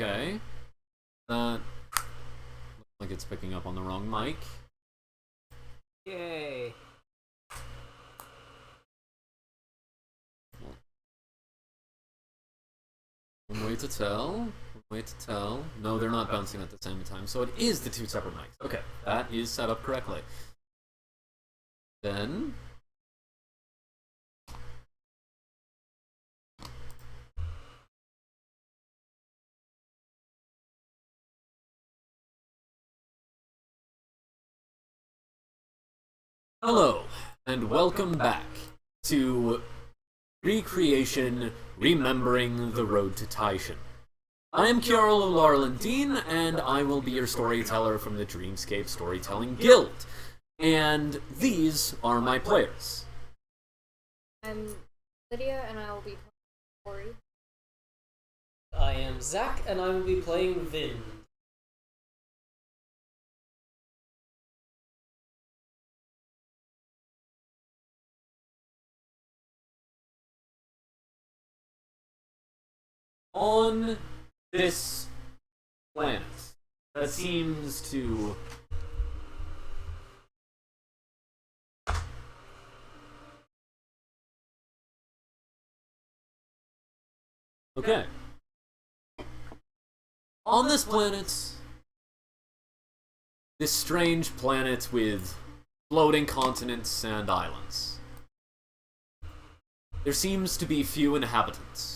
Okay. Looks like it's picking up on the wrong mic. Yay. One way to tell. One way to tell. No, they're not bouncing at the same time, so it is the two separate mics. Okay, that is set up correctly. Then... Hello, and welcome back to Recreation Remembering the Road to Taishan. I am Kjorl Larlentine, and I will be your storyteller from the Dreamscape Storytelling Guild. And these are my players. I'm Lydia, and I will be playing Tori. I am Zach, and I will be playing Vin. On this planet that seems to okay. On this planet, this strange planet with floating continents and islands, there seems to be few inhabitants.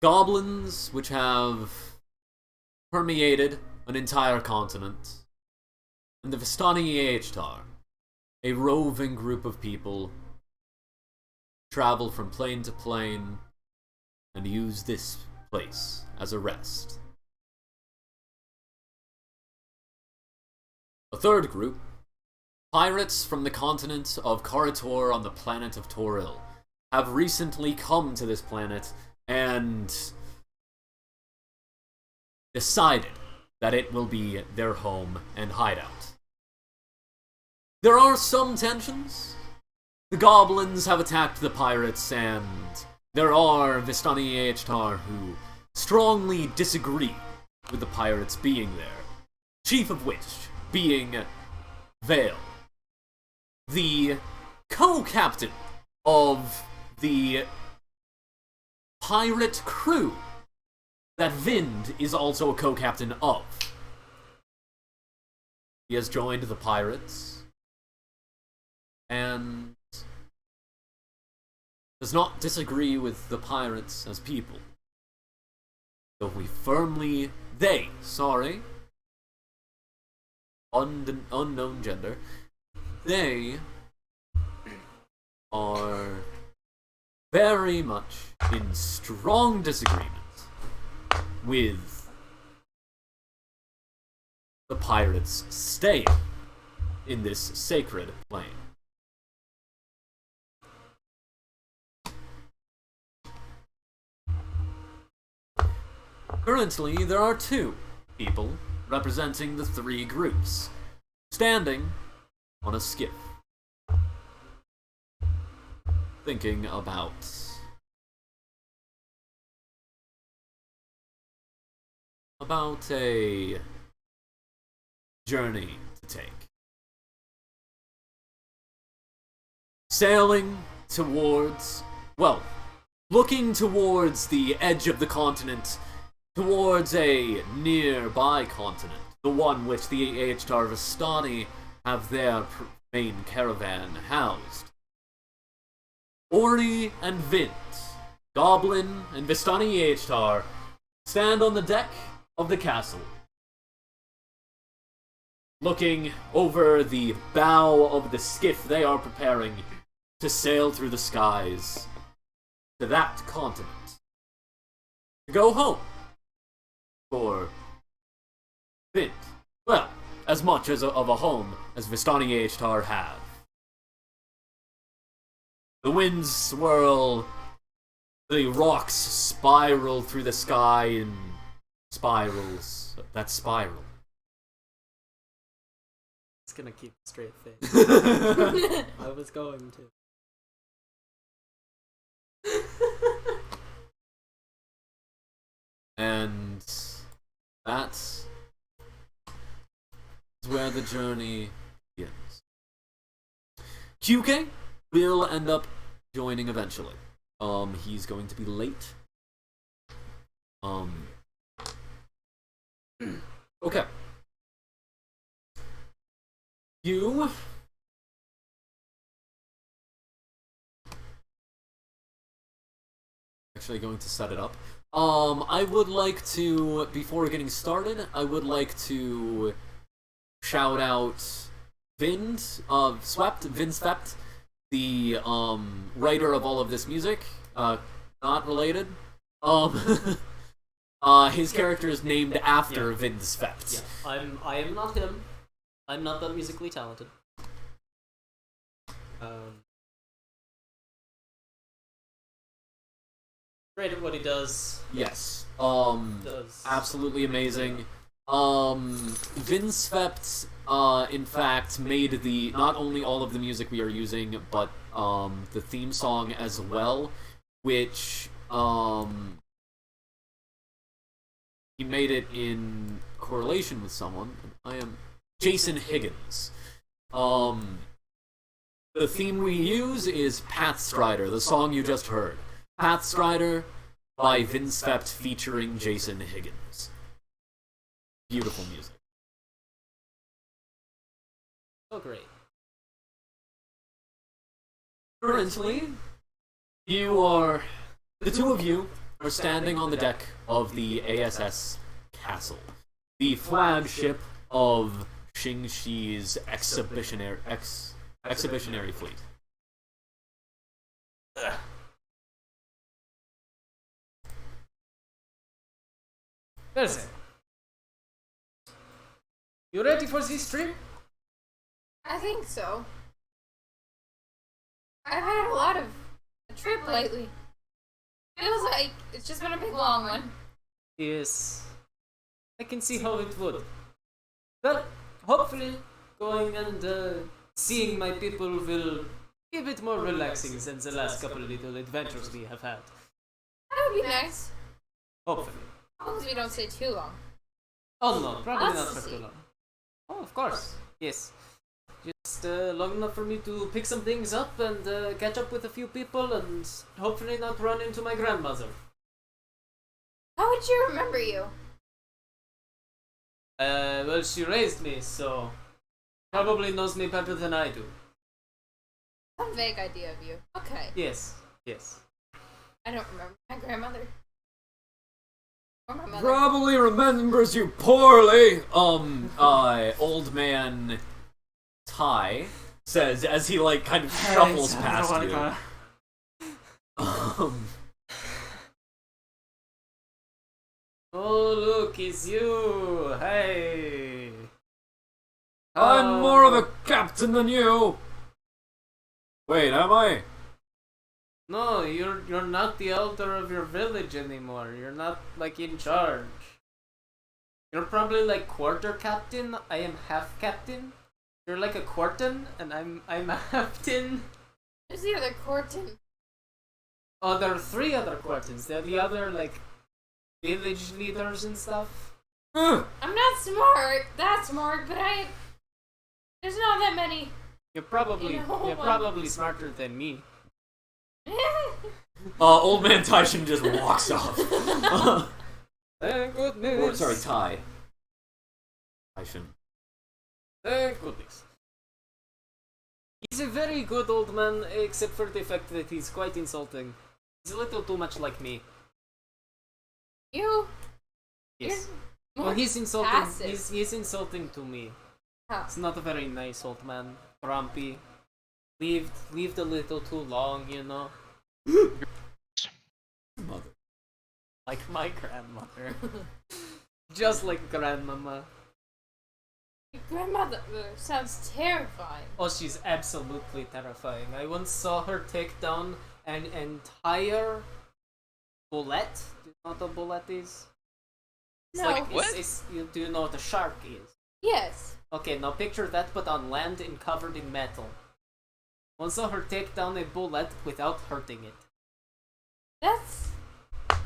Goblins, which have permeated an entire continent, and the Vistani Aechtar, a roving group of people, travel from plane to plane and use this place as a rest. A third group, pirates from the continent of Karator on the planet of Toril, have recently come to this planet and decided that it will be their home and hideout. There are some tensions. The goblins have attacked the pirates, and there are Vistani Aechtar who strongly disagree with the pirates being there, chief of which being Vale, the co-captain of the pirate crew that Vind is also a co-captain of. He has joined the pirates and does not disagree with the pirates as people. Though unknown gender, they are very much in strong disagreement with the pirates staying in this sacred plane. Currently, there are two people representing the three groups, standing on a skiff, thinking about a journey to take. Sailing towards, looking towards the edge of the continent, towards a nearby continent, the one which the Aechtar Vistani have their main caravan housed. Ori and Vint, Goblin and Vistani Aechtar, stand on the deck of the castle, looking over the bow of the skiff they are preparing to sail through the skies to that continent, to go home for Vint. Well, as much of a home as Vistani Aechtar have. The winds swirl, the rocks spiral through the sky in spirals that spiral. It's gonna keep a straight face. I was going to. That's where the journey begins. QK will end up joining eventually. He's going to be late. Okay. You actually going to set it up. I would like to, before getting started, I would like to shout out Vind of Vince Svept, the writer of all of this music. Not related. His character is named after Vince Svept. Yeah, I am not him. I'm not that musically talented. Great at what he does. Yes. Absolutely amazing. Vince Svept, in fact, made not only all of the music we are using, but the theme song as well, which he made it in correlation with someone. I am Jason Higgins. The theme we use is Pathstrider, the song you just heard. Pathstrider by Vince Svept featuring Jason Higgins. Beautiful music. So great. Currently, the two of you are standing on the deck of the ASS Castle, the flagship of Xingxi's exhibitionary fleet. Listen. You ready for this trip? I think so. I've had a lot of a trip lately. Feels like it's just been a big long one. Yes. I can see how it would. But hopefully, going and seeing my people will be a bit more relaxing than the last couple of little adventures we have had. That would be nice. Hopefully. As long as we don't stay too long. Oh no, probably Let's not for see. too long. Oh, of course. Yes. Just long enough for me to pick some things up and catch up with a few people and hopefully not run into my grandmother. How would you remember you? Well, she raised me, so probably knows me better than I do. Some vague idea of you. Okay. Yes, yes. I don't remember my grandmother. Or my mother. Probably remembers you poorly. Old man Tai says as he kind of shuffles past you. Oh, look, it's you! Hey! I'm more of a captain than you. Wait, am I? No, you're not the elder of your village anymore. You're not in charge. You're probably quarter captain. I am half captain. You're a quartain, and I'm a half-tin. Who's the other Corton? Oh, there are 3 other quartins. They're the other village leaders and stuff. I'm not that smart, but there's not that many. You're probably You know, you're probably smarter than me. Old man Taishan just walks off. Thank goodness. Or, sorry, Tai. Taishan. Thank goodness. He's a very good old man, except for the fact that he's quite insulting. He's a little too much like me. You? Yes. You're Well, he's insulting. passive. He's insulting to me. Huh. He's not a very nice old man. Grumpy. Lived a little too long, you know. Mother. Like my grandmother. Just like grandmama. Your grandmother sounds terrifying. Oh, she's absolutely terrifying. I once saw her take down an entire bullet. Do you know what a bullet is? It's No. do you know what a shark is? Yes. Okay, now picture that but on land and covered in metal. Once saw her take down a bullet without hurting it. That's... I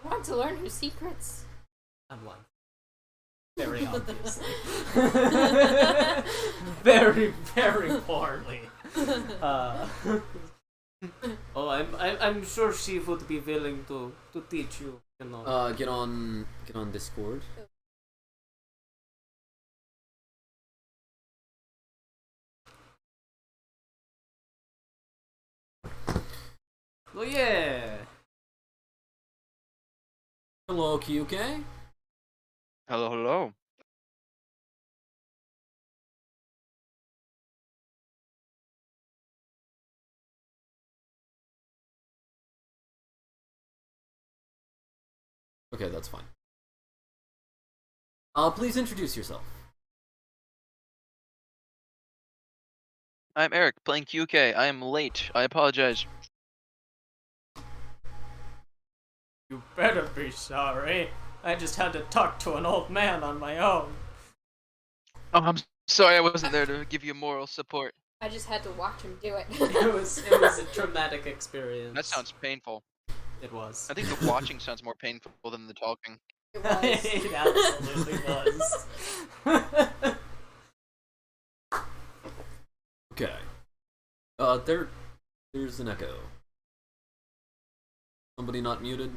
want to learn her secrets. I'm one. Very obviously. Very, very poorly. Oh, I'm sure she would be willing to teach you. You know. Get on Discord. Oh yeah. Hello, QK. Hello, hello. Okay, that's fine. Please introduce yourself. I'm Eric, playing QK. I am late. I apologize. You better be sorry. I just had to talk to an old man on my own. Oh, I'm sorry I wasn't there to give you moral support. I just had to watch him do it. It was a traumatic experience. That sounds painful. It was. I think the watching sounds more painful than the talking. It was. It absolutely was. Okay. There's an echo. Somebody not muted?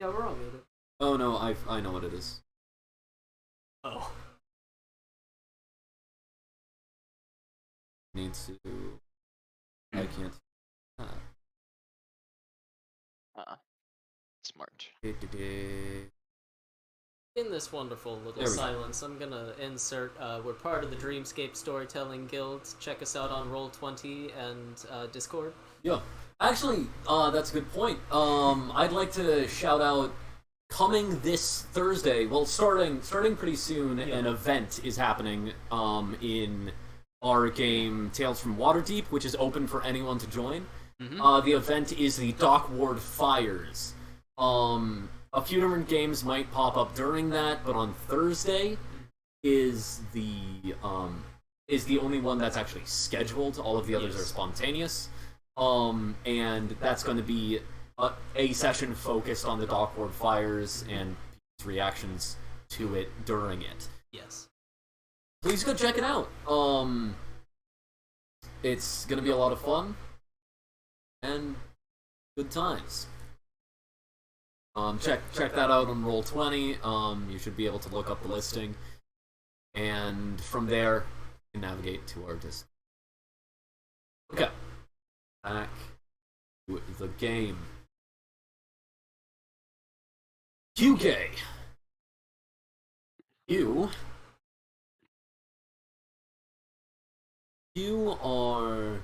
Yeah, we're all muted. Oh no, I know what it is. Oh. Need to. I can't. Smart. In this wonderful little There we go. silence, I'm gonna insert, we're part of the Dreamscape Storytelling Guild. Check us out on Roll20 and Discord. Yeah. Actually, that's a good point. I'd like to shout out coming this Thursday. Well, starting pretty soon. Yeah. An event is happening. In our game Tales from Waterdeep, which is open for anyone to join. Mm-hmm. The event is the Dock Ward Fires. A few different games might pop up during that, but on Thursday is the only one that's actually scheduled. All of the others Yes. are spontaneous. And that's going to be a session focused on the Dock Ward Fires and people's reactions to it during it. Yes. Please go check it out. It's gonna be a lot of fun and good times. Check that out on Roll20. You should be able to look up the listing, and from there, you can navigate to our Discord. Okay, back to the game. QK, you are.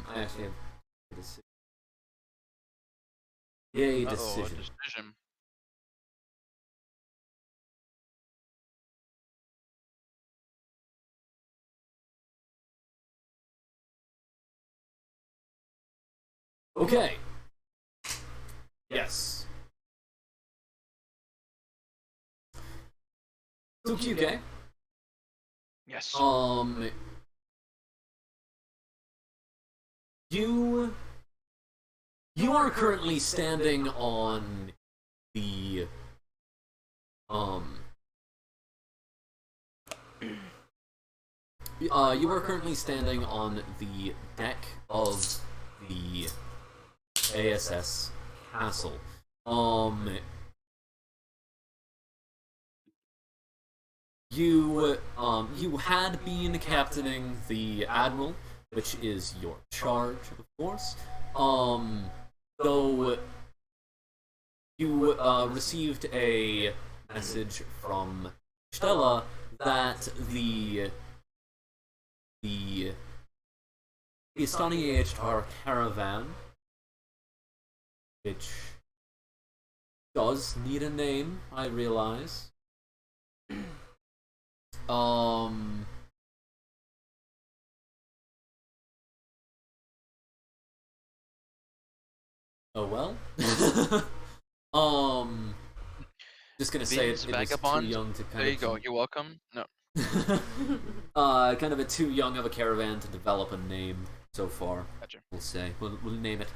I actually have a decision. Yay, Uh-oh, a decision. decision. Okay. Yes. So QK. Yes. You are currently standing on the you are currently standing on the deck of the ASS Castle. You had been captaining the Admiral, which is your charge, of course. Though you received a message from Stella that the Istani Hr caravan, which does need a name, I realize. Oh well. Just gonna say Venus it was too Vagabond. young to kind There of. you go. You're welcome. No. Kind of a too young of a caravan to develop a name. so far. Gotcha. We'll say we'll name it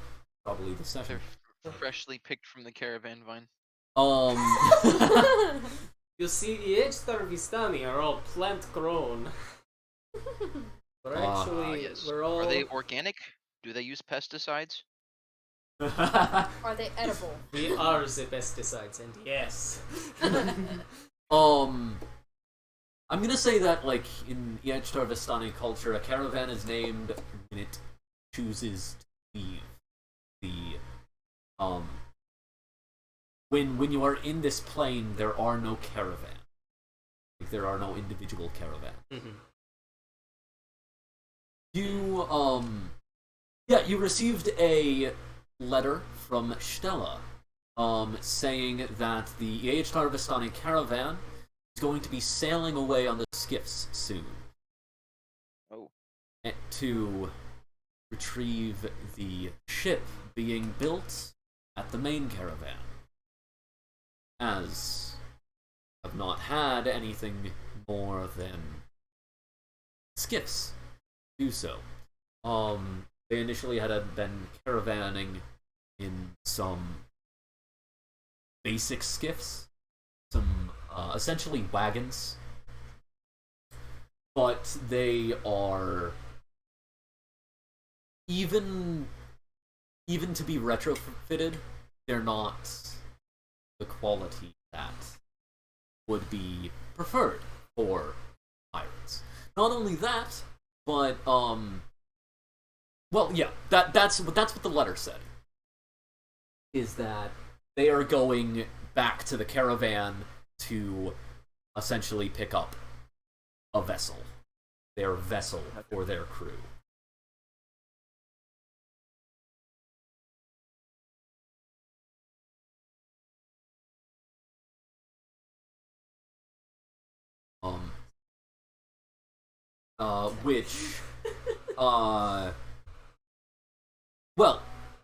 probably the session. They're freshly picked from the caravan vine. Um, You see, the H-Star Vistani are all plant grown. But actually, Yes. we're all. Are they organic? Do they use pesticides? Are they edible? We are the pesticides, and yes. I'm gonna say that, like, in Yechtar Vistani culture, a caravan is named when it chooses to leave the, when you are in this plane, there are no caravan. Like, there are no individual caravan. Mhm. You received a letter from Stella, saying that the Yechtar Vistani caravan is going to be sailing away on the skiffs soon. Oh. To retrieve the ship being built at the main caravan. As have not had anything more than skiffs do so. They initially had been caravanning in some basic skiffs, some essentially wagons, but they are even to be retrofitted, they're not the quality that would be preferred for pirates. Not only that, but well, yeah, that's what the letter said. Is that they are going back to the caravan to essentially pick up a vessel, their vessel for their crew. Which, well,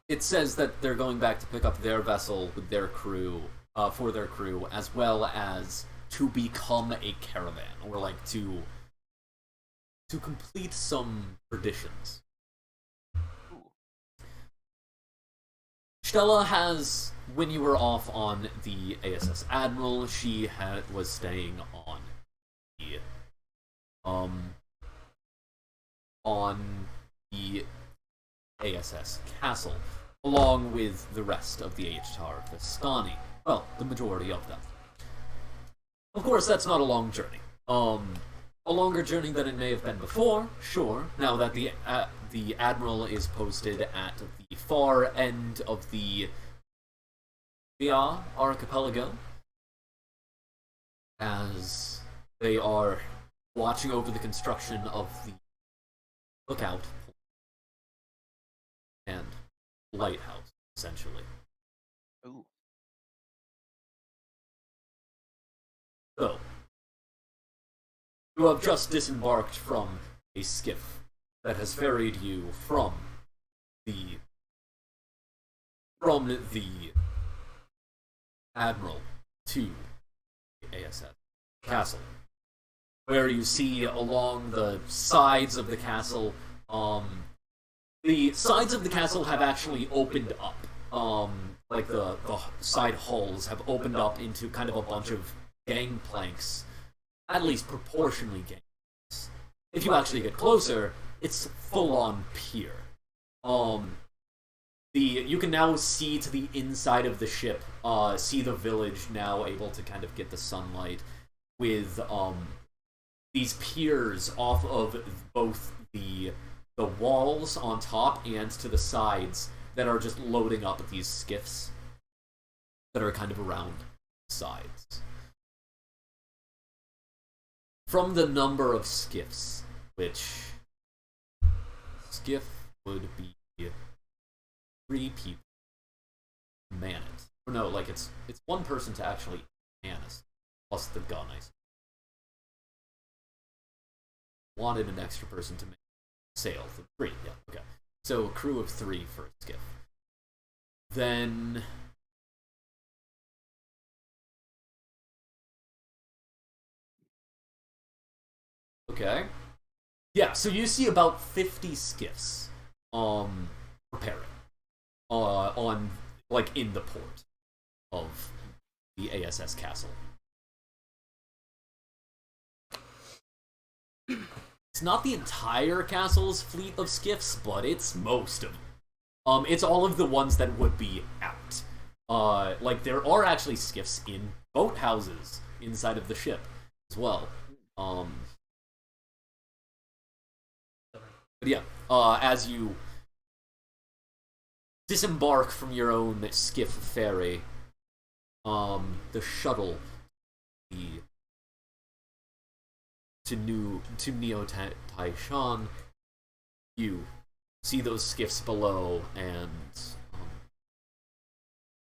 it says that they're going back to pick up their vessel with their crew, for their crew, as well as to become a caravan, or like to complete some traditions. Stella has, when you were off on the ASS Admiral, she was staying on the ASS Castle, along with the rest of the H-Tar Vistani. Well, the majority of them. Of course, that's not a long journey. A longer journey than it may have been before, sure, now that the Admiral is posted at the far end of the Bia archipelago, as they are watching over the construction of the lookout and lighthouse, essentially. Ooh. So, you have just disembarked from a skiff that has ferried you from the Admiral to the ASS Castle, where you see along the sides of the castle, the sides of the castle have actually opened up. Like the side hulls have opened up into kind of a bunch of gangplanks, at least proportionally gangplanks. If you actually get closer, it's full-on pier. You can now see to the inside of the ship, see the village now able to kind of get the sunlight with these piers off of both the walls on top and to the sides that are just loading up these skiffs that are kind of around the sides. From the number of skiffs, which skiff would be 3 people to man it. Or no, like it's 1 person to actually man it, plus the gun. I wanted an extra person to sail for 3. Yeah, okay. So a crew of 3 for a skiff. Then okay. Yeah, so you see about 50 skiffs preparing on like in the port of the ASS castle. It's not the entire castle's fleet of skiffs, but it's most of them. It's all of the ones that would be out. Like there are actually skiffs in boathouses inside of the ship as well. But yeah, as you disembark from your own skiff ferry, the shuttle, to Neo Taishan, you see those skiffs below, and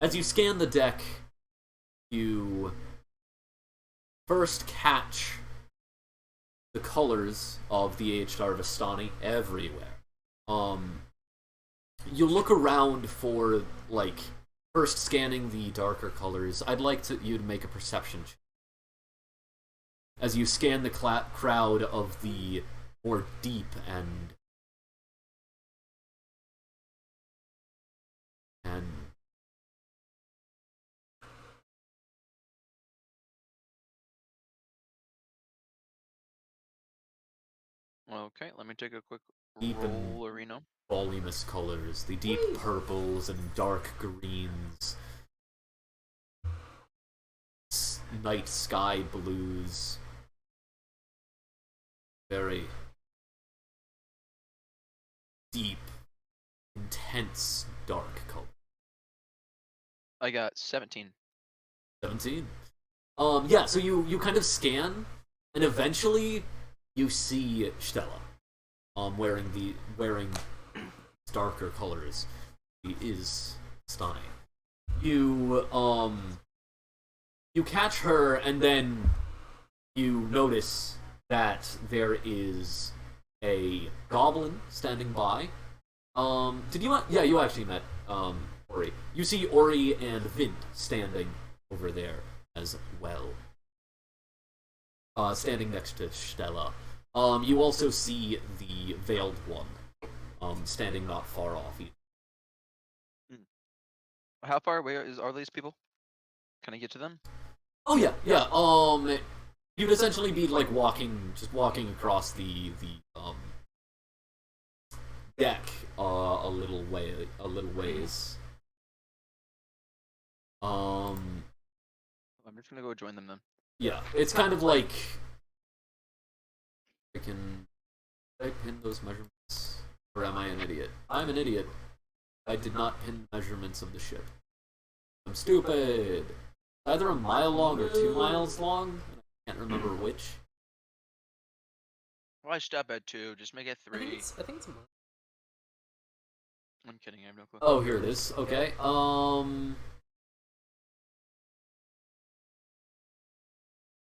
as you scan the deck, you first catch the colors of the H-Star Vistani everywhere. You look around for, like, first scanning the darker colors. I'd like you to make a perception check. As you scan the crowd of the more deep and Okay, let me take a quick deep roll, and Arena. voluminous colors, the deep purples and dark greens, night sky blues, very deep, intense, dark color. I got 17. 17? Yeah, so you kind of scan, and eventually you see Stella, wearing darker colors. She is stunning. You catch her, and then you notice that there is a goblin standing by. You actually met, Ori. You see Ori and Vint standing over there as well. Standing next to Stella. You also see the Veiled One, standing not far off either. How far away are these people? Can I get to them? Oh yeah. You'd essentially be like walking across the deck a little ways. I'm just gonna go join them then. Yeah, it's kind of like Did I pin those measurements? Or am I an idiot? I'm an idiot. I did not pin measurements of the ship. I'm stupid. Either a mile long or 2 miles long. I can't remember which. Why stop at 2? Just make it 3. I think it's more. I'm kidding, I have no clue. Oh, here it is. Okay.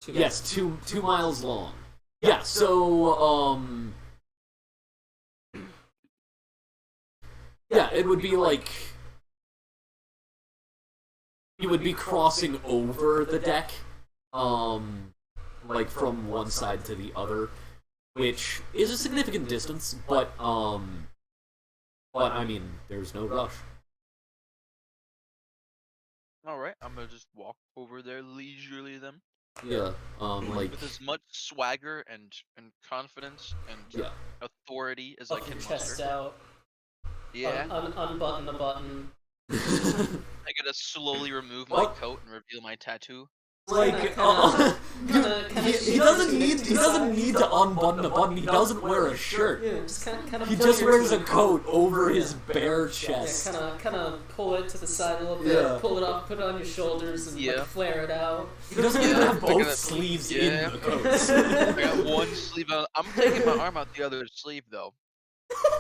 Yes, 2 miles long. Yeah, so, yeah, it would be like you would be crossing over the deck, like from one side to the other, which is a significant distance, but I mean, there's no rush. Alright, I'm gonna just walk over there leisurely then. Yeah, like with as much swagger and confidence and yeah. authority as I Puff can your chest muster. out. Yeah. Unbutton the button. I gotta slowly remove my What? coat and reveal my tattoo. Like, he doesn't need to unbutton a button. He doesn't wear a shirt. Yeah, just kind of. He just wears a coat over his bare chest. Yeah, kind of pull it to the side a little bit. Yeah. Pull it up, put it on your shoulders, and like, flare it out. He doesn't even have I both gotta- sleeves yeah. in the coats. I got one sleeve on. I'm taking my arm out the other sleeve though.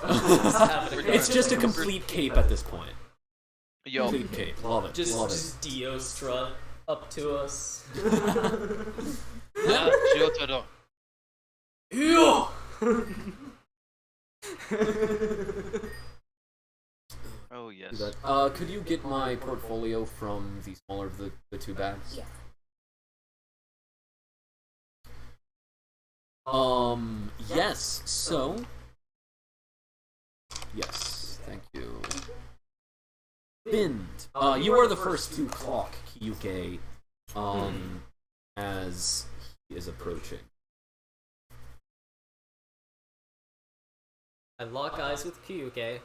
It's just a complete cape at this point. Yo, Complete cape. Love it. Love it. Just Dio strut up to us. yeah, Giotto. Oh yes. Could you get my portfolio from the smaller of the 2 bags? Yeah. Yes, so... Yes. Thank you. Bind. You are the first to clock Kyuke, as he is approaching. I lock eyes with Kyuke.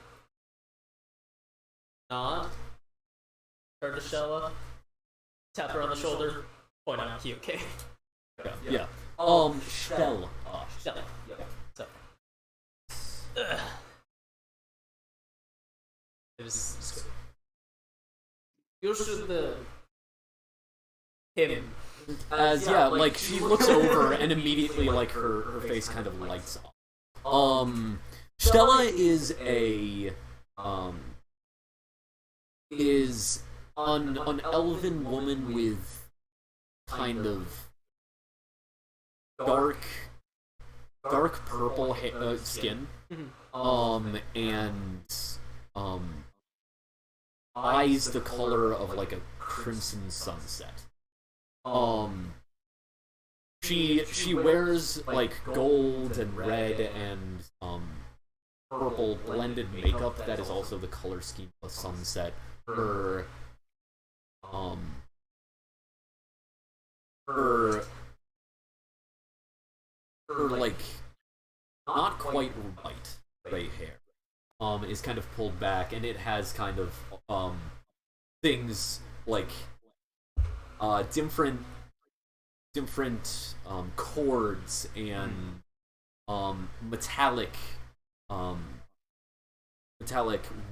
Nod. Turn to Shella. Tap her on the shoulder. Point out Kyuke. Yeah. Stella. Shella. Yeah. So. It was. You should him. As like she looks over and immediately like her face kind of lights up. Stella is an elven woman with kind of dark purple skin, and eyes the color of like a crimson sunset. She wears like gold and red and purple blended makeup that is also the color scheme of sunset. Her like not quite white gray hair is kind of pulled back, and it has kind of things like different chords and metallic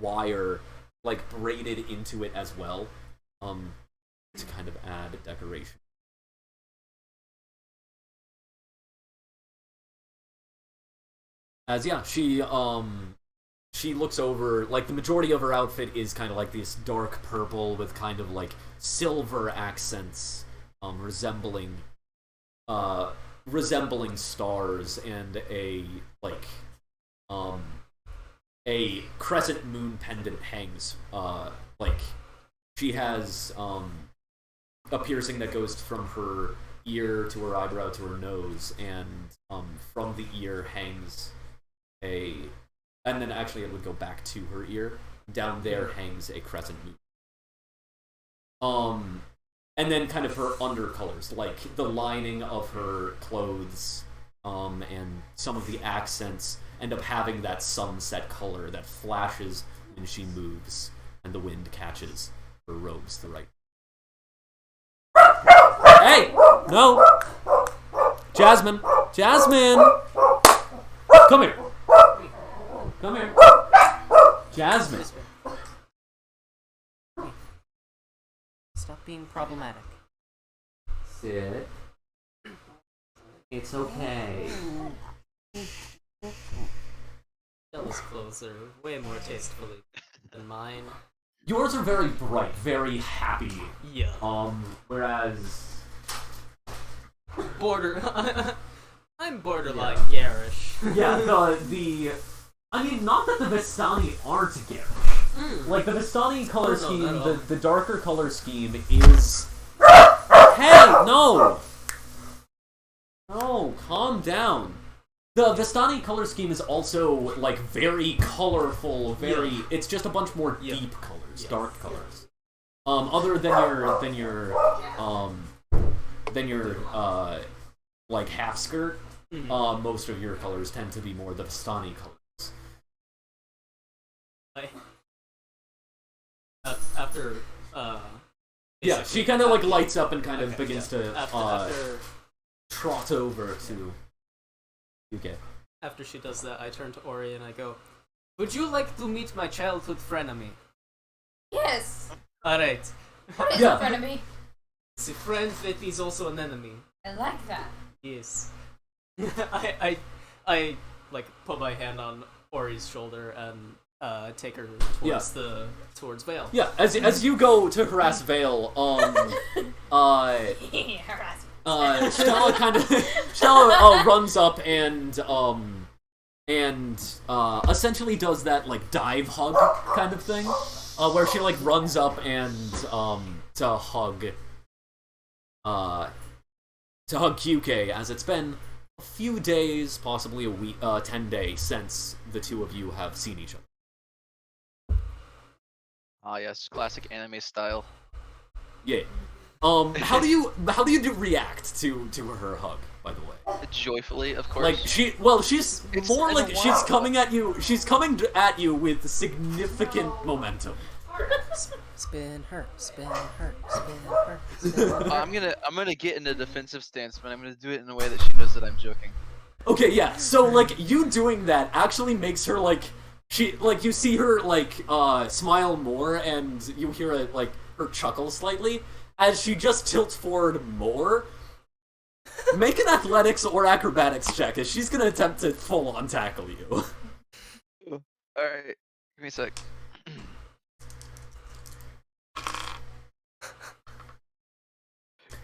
wire like braided into it as well, to kind of add decoration. As she looks over, like the majority of her outfit is kind of like this dark purple with kind of like silver accents, resembling stars, and a crescent moon pendant hangs. Like she has a piercing that goes from her ear to her eyebrow to her nose, and from the ear hangs and then actually it would go back to her ear. Down there hangs a crescent moon. And then kind of her undercolors, like the lining of her clothes, and some of the accents end up having that sunset color that flashes when she moves, and the wind catches her robes the right. Hey! No! Jasmine! Come here! Jasmine! Stop being problematic. Sit. It's okay. Stella's clothes are way more tastefully than mine. Yours are very bright, very happy. Yeah. Whereas I'm borderline garish. Yeah, I mean, not that the Vistani aren't garish. Like, the Vistani color scheme, the darker color scheme is... Hey, no! No, calm down. The Vistani color scheme is also, like, very colorful, It's just a bunch more deep colors, dark colors. Other than your like, half skirt, most of your colors tend to be more the Vistani colors. After yeah, she kind of like lights up and kind of begins to after trot over to UK. After she does that, I turn to Ori and I go, "Would you like to meet my childhood frenemy?" Yes. All right. What is a frenemy? It's a friend that is also an enemy. I like that. Yes. I like put my hand on Ori's shoulder and take her towards Vale. Yeah, as you go to harass Vale, Stella runs up and essentially does that like dive hug kind of thing, where she like runs up and to hug QK, as it's been a few days, possibly a week, 10 days since the two of you have seen each other. Ah, yes, classic anime style. Yeah. How do you react to her hug? By the way, Joyfully, of course. like she's It's more been like a she's while. coming at you. She's coming at you with significant momentum. Spin her, spin her, spin her, spin her. I'm gonna get in a defensive stance, but I'm gonna do it in a way that she knows that I'm joking. Okay, yeah. So like you doing that actually makes her like you see her like smile more, and you hear her chuckle slightly as she just tilts forward more. Make an athletics or acrobatics check, as she's gonna attempt to full on tackle you. Alright, give me a sec.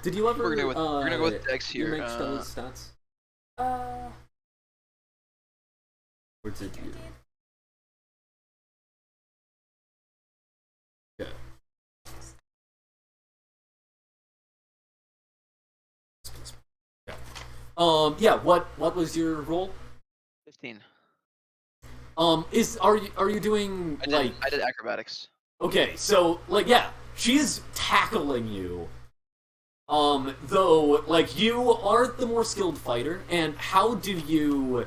Did you ever? We're gonna go with Dex you here. make those stats? Uh, Or did you? Yeah. Yeah. Yeah. What was your roll? 15. Are you doing I did acrobatics. Okay, so yeah, she's tackling you. Though you are the more skilled fighter, and how do you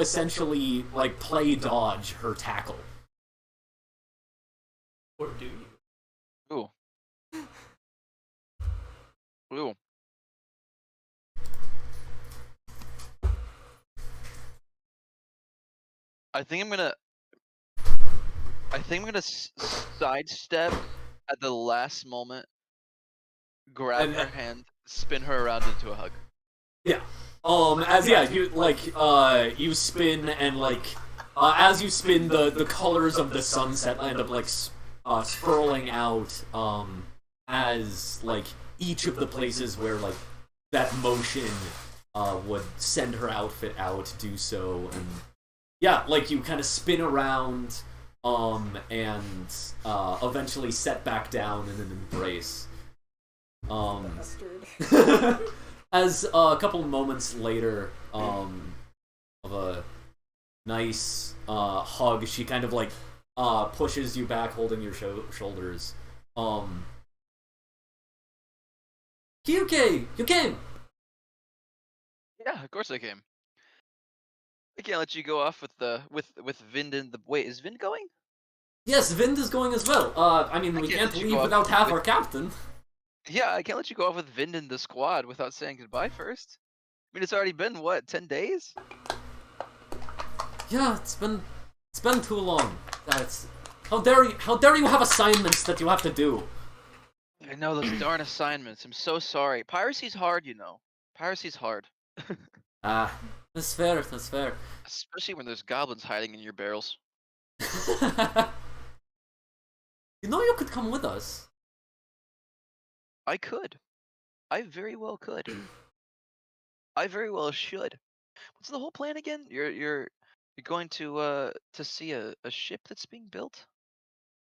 essentially play dodge her tackle? Or do you? Ooh. Ooh. I think I'm gonna sidestep at the last moment, grab And- her hand, spin her around into a hug. Yeah. You spin, and as you spin, the colors of the sunset end up swirling out as each of the places where that motion would send her outfit out do so, and yeah, you kind of spin around and eventually set back down in an embrace. As a couple moments later, of a nice hug, she kind of pushes you back, holding your shoulders. Kyuke, you came. Yeah, of course I came. I can't let you go off with Vind in the. Wait, is Vind going? Yes, Vind is going as well. We can't can't let you leave go without off half with- our captain. Yeah, I can't let you go off with Vind in the squad without saying goodbye first. I mean, it's already been what, 10 days? Yeah, it's been too long. That's how dare you have assignments that you have to do. I know those darn assignments. I'm so sorry. Piracy's hard, you know. Piracy's hard. Ah, that's fair. Especially when there's goblins hiding in your barrels. You know, you could come with us. I could. I very well could. I very well should. What's the whole plan again? You're going to see a ship that's being built?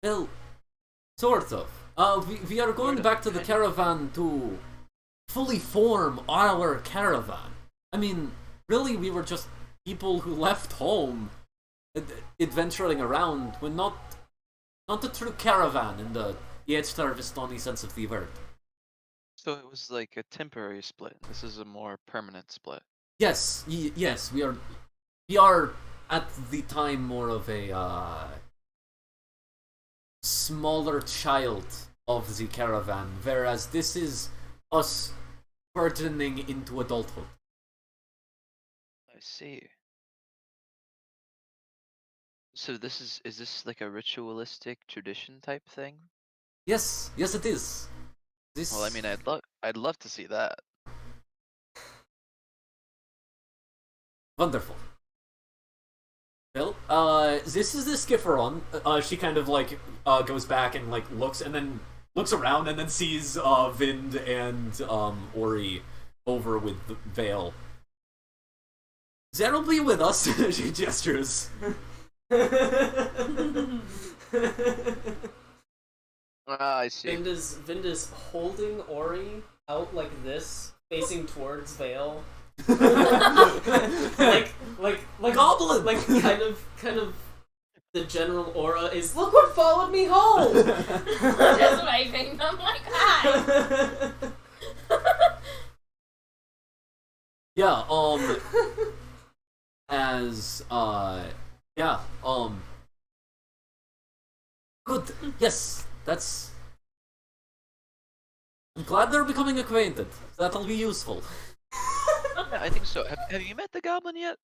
Well, sort of. We are going Sort of, back to the kind of. caravan to fully form our caravan. I mean, really, we were just people who left home, adventuring around. We're not a true caravan in the Yetchtarvistani sense of the word. So it was like a temporary split. This is a more permanent split. Yes, yes, we are at the time more of a smaller child of the caravan, whereas this is us burgeoning into adulthood. I see. So is this like a ritualistic tradition type thing? Yes, it is. This. Well, I mean, I'd love to see that. Wonderful. Well, this is the Skifferon. She kind of goes back and looks, and then looks around, and then sees Vind and Ori over with the Vale. Zer'll be with us. She gestures. Ah, I see. Vind is holding Ori out like this, facing towards Vale. like Goblin! like kind of the general aura is, look what followed me home! Just waving. I'm like, hi. Yeah, as, yeah, good, yes, that's... I'm glad they're becoming acquainted. That'll be useful. Yeah, I think so. Have you met the goblin yet?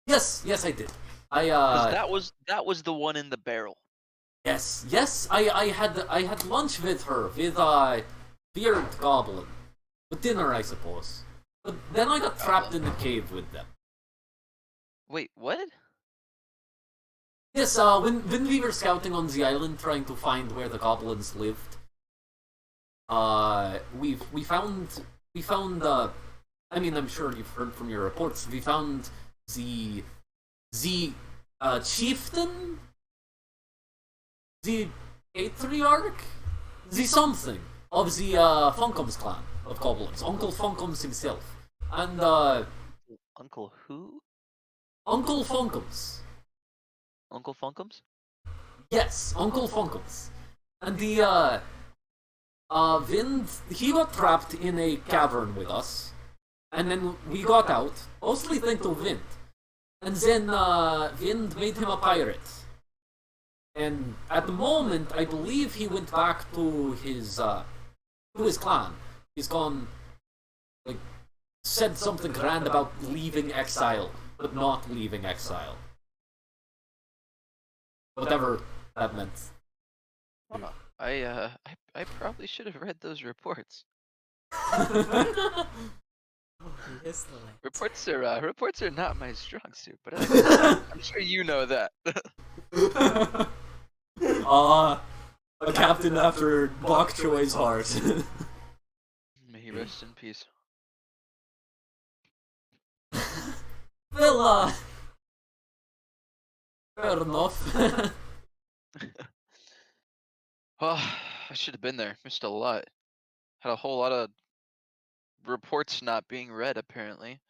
Yes, I did. 'Cause that was the one in the barrel. Yes, I had lunch with her, with, Beard Goblin. For dinner, I suppose. But then I got trapped in the cave with them. Wait, what? Yes, when we were scouting on the island trying to find where the goblins lived, we found, I mean, I'm sure you've heard from your reports, we found the chieftain? The patriarch? The something of the, Funkums clan of goblins. Uncle Funkums himself. And, Uncle who? Uncle Funkums. Uncle Funkums? Yes, Uncle Funkums. And the, Vind, he got trapped in a cavern with us. And then we got out, mostly thanks to Vind. And then, Vind made him a pirate. And at the moment, I believe he went back to his clan. He's gone, like, said something grand about leaving exile, but not leaving exile. Whatever that meant. Huh. I probably should have read those reports. Reports are not my strong suit, but I'm sure you know that. A captain after Bok Choi's heart. May he rest in peace. Well, fair enough. Oh, I should have been there. Missed a lot. Had a whole lot of reports not being read, apparently.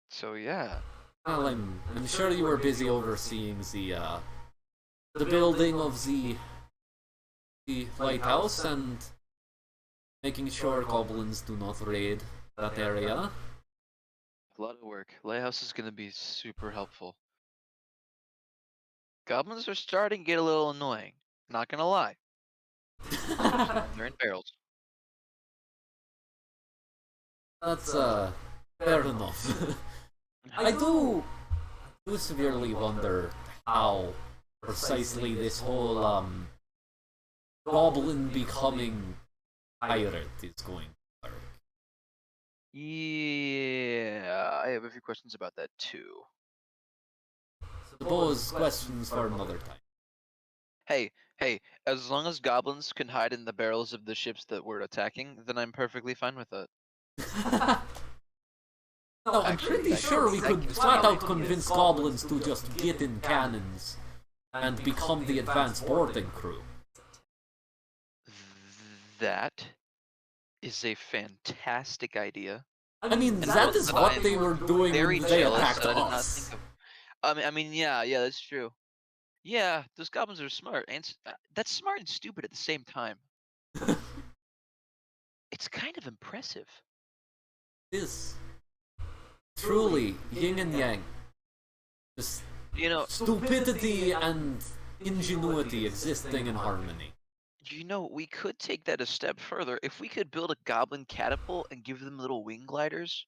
So yeah. Well, I'm sure you were busy overseeing the building of the lighthouse and making sure goblins do not raid that area. A lot of work. Lighthouse is gonna be super helpful. Goblins are starting to get a little annoying. Not gonna lie. They're in barrels. That's fair enough. I do severely wonder how precisely this whole goblin becoming pirate is going to work. Yeah, I have a few questions about that too. Suppose questions for another time. Hey, as long as goblins can hide in the barrels of the ships that we're attacking, then I'm perfectly fine with it. No, I'm pretty sure we could flat out convince goblins to just get in cannons and become the advanced boarding crew. That is a fantastic idea. I mean, that is what they were doing Very when they jealous attacked that I did not us. think of. I mean, yeah, that's true. Yeah, those goblins are smart, and that's smart and stupid at the same time. It's kind of impressive. It is. Truly, yin and yang. Just, You know, stupidity and ingenuity existing in harmony. we could take that a step further. If we could build a goblin catapult and give them little wing gliders.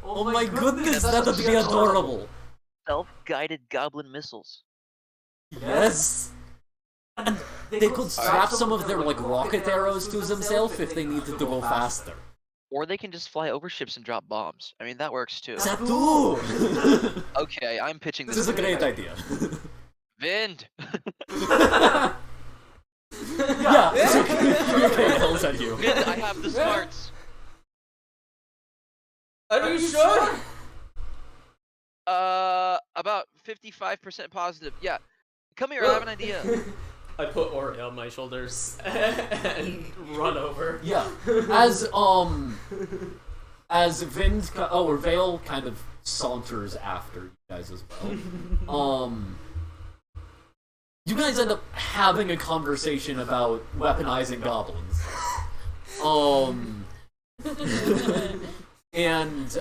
Oh my goodness, that would be adorable! Self-guided goblin missiles. Yes! And they could strap some of their, like, rocket arrows to themselves if they needed to go faster. Or they can just fly over ships and drop bombs. I mean, that works too. That too! Okay, I'm pitching this. This is a great idea. Vind! Yeah, okay, calls at you. Vind, I have the smarts. Are you sure? About 55% positive. Yeah. Come here, I have an idea. I put Ori on my shoulders and run over. Yeah, as Vale kind of saunters after you guys as well. You guys end up having a conversation about weaponizing goblins. And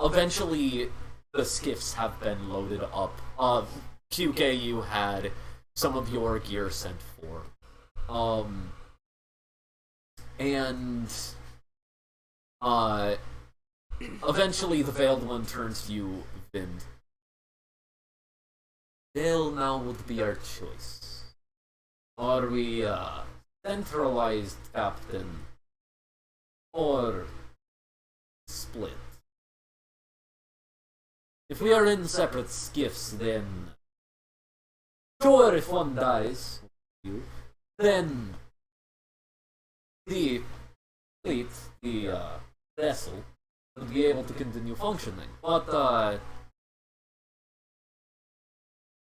eventually the skiffs have been loaded up. QK, you had some of your gear sent for. And eventually the Veiled One turns to you, Vind. Vale now would be our choice. Are we centralized captain or split? If we are in separate skiffs, then sure, if one dies, then the fleet, the vessel, will be able to continue functioning. But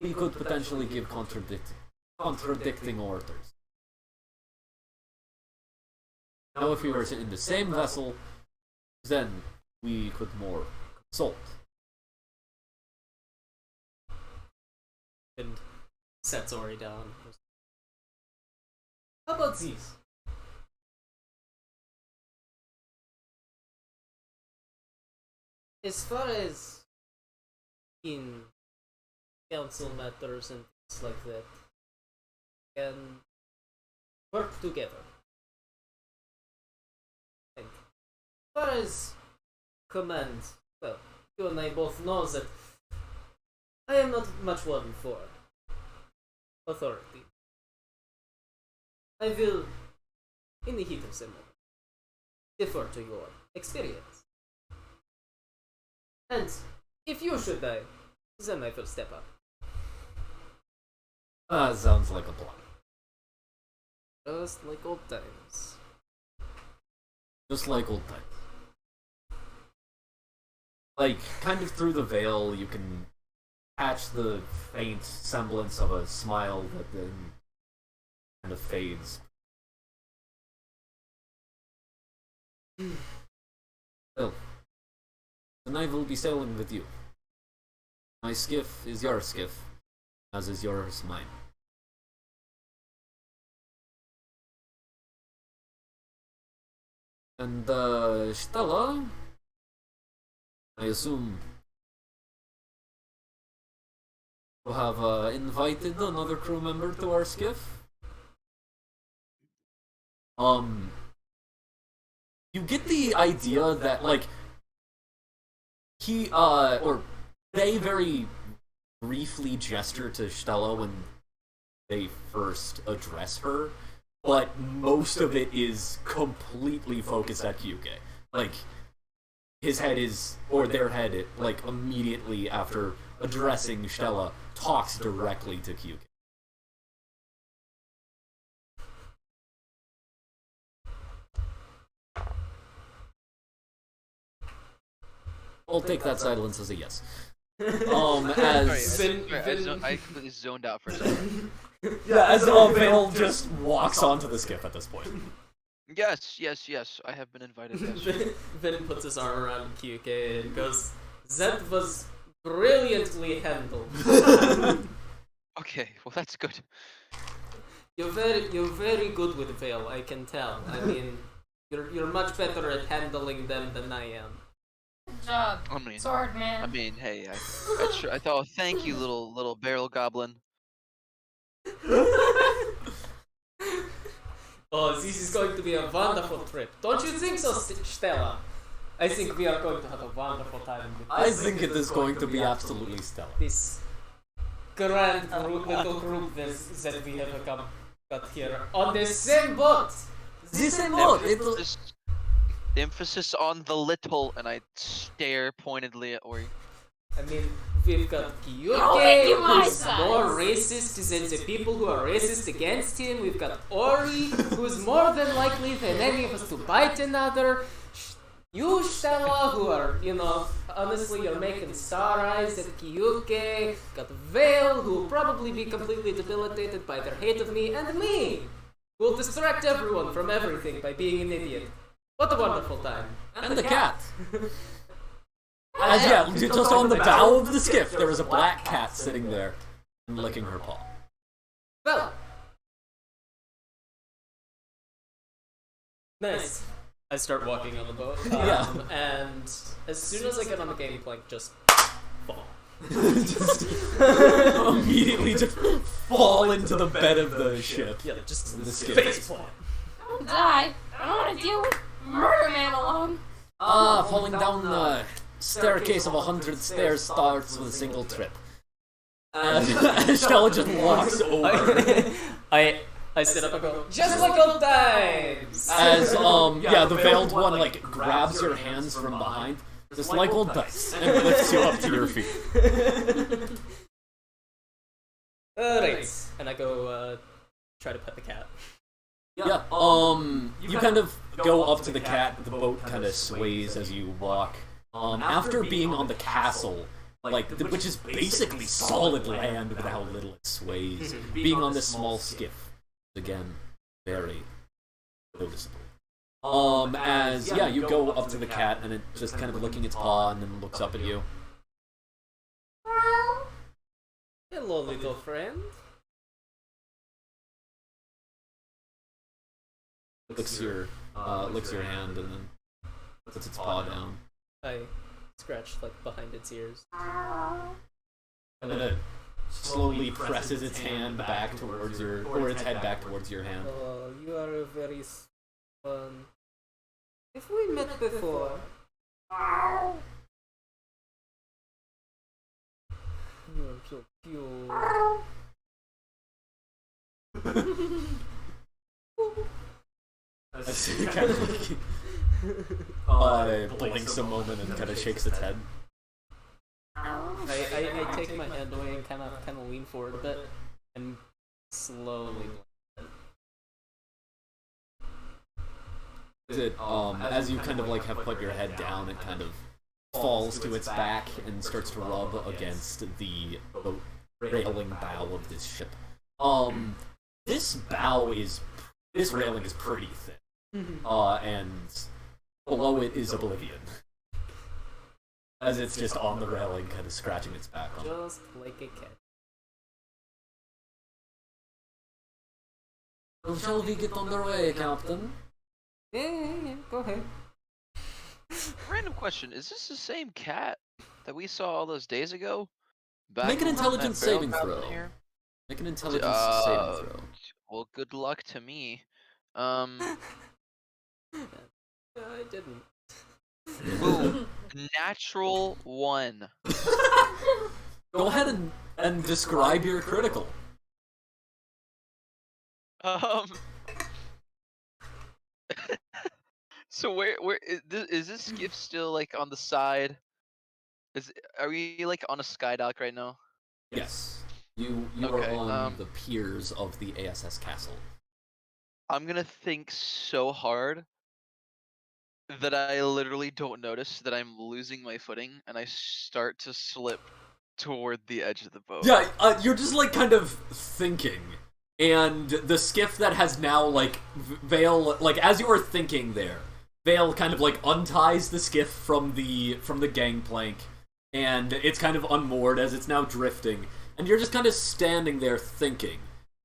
we could potentially give contradicting orders. Now, if we were in the same vessel, then we could more consult. And sets Ori down. How about these? As far as in council matters and things like that, can work together. And as far as command, well, you and I both know that I am not much one for authority. I will, in the heat of the moment, defer to your experience. And if you should die, then I will step up. Sounds like a plan. Just like old times. Just like old times. Like, kind of through the veil, you can catch the faint semblance of a smile that then kind of fades. Well, then I will be sailing with you. My skiff is your skiff, as is yours mine. And, Stella, I assume you have invited another crew member to our skiff? You get the idea that, like, they very briefly gesture to Stella when they first address her, but most of it is completely focused at QK. Like, his head is, or their head, like, immediately after addressing Stella, talks directly to QK. I'll take that silence as a yes. As I completely zoned out for a second. yeah, as Vale just walks onto the skiff at this point. Yes, I have been invited. Yes. Vin puts his arm around QK and goes, "That was brilliantly handled." Okay, well that's good. You're very good with Vale, I can tell. I mean, you're much better at handling them than I am. Good job, sword man. I mean, hey, I thought, thank you, little barrel goblin. Oh, this is going to be a wonderful trip. Don't you think so, Stella? I think we are going to have a wonderful time with I think it is going to be absolutely stellar. this grand little group that we have got here on the same boat. The same boat. The emphasis on the little, and I stare pointedly at Ori. I mean, we've got I'll make you Kyuke, my who's size. more racist than the people who are racist against him. We've got Ori, who's more than likely than any of us to bite another. You, Stella, who are, honestly, you're making star eyes at Kyuke. Got Vale, who will probably be completely debilitated by their hate of me. And me, who will distract everyone from everything by being an idiot. What a wonderful time. And the cat. As just on the bow of the skiff, there was a black cat sitting there and licking her paw. Well. Nice. I start walking on the boat. And as soon as I get on the gangplank, just fall. Just immediately just fall into the bed of the ship. Yeah, just the skiff. face plant. Don't die. I don't want to deal with Murder Man alone. Falling down the staircase of 100 stairs starts with a single trip. Stella just walks over. I sit up and go, just like old times! As, the veiled one, like, grabs your hands from behind, just like old dice, and lifts you up to your feet. Alright. And I go, try to pet the cat. Yeah, you kind of go up to the cat, the boat kind of sways as you walk. After being on the castle, which is basically solid land with how little it sways, being on this small skiff, again, very noticeable. You go up to the cat, and it just kind of licking its paw, and then looks up at you. Hello, little friend. Licks your hand, and then puts its paw down. I scratch, behind its ears. And then it slowly presses its hand back towards its head back towards your hand. Oh, you are a very fun. If we met before. You're so cute. Kind of blinks a moment and kind of shakes its head. I take my hand away and kind of lean forward a bit and slowly. As you kind of have put your head down, it kind of falls to its back and starts to rub against the railing bow of this ship. This railing is pretty thin. And below it is Oblivion. As it's just on the railing, kind of scratching its back on it. Just like a cat. Well, shall we get underway, Captain? Yeah, go ahead. Random question: is this the same cat that we saw all those days ago? Make an intelligence saving barrel throw. cabin here? Make an intelligence saving throw. Well, good luck to me. I didn't. Boom. Natural 1. Go ahead and describe your critical. So where is this skiff still on the side? Are we on a skydock right now? Yes. You Okay, are on the piers of the ASS Castle. I'm gonna think so hard that I literally don't notice that I'm losing my footing, and I start to slip toward the edge of the boat. Yeah, you're just kind of thinking, and the skiff that has now Vale, as you are thinking there, Vale kind of unties the skiff from the gangplank, and it's kind of unmoored as it's now drifting, and you're just kind of standing there thinking,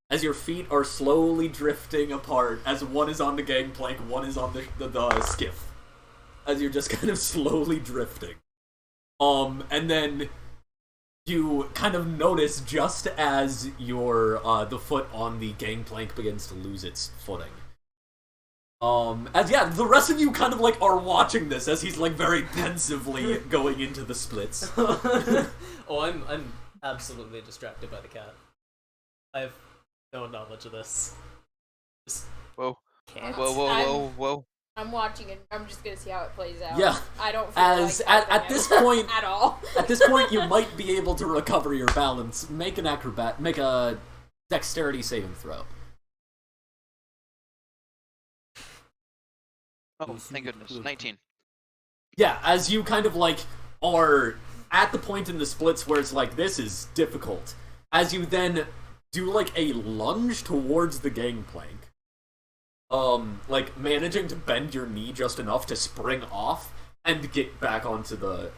as your feet are slowly drifting apart, as one is on the gangplank, one is on the skiff. As you're just kind of slowly drifting. And then you kind of notice just as your the foot on the gangplank begins to lose its footing. The rest of you kind of are watching this as he's very pensively going into the splits. Oh, I'm absolutely distracted by the cat. I have no knowledge of this. Whoa. Cats. Whoa. I'm watching it. I'm just gonna see how it plays out. Yeah. I don't feel at this point at all. At this point, you might be able to recover your balance. Make a dexterity saving throw. Oh, thank goodness. 19. Yeah, as you kind of are at the point in the splits where it's this is difficult. As you then do a lunge towards the gangplank, like managing to bend your knee just enough to spring off and get back onto the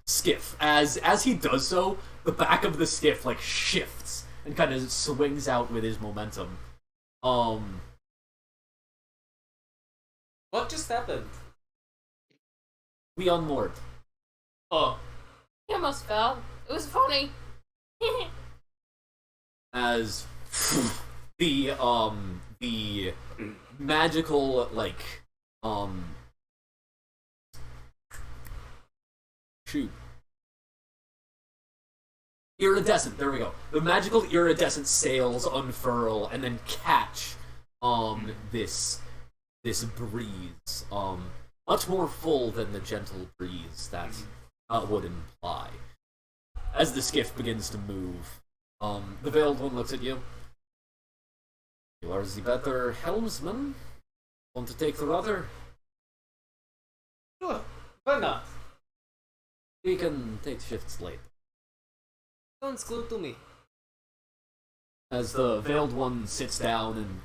skiff. As he does so, the back of the skiff like shifts and kind of swings out with his momentum. What just happened? We unmoored. Oh. He almost fell. It was funny. As the magical shoot. Iridescent, there we go. The magical iridescent sails unfurl and then catch this breeze. Much more full than the gentle breeze that would imply. As the skiff begins to move, the Veiled One looks at you. You are the better helmsman. Want to take the rudder? Sure. Why not? We can take shifts later. Sounds good to me. As the Veiled One sits down and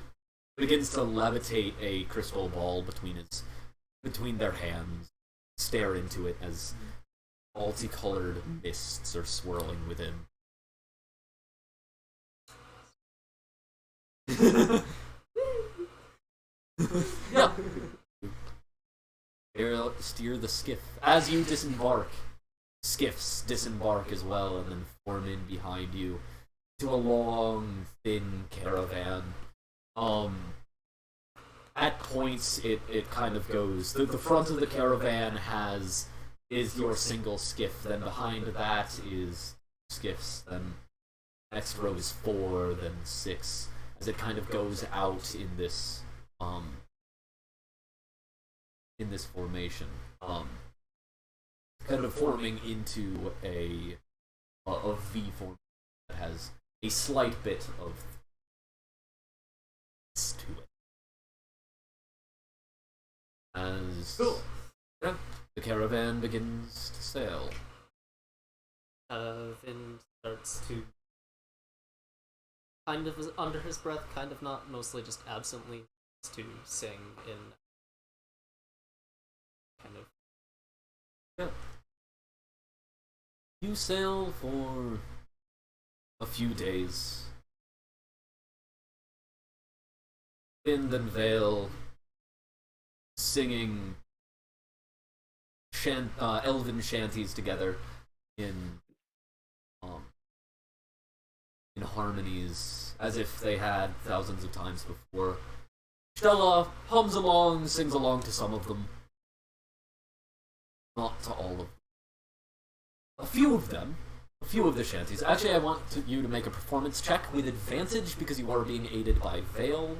begins to levitate a crystal ball between their hands, stare into it as multicolored mists are swirling within. Yeah. Steer the skiff. As you disembark, skiffs disembark as well and then form in behind you to a long, thin caravan. At points, it kind of goes. The front of the caravan is your single skiff. Then behind that is skiffs. Then next row is 4. Then 6. As it kind of goes out in this formation, kind of forming into a V form that has a slight bit of to it. As Cool. the caravan begins to sail. Vin starts to kind of under his breath, kind of not, mostly just absently to sing in kind of. Yeah. You sail for a few days. Wind and Veil singing elven shanties together in harmonies as if they had thousands of times before. Stella hums along, sings along to some of them. Not to all of them. A few of the shanties. Actually, I want you to make a performance check with advantage because you are being aided by Veil.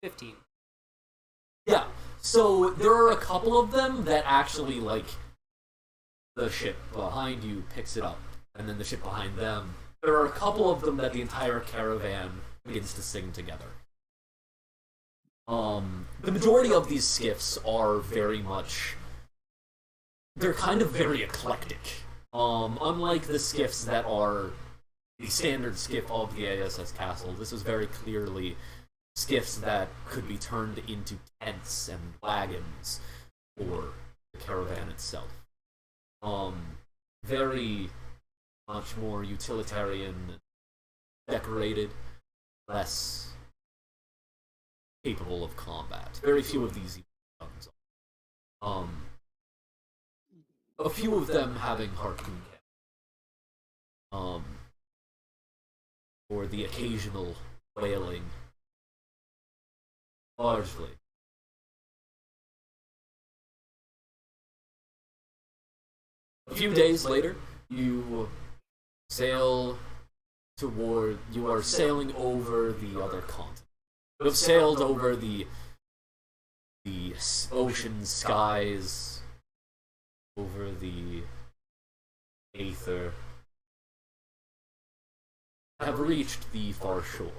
15. Yeah, so there are a couple of them that actually, the ship behind you picks it up, and then the ship behind them. There are a couple of them that the entire caravan begins to sing together. The majority of these skiffs are they're kind of very eclectic. Unlike the skiffs that are the standard skiff of the ASS Castle, this is very clearly skiffs that could be turned into tents and wagons for the caravan itself. Very much more utilitarian, decorated, less capable of combat. Very few of these guns. A few of them having harpoon cannons. Or the occasional whaling. Largely. A few days later, you are sailing over the other continent. You have sailed over the ocean skies, over the aether, have reached the far shore.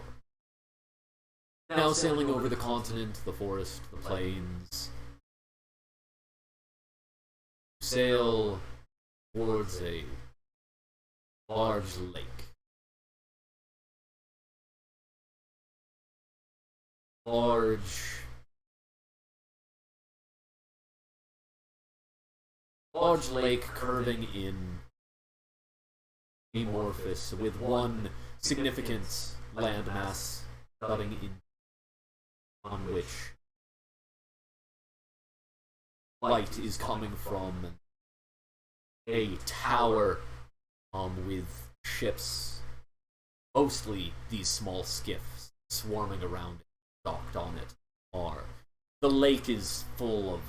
Now sailing over the continent, the forest, the plains. Sail towards a large lake. Large lake curving in amorphous with one significant landmass jutting in on which light is coming from a tower with ships, mostly these small skiffs, swarming around it, docked on it. The lake is full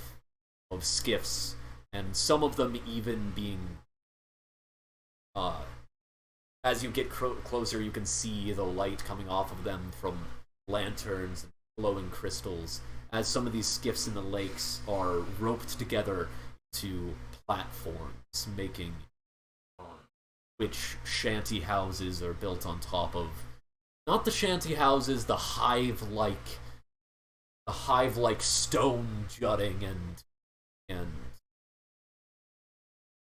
of skiffs, and some of them even being as you get closer, you can see the light coming off of them from lanterns and glowing crystals, as some of these skiffs in the lakes are roped together to platforms, making which shanty houses are built on top of. Not the shanty houses, the hive-like stone jutting and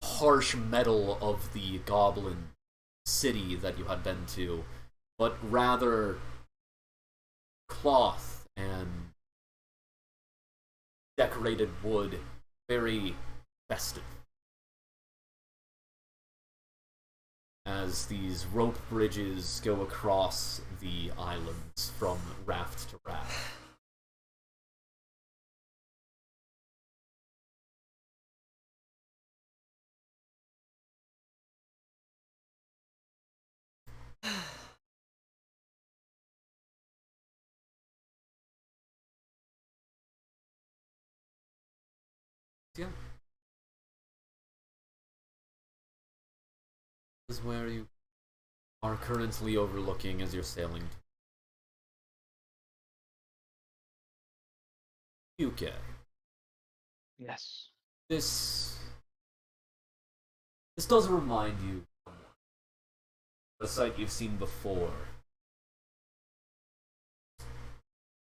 harsh metal of the goblin city that you had been to, but rather cloth and decorated wood, very festive. As these rope bridges go across the islands from raft to raft. Yeah. This is where you are currently overlooking as you're sailing. UK. Yes. This does remind you of a sight you've seen before.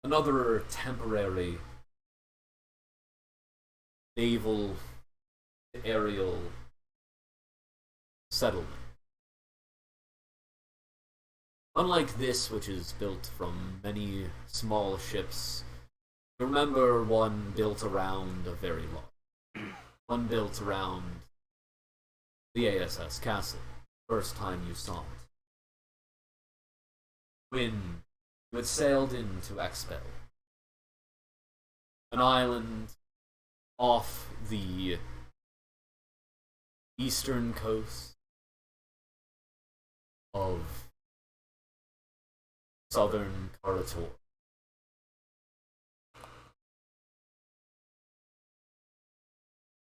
Another temporary naval aerial settlement. Unlike this, which is built from many small ships, remember one built around a very large. One built around the ASS Castle. First time you saw it. When you had sailed into Expel, an island off the eastern coast of southern Karator.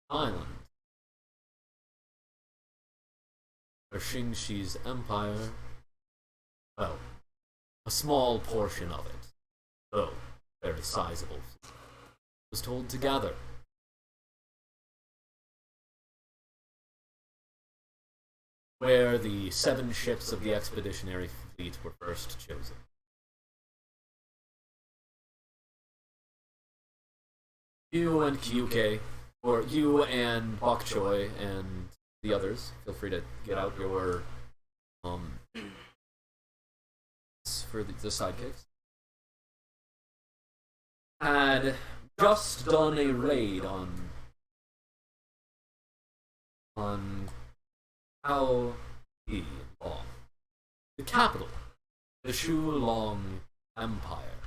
Island where Xingxi's empire, well, a small portion of it, though very sizable, was told to gather. Where the 7 ships of the expeditionary fleet were first chosen. You and QK, or you and Bok Choy and the others, feel free to get out your for the sidekicks, had just done a raid on How Long, the capital, the Shu-Long Empire,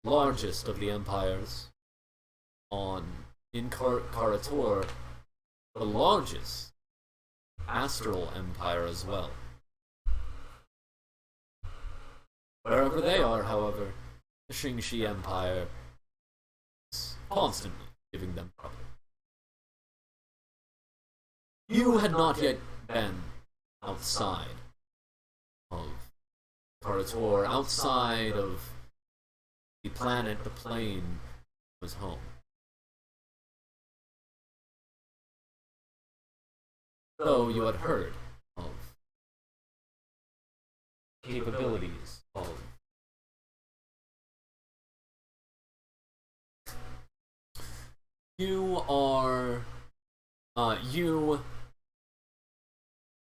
largest of the empires in Karator, the largest astral empire as well. Wherever they are, however, the Xingxi Empire is constantly giving them trouble. You had not yet been outside of Karator, outside of the planet, the plane was home. Though you had heard of capabilities of you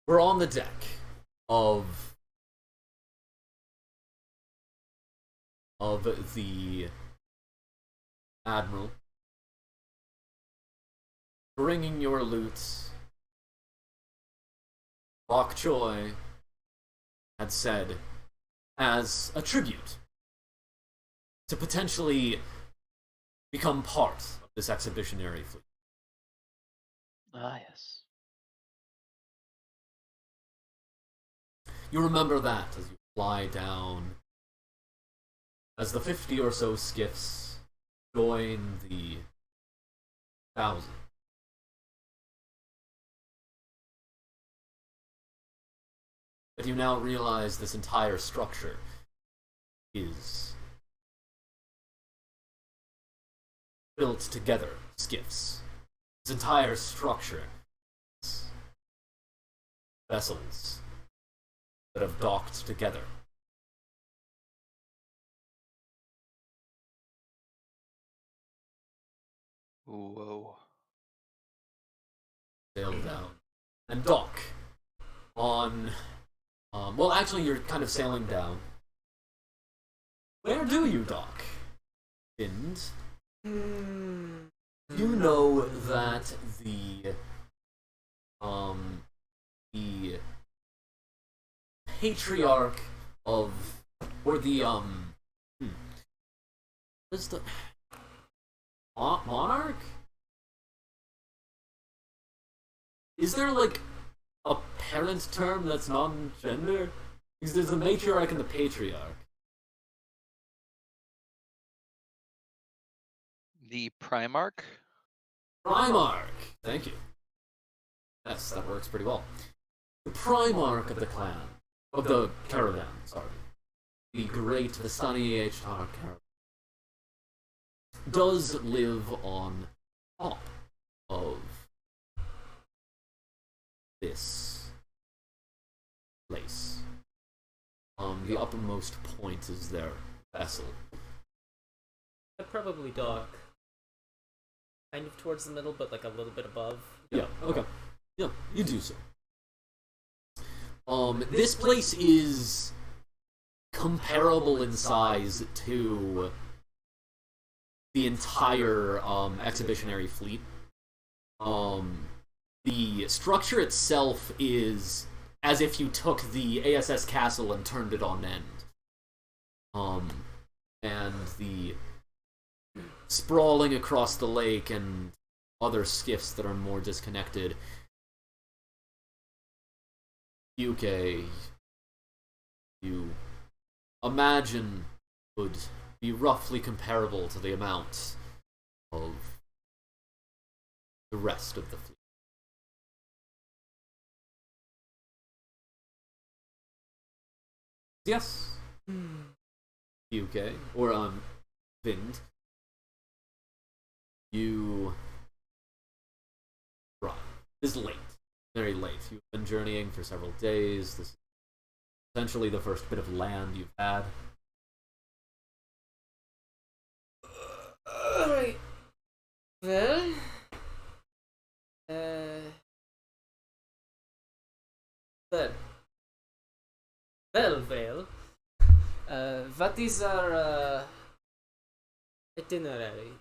We're on the deck of the Admiral, bringing your loot. Bok Choy had said as a tribute to potentially become part of this expeditionary fleet. Ah, yes. You remember that as you fly down, as the 50 or so skiffs join the 1,000. But you now realize this entire structure is built together skiffs. This entire structure is vessels that have docked together. Whoa. Sail down and dock on. Well, actually, you're kind of sailing down. Where do you dock? And you know that the patriarch of, or the what's the monarch? Is there like a parent term that's non-gender? Because there's the matriarch and the patriarch. The Primarch? Primarch! Thank you. Yes, that works pretty well. The Primarch of the clan. Of the caravan, sorry. The great Vistani H.R. caravan. Does live on top of this place. The uppermost point is their vessel. I'd probably dock kind of towards the middle, but like a little bit above. Yeah, okay. Yeah, you do so. This place is comparable in size to the entire expeditionary fleet. The structure itself is as if you took the ASS Castle and turned it on end. And the sprawling across the lake and other skiffs that are more disconnected. UK, you imagine, would be roughly comparable to the amount of the rest of the fleet. Yes. UK, or Vind, you right. This is late. Very late. You've been journeying for several days. This is essentially the first bit of land you've had. Alright. Well, well, well, what is our itinerary?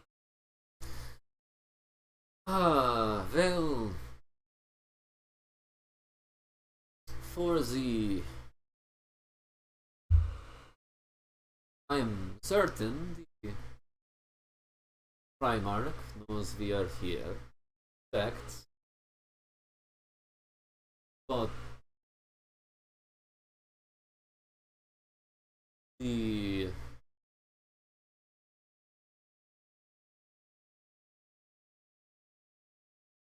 Well, for the... I am certain the Primarch knows we are here. Fact. But the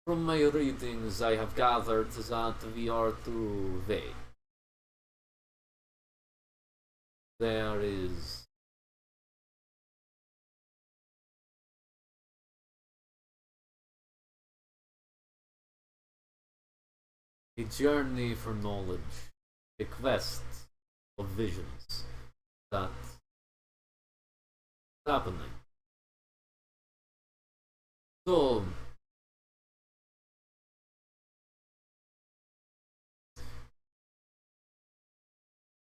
from my readings, I have gathered that we are to wait. There is a journey for knowledge, a quest of visions that's happening. So,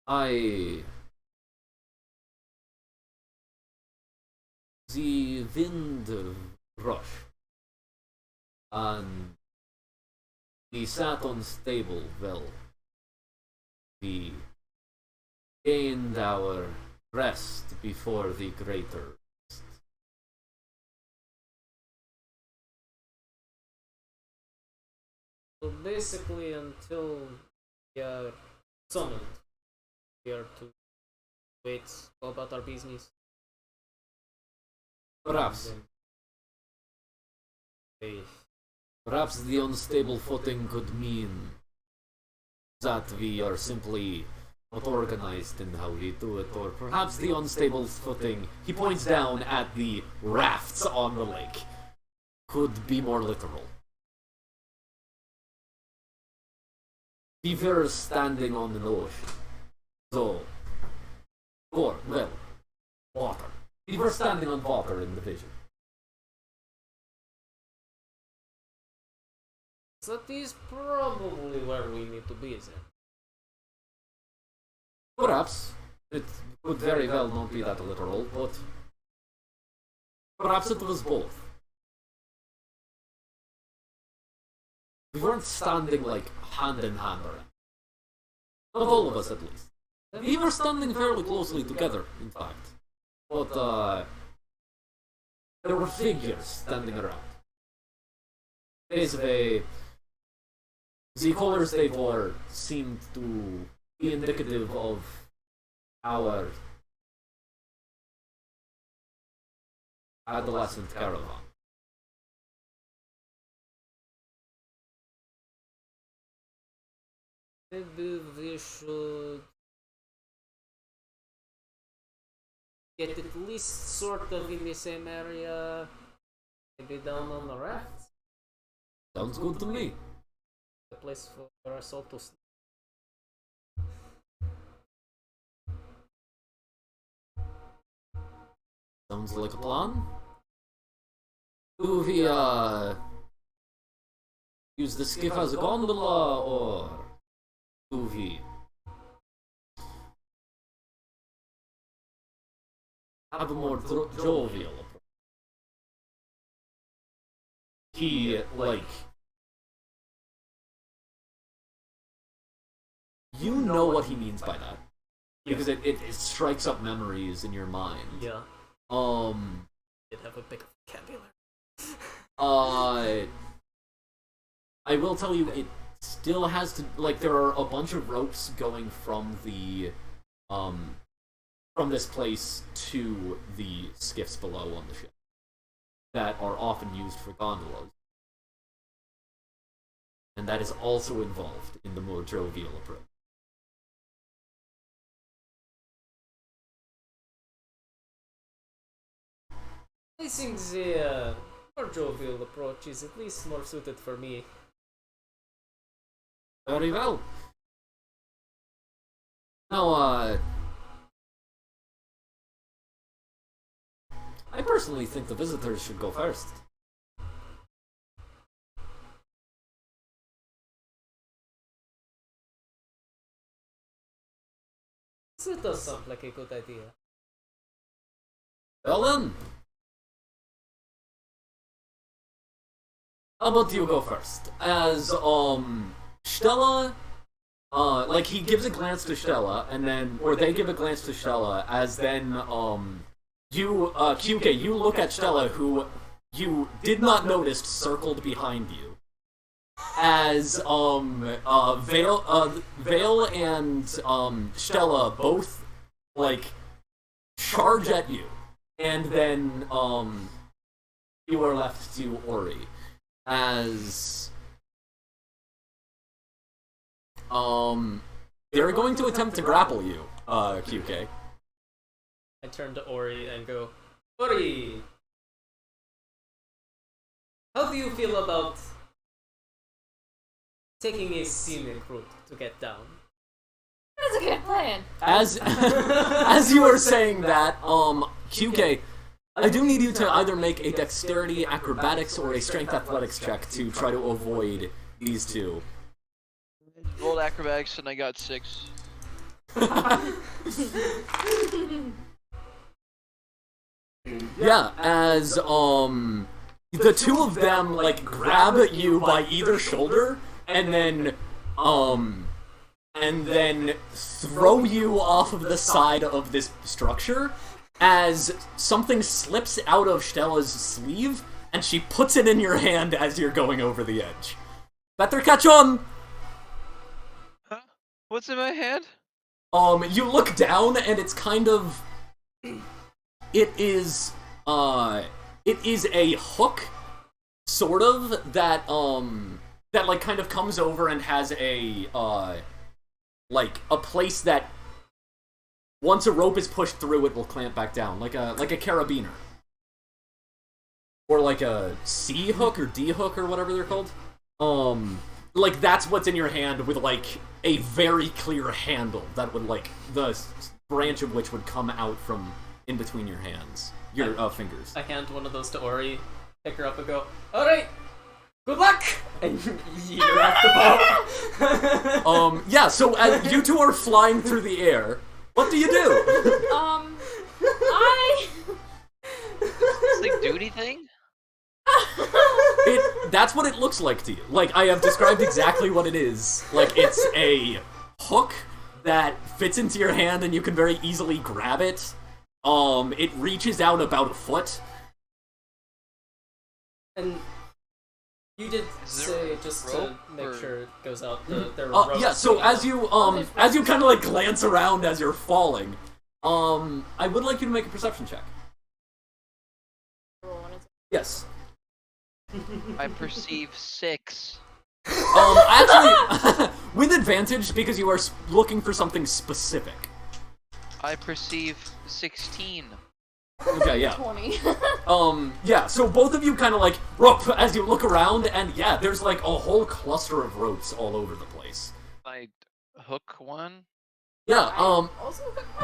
The wind rush and we sat unstable. Well, we gained our rest before the greater. So basically, until we are summoned, we are to wait, go about our business. Perhaps. Wait. Perhaps the unstable footing could mean that we are simply not organized in how we do it, or perhaps the unstable footing, he points down at the rafts on the lake, could be more literal. We were standing on an ocean, so, or, well, water. We were standing on water in the vision. That is probably where we need to be then. Perhaps. It could very well not be that literal, but perhaps it was both. We weren't standing like hand in hand around. Not all of us, at least. We were standing fairly closely together, in fact. But, there were figures standing around. Basically, the colors they wore seemed to be indicative of our adolescent caravan. Maybe we should get at least sort of in the same area, maybe down on the raft. Sounds good to me. The place for us all to sleep. Sounds like a plan. Do we, use the skiff as a gondola, or do we have a more jovial approach? He, like, you know what he means by that. Because it strikes up memories in your mind. Yeah. Did have a big vocabulary. I will tell you, it still has to, like, there are a bunch of ropes going from the, from this place to the skiffs below on the ship that are often used for gondolas. And that is also involved in the more jovial approach. I think the more jovial approach is at least more suited for me. Very well. Now, I personally think the visitors should go first. It does sound like a good idea. Well then. How about you go first? As, Stella, like, he gives a glance to Stella, and then, or they give a glance to Stella, as then, you, QK, you look at Stella, who you did not notice circled behind you. As, Vale and, Stella both, like, charge at you. And then, you are left to Ori. As they're going to attempt to grapple you, QK. I turn to Ori and go, Ori! How do you feel about taking a scenic route to get down? That's a good plan. As you are saying that, QK, I do need you to either make a dexterity acrobatics or a strength athletics check to try to avoid these two. Rolled acrobatics and I got 6. Yeah, as the two of them like grab you by either shoulder and then throw you off of the side of this structure as something slips out of Stella's sleeve and she puts it in your hand as you're going over the edge. Better catch on! Huh? What's in my hand? You look down and it's kind of... It is a hook, sort of, that like kind of comes over and has a place that once a rope is pushed through it will clamp back down, like a carabiner. Or like a C hook or D hook or whatever they're called. Like that's what's in your hand with like a very clear handle that would like the branch of which would come out from in between your hands, your fingers. I hand one of those to Ori, pick her up and go, alright, good luck! And yeet her off the boat. Yeah, so as you two are flying through the air, what do you do? It's like duty thing? That's what it looks like to you. Like, I have described exactly what it is. Like, it's a hook that fits into your hand and you can very easily grab it. It reaches out about a foot. And you did say, just to make sure it goes out, there were ropes. Yeah, so as you kind of like glance around as you're falling, I would like you to make a perception check. Yes. I perceive 6. Actually, with advantage because you are looking for something specific. I perceive 16. Okay, yeah. 20. Yeah, so both of you kind of like rope as you look around, and yeah, there's like a whole cluster of ropes all over the place. I hook one. Yeah,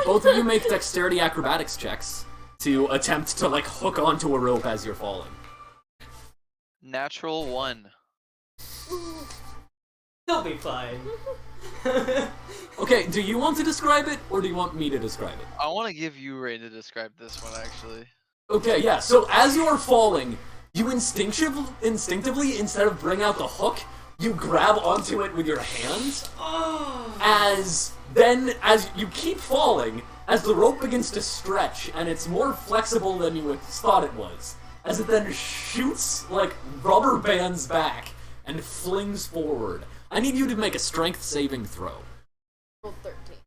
both of you make dexterity acrobatics checks to attempt to like hook onto a rope as you're falling. Natural 1. He'll be fine. Okay, do you want to describe it, or do you want me to describe it? I want to give you Ray to describe this one, actually. Okay, yeah, so as you are falling, you instinctively, instead of bring out the hook, you grab onto it with your hands. As you keep falling, as the rope begins to stretch, and it's more flexible than you thought it was, as it then shoots, like, rubber bands back, and flings forward. I need you to make a strength saving throw. Roll 13.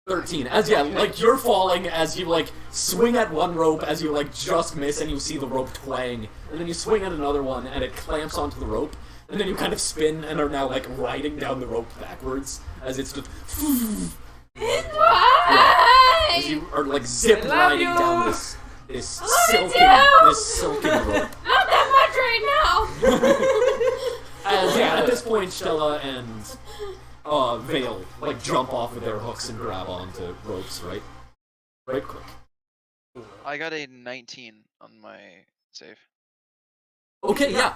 13. As, yeah, like, you're falling as you, like, swing at one rope as you, like, just miss and you see the rope twang. And then you swing at another one and it clamps onto the rope. And then you kind of spin and are now, like, riding down the rope backwards as it's just... Why? As you are, like, zip riding down this silken rope. Not that much right now. As, yeah, at this point, Stella and Vale, like, jump off of their hooks and grab onto ropes, right? Right quick. I got a 19 on my save. Okay, yeah,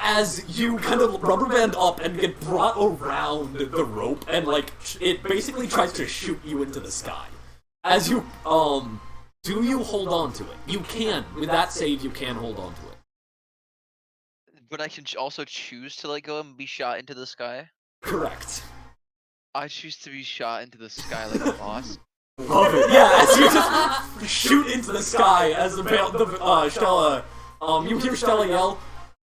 as you kind of rubber band up and get brought around the rope, and, like, it basically tries to shoot you into the sky. As you, do you hold on to it? You can. With that save, you can hold on to it. But I can also choose to let go and be shot into the sky? Correct. I choose to be shot into the sky like a boss. Love it. Yeah, as you just shoot into the sky as Stella, you hear Stella yell,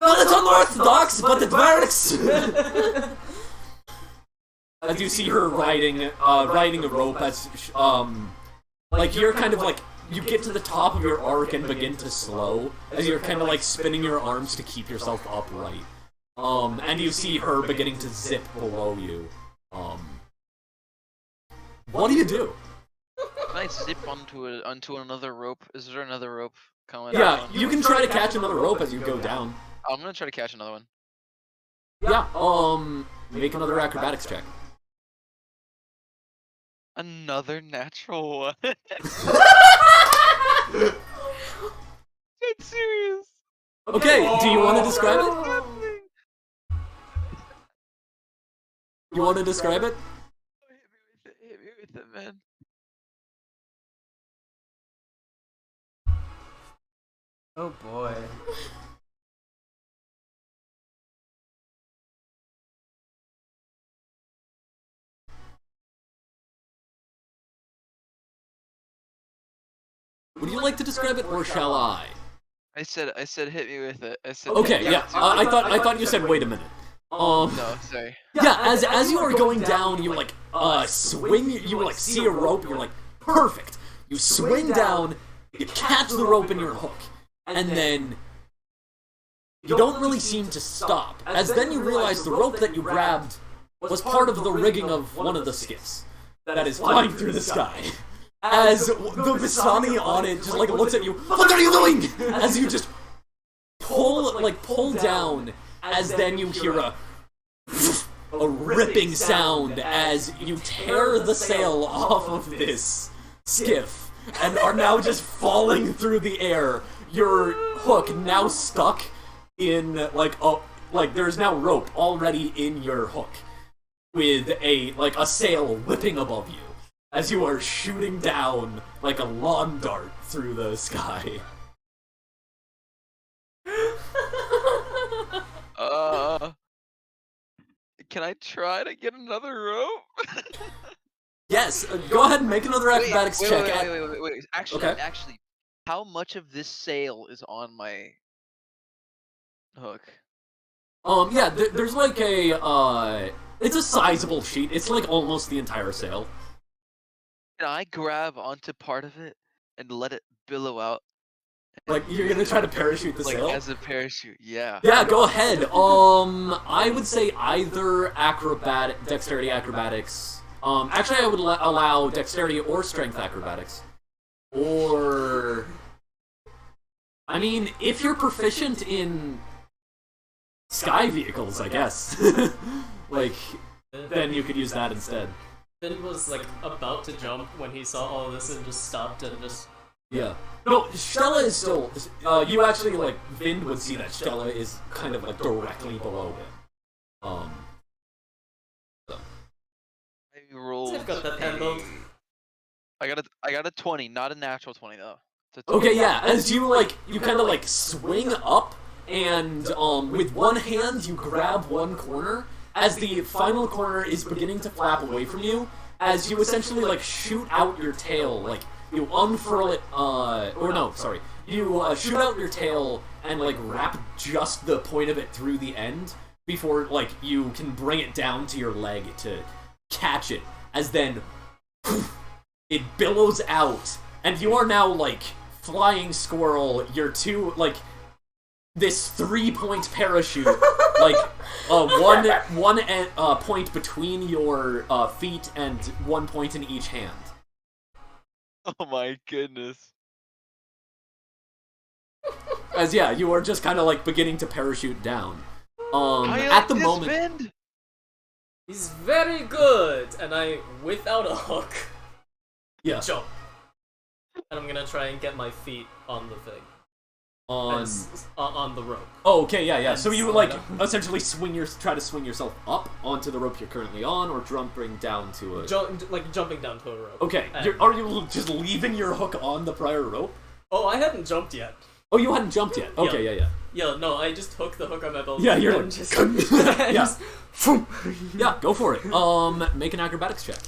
"Well, it's unorthodox, but it works!" As you see her riding a rope as, like, you're kind of like, you get to the top of your arc and begin to slow, as you're kind of like spinning your arms to keep yourself upright. And you see her beginning to zip below you. What do you do? Can I zip onto another rope? Is there another rope coming? Yeah, you can try to catch another rope as you go down. I'm gonna try to catch another one. Yeah, make another acrobatics check. Another natural one. That's serious. Okay, do you want to describe it? You want to describe it? Hit me with it, man. Oh boy. Would you like to describe it, or shall I? I said, hit me with it. I said, Okay, yeah. I thought you said wait a minute. No, sorry. Yeah, as you are going down, you like swing. You like see a rope. You're like perfect. You swing down. You catch the rope in your hook, and then you don't really seem to stop. As then you realize the rope that you grabbed was part of the rigging of one of the skiffs that is flying through the sky. As the Visani on it just like looks at you, what are you doing? As you just pull down, as then you hear a ripping sound as you tear the sail off of this skiff and are now just falling through the air. Your hook now stuck in like there's now rope already in your hook with a sail whipping above you as you are shooting down like a lawn dart through the sky. Can I try to get another rope? Yes, go ahead and make another acrobatics check. Wait. Actually, how much of this sail is on my hook? Yeah, there's like it's a sizable sheet. It's like almost the entire sail. Can I grab onto part of it and let it billow out? Like, you're gonna try to parachute the sail? Like, as a parachute, yeah. Yeah, go ahead. I would say either dexterity acrobatics. Actually, I would allow dexterity or strength acrobatics. Or... I mean, if you're proficient in sky vehicles, I guess. Like, then you could use that instead. Finn was like about to jump when he saw all this and just stopped and just... Yeah. No, Stella is still... you actually, like, Vind would see that Stella is kind of, like, directly below him. So. I rolled I've got that handled. I got a 20, not a natural 20, though. Okay, yeah, as you, like, you kind of, like, swing up, and, with one hand, you grab one corner, as the final corner is beginning to flap away from you, as you essentially, like, shoot out your tail, like, you unfurl it, you shoot out your tail and, like, wrap just the point of it through the end before, like, you can bring it down to your leg to catch it, as then it billows out, and you are now, like, flying squirrel, you're this 3-point parachute, like, one point between your feet and 1 point in each hand. Oh my goodness. As, yeah, you are just kind of, like, beginning to parachute down. I At the this moment... Vind. He's very good! And I, without a hook, Yeah. jump. And I'm gonna try and get my feet on the thing. On the rope. Oh, okay, yeah. So you would, like, slide essentially try to swing yourself up onto the rope you're currently on, or jumping down to a... Jumping down to a rope. Okay, And- are you just leaving your hook on the prior rope? Oh, I hadn't jumped yet. Oh, you hadn't jumped yet. Okay, yeah. Yeah, no, I just hooked the hook on my belt. Yeah, you're and like... just... yeah. Yeah, go for it. Make an acrobatics check.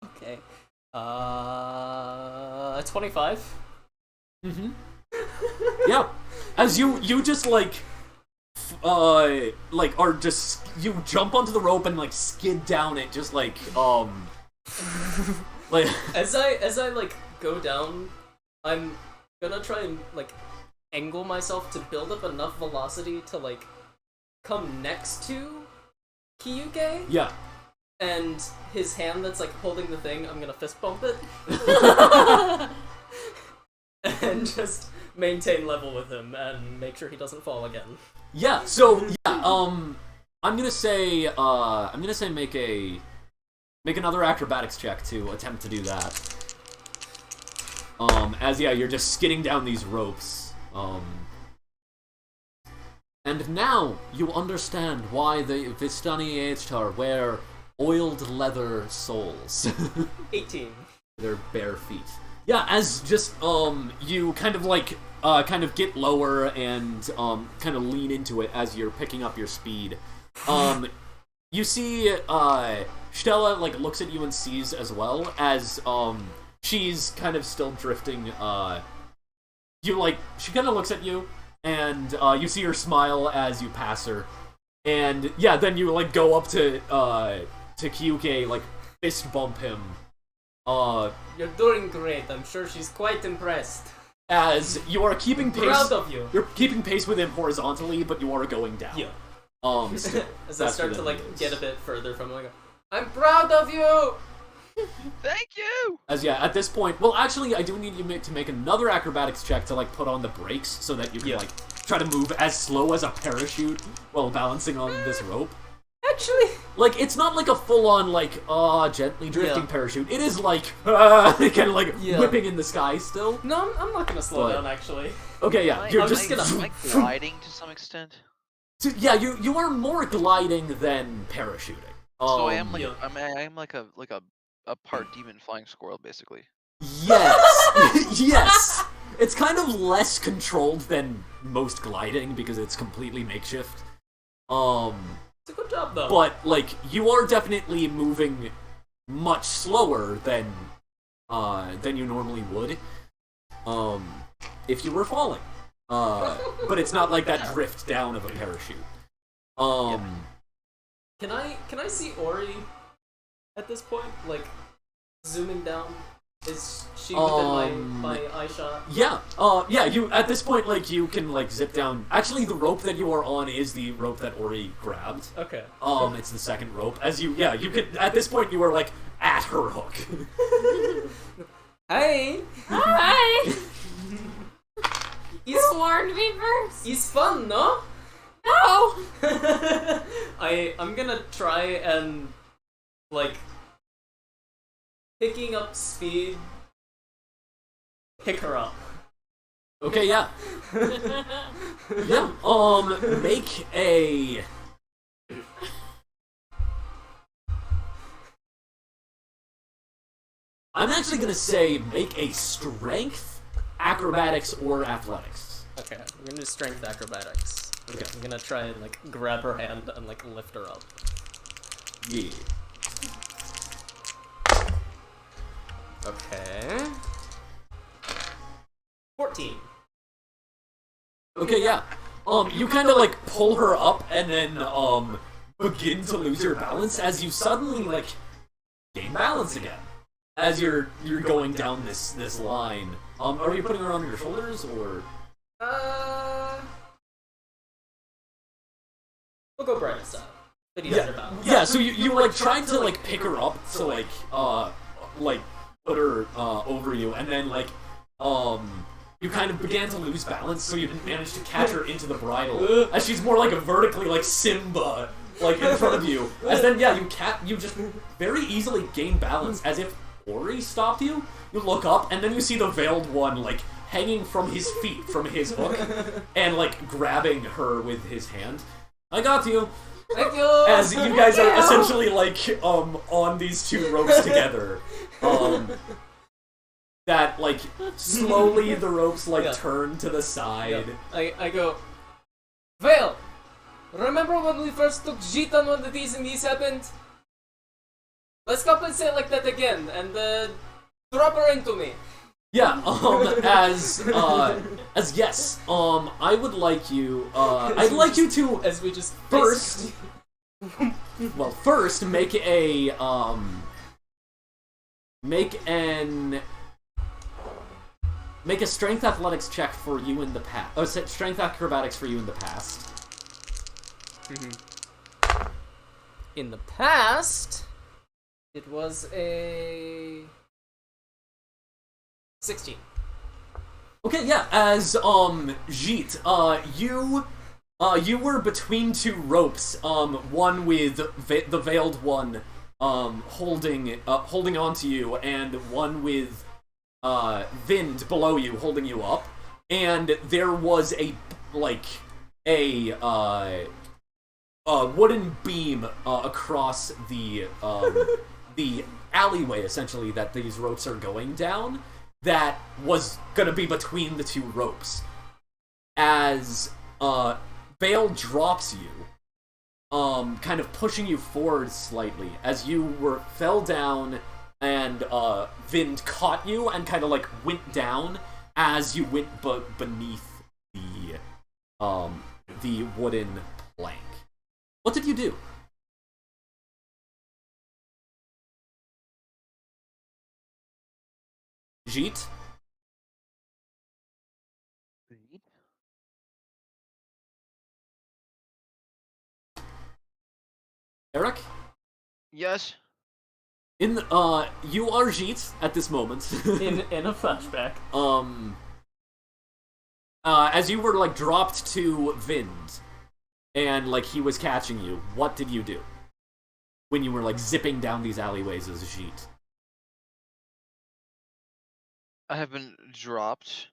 Okay. 25? Mm-hmm. Yeah. As you just, like, are just... You jump onto the rope and, like, skid down it, just, like, like... As I, like, go down, I'm gonna try and, like, angle myself to build up enough velocity to, like, come next to Kiyuke. Yeah. And his hand that's, like, holding the thing, I'm gonna fist bump it. And just maintain level with him and make sure he doesn't fall again. Yeah, so, yeah, I'm gonna say make another acrobatics check to attempt to do that. As, yeah, you're just skidding down these ropes. And now you understand why the Vistani Aetar wear oiled leather soles. 18. Their bare feet. Yeah, as just, you kind of like, kind of get lower and, kind of lean into it as you're picking up your speed. You see, Stella, like, looks at you and sees as well, as, she's kind of still drifting, she kind of looks at you, and, you see her smile as you pass her. And, yeah, then you, like, go up to Kyuke, like, fist bump him. You're doing great. I'm sure she's quite impressed. As you are keeping pace. Proud of you. You're keeping pace with him horizontally, but you are going down. Yeah. Still, As I start to, faster like, than he is. get a bit further from him, I go, I'm proud of you! Thank you. As yeah, at this point, well, actually, I do need you to make another acrobatics check to like put on the brakes so that you can like try to move as slow as a parachute while balancing on this rope. Actually, Like, it's not like a full-on like gently drifting parachute. It is like kind of like whipping in the sky still. no, I'm not gonna slow But- down, actually. Okay, yeah, you're I'm just just Am I gliding to some extent? So, yeah, you are more gliding than parachuting. So I am like yeah. I am like a part demon flying squirrel, basically. Yes, yes. It's kind of less controlled than most gliding because it's completely makeshift. It's a good job, though. But like you are definitely moving much slower than you normally would. If you were falling. But it's not like that drift down of a parachute. Can I see Ori at this point? Like, zooming down? Is she within my eye shot? Yeah, yeah, you, at this point, like, you can, like, zip down. Actually, the rope that you are on is the rope that Ori grabbed. Okay. It's the second rope. As you, yeah, you could, at this point, you are, like, at her hook. Hey! Hi! It's, Warned me first. it's fun, no? No! I'm gonna try and, like, picking up speed, pick her up. Okay, yeah. Yeah, make a... I'm actually gonna say make a strength, acrobatics, or athletics. Okay, I'm gonna do strength acrobatics. Okay. I'm gonna try and, like, grab her hand and, like, lift her up. Yeah. Okay. 14. Okay, yeah. You kind of like pull her up and then begin to lose your balance as you suddenly like gain balance again as you're going down this line. Are you putting her on your shoulders or? We'll go brightest style. But he's under balance. Yeah. So you like trying to like pick her up to like put her over you, and then like you kind of began to lose balance, so you didn't manage to catch her into the bridle, as she's more like a vertically like Simba, like in front of you. As then yeah, you just very easily gain balance, as if Ori stopped you. You look up, and then you see the veiled one like hanging from his feet, from his hook, and like grabbing her with his hand. I got you. Thank you! As you guys are essentially like on these two ropes together. That like slowly the ropes like turn to the side. I go, Vale! Remember when we first took Jitan when the these and these happened? Let's compensate like that again and drop her into me. Yeah, as yes, I would like you, I'd like you to, As we just first, well, first make a, make a strength athletics check for you in the past, oh, strength acrobatics for you in the past. In the past, it was a 16. Okay, yeah, as, Jeet, you were between two ropes, one with the veiled one, holding onto you, and one with, Vind below you, holding you up, and there was a, like, a wooden beam across the the alleyway, essentially, that these ropes are going down, that was gonna be between the two ropes. As Vale drops you, kind of pushing you forward slightly, as you fell down, and Vind caught you and kind of like went down as you went beneath the wooden plank. What did you do? Jeet? Eric? Yes. You are Jeet at this moment. In a flashback. As you were like dropped to Vind, and like he was catching you, what did you do when you were like zipping down these alleyways as Jeet? I have been dropped.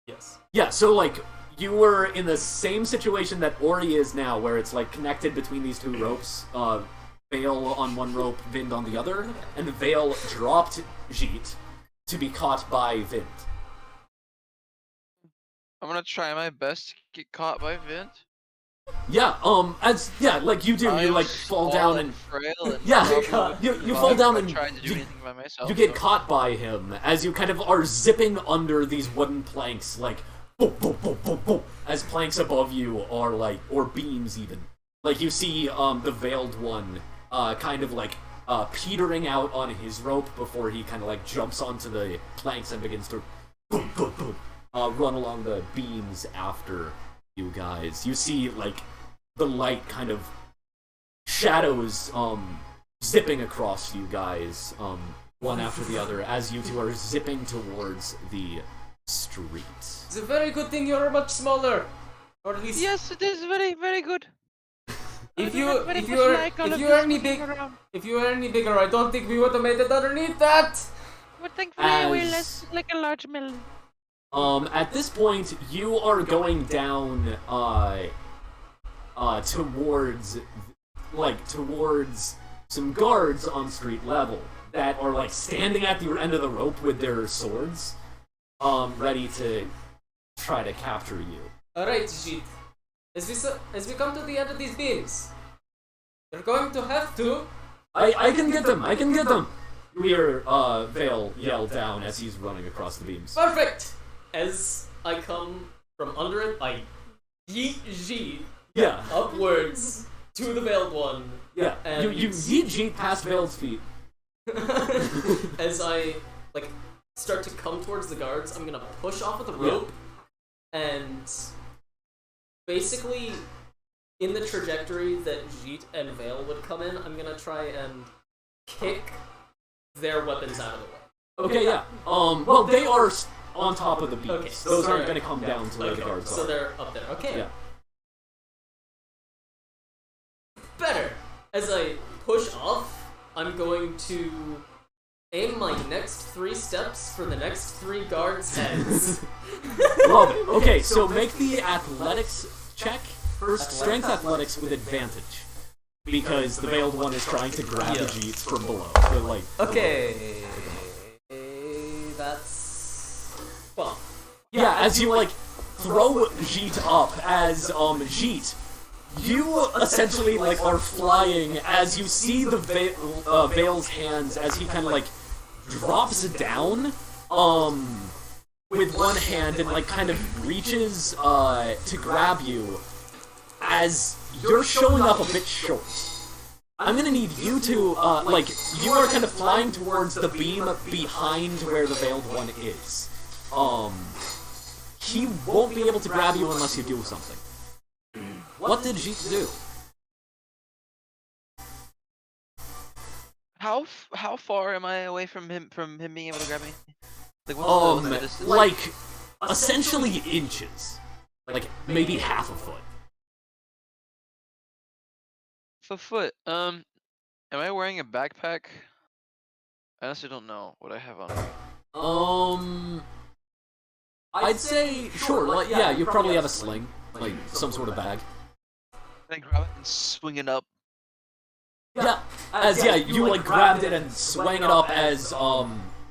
Yes. Yeah, so like you were in the same situation that Ori is now, where it's like connected between these two ropes. Vale on one rope, Vind on the other, and Vale dropped Jeet to be caught by Vind. I'm gonna try my best to get caught by Vint. Yeah, like you do, you like fall down and frail and yeah, probably you fall down and trying to do anything by myself. you get caught by him as you kind of are zipping under these wooden planks, like boom, boom, boom, boom, boom, as planks above you are like, or beams even. Like you see the Veiled One kind of like petering out on his rope before he kind of like jumps onto the planks and begins to boom, boom, boom, run along the beams after you guys. You see like the light kind of shadows zipping across you guys, one after the other, as you two are zipping towards the street. It's a very good thing you're much smaller, or at least Yes, it is very, very good. if you were any bigger, I don't think we would have made it underneath that. But thankfully we're less like a large melon. At this point, you are going down, towards some guards on street level that are, like, standing at the end of the rope with their swords, ready to try to capture you. Alright, Jeet. As we come to the end of these beams, you're going to have to... I can get them! You hear, Vale yell down as he's running across the beams. Perfect! As I come from under it, I yeet Jeet Yeah. upwards to the Veiled One. Yeah. And You yeet Jeet past Vale's feet. As I start to come towards the guards, I'm gonna push off of the rope, and basically, in the trajectory that Jeet and Vale would come in, I'm gonna try and kick their weapons out of the way. Okay, yeah. Well, they are on top of the beams. Okay, Those so aren't going to come down to where the guards so are. they're up there. Okay. Yeah. Better. As I push off, I'm going to aim my next 3 steps for the next 3 guards' heads. Love it. Okay, so make the athletics check. First, strength athletics with advantage. Because the Veiled One is trying to grab the Jeets from below. So, like... Okay. That's... well... Yeah, as you, like, throw Jeet up as, Jeet, you essentially, like, are flying as you see the Vale's hands as he kind of, like, drops down, with one hand and, like, kind of reaches, to grab you as you're showing up a bit short. I'm gonna need you to, you are kind of flying towards the beam behind where the Veiled One is. He won't be able to grab you unless you do something. What did Jeet do? How far am I away from him being able to grab me? Like what's the distance? Like, essentially inches. Like, maybe half a foot. A foot. Am I wearing a backpack? I honestly don't know what I have on. I'd say, sure, like, yeah, you probably have a sling. like some sort of bag. And I grab it and swing it up. Yeah, you like grabbed it and swang it up as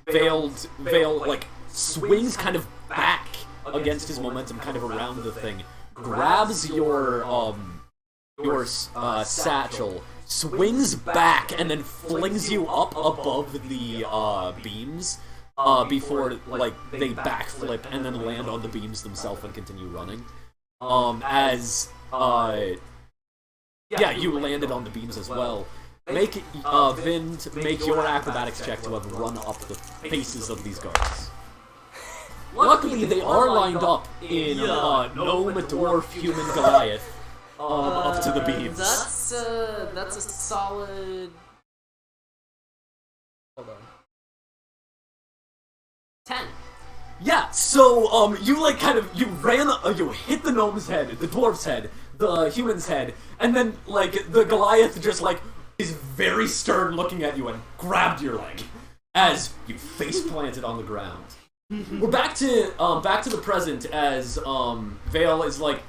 Vale like swings kind of back against his momentum, kind of around the thing, grabs your satchel, swings back, and then flings you up above the beams before like they backflip and then land on the beams themselves and continue running. You landed on the beams as well. Make Vind make your acrobatics check to have run up the faces of these guards. Luckily, they are lined up in gnome, dwarf, human, Goliath up to the beams. That's a solid. Hold on. 10. Yeah, so you like kind of you hit the gnome's head, the dwarf's head, the human's head, and then like the Goliath just like is very stern looking at you and grabbed your leg as you face planted on the ground. We're back to the present as Vale is like,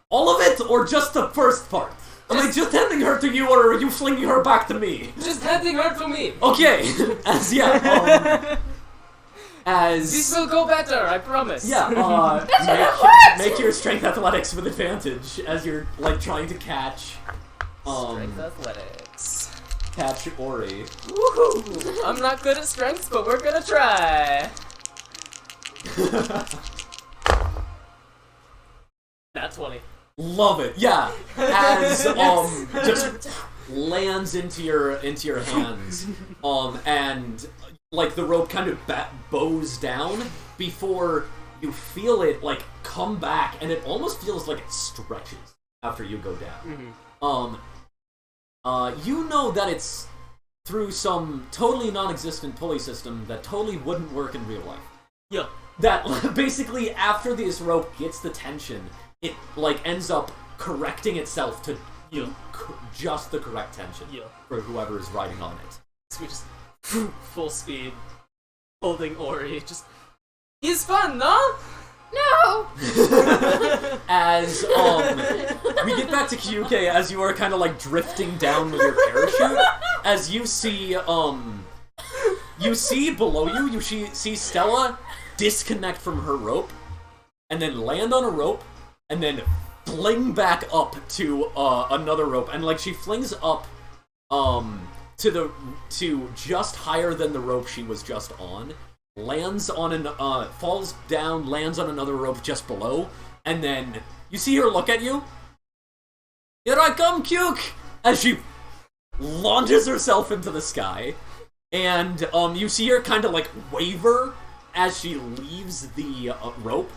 all of it or just the first part? Am I just handing her to you or are you flinging her back to me? Just handing her to me. Okay, as This will go better, I promise. Yeah, make your strength athletics with advantage as you're like trying to catch Strength athletics. catch Ori. Woohoo! I'm not good at strength, but we're gonna try. That's 20. Love it. Yeah. As just lands into your hands. And like the rope kind of bows down before you feel it like come back, and it almost feels like it stretches after you go down. You know that it's through some totally non-existent pulley system that totally wouldn't work in real life. Yeah. That basically after this rope gets the tension, it like ends up correcting itself to just the correct tension for whoever is riding on it. So we just full speed, holding Ori. Just he's fun, no? No! As we get back to Kyuke, as you are kind of like drifting down with your parachute, as you see below you, you see Stella disconnect from her rope, and then land on a rope, and then fling back up to another rope, and like she flings up to just higher than the rope she was just on, lands on falls down, lands on another rope just below, and then you see her look at you. Here I come, Kyuk! As she launches herself into the sky, and you see her kind of like waver as she leaves the rope.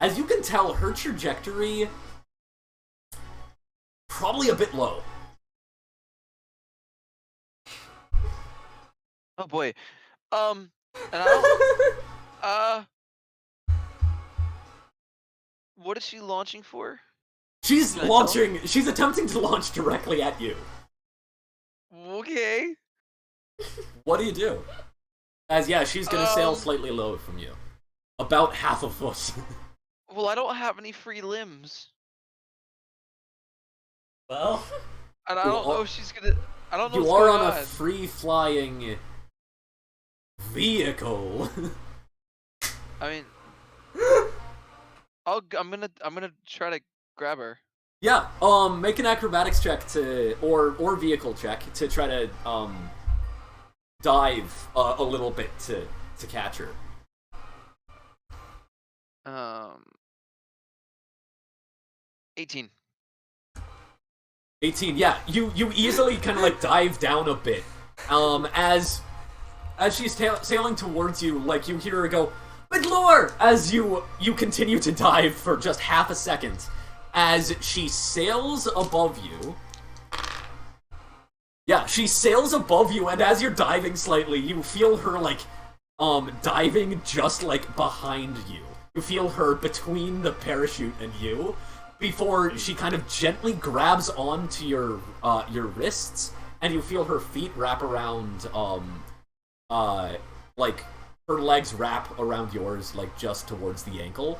As you can tell, her trajectory probably a bit low. Oh boy. And I don't, what is she launching for? She's attempting to launch directly at you. Okay. What do you do? She's gonna sail slightly low from you. About half a foot. Well, I don't have any free limbs. Well, And I don't know if she's gonna... I don't know You what's are going on a free-flying vehicle. I mean... I'm gonna try to grab her. Yeah, make an acrobatics check or vehicle check to try to, dive a little bit to catch her. 18. 18, yeah. You easily kind of like dive down a bit. As she's sailing towards you, like you hear her go, "Midlore!" As you continue to dive for just half a second, as she sails above you. Yeah, she sails above you, and as you're diving slightly, you feel her like diving just like behind you. You feel her between the parachute and you, before she kind of gently grabs onto your wrists, and you feel her feet wrap around, like her legs wrap around yours, like just towards the ankle.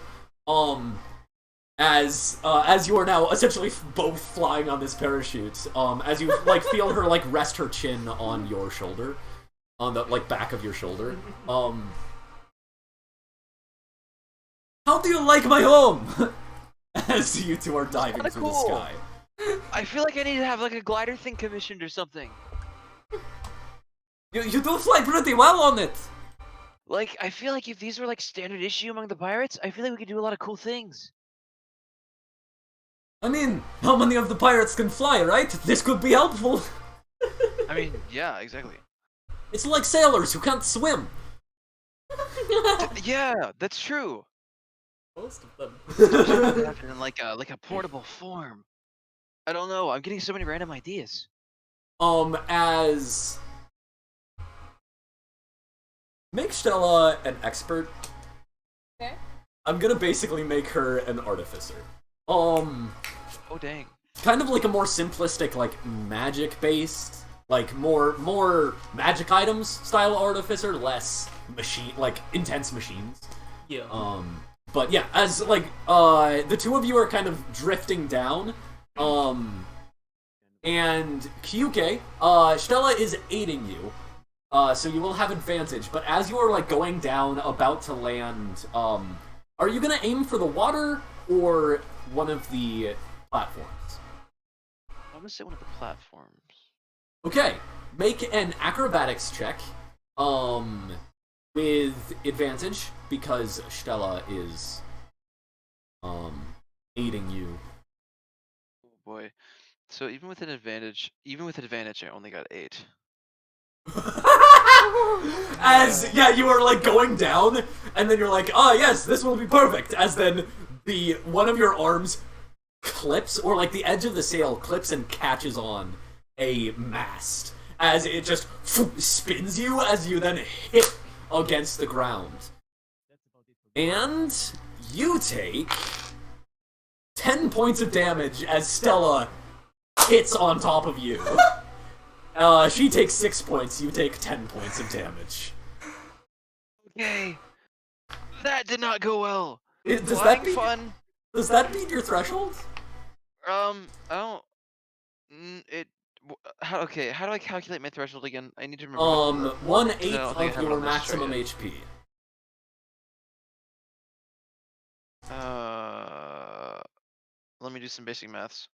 as you are now essentially both flying on this parachute, as you like feel her like rest her chin on your shoulder, on the like back of your shoulder. How do you like my home? As you two are diving through the sky. I feel like I need to have like a glider thing commissioned or something. You do fly pretty well on it. Like, I feel like if these were like standard issue among the pirates, I feel like we could do a lot of cool things. I mean, how many of the pirates can fly, right? This could be helpful. I mean, yeah, exactly. It's like sailors who can't swim. Yeah, that's true. Most of them. In like a portable form. I don't know. I'm getting so many random ideas. As make Stella an expert. Okay. I'm gonna basically make her an artificer. Oh dang. Kind of like a more simplistic, like magic based, like more magic items style artificer, less machine, like intense machines. Yeah. But yeah, as like the two of you are kind of drifting down, and Kyuke, Stella is aiding you, so you will have advantage. But as you are like going down, about to land, are you gonna aim for the water or one of the platforms? I'm gonna say one of the platforms. Okay, make an acrobatics check, with advantage because Stella is, aiding you. Oh boy. So even with advantage, I only got 8. As yeah, you are like going down, and then you're like, oh yes, this will be perfect. As then the one of your arms clips, or like the edge of the sail clips and catches on a mast, as it just spins you as you then hit against the ground. And you take 10 points of damage as Stella hits on top of you. She takes 6 points, you take 10 points of damage. Okay. That did not go well. Does that beat your threshold? I don't. Okay, how do I calculate my threshold again? I need to remember. 1/8 No, I don't think I of have it your on this maximum chart HP. Let me do some basic maths.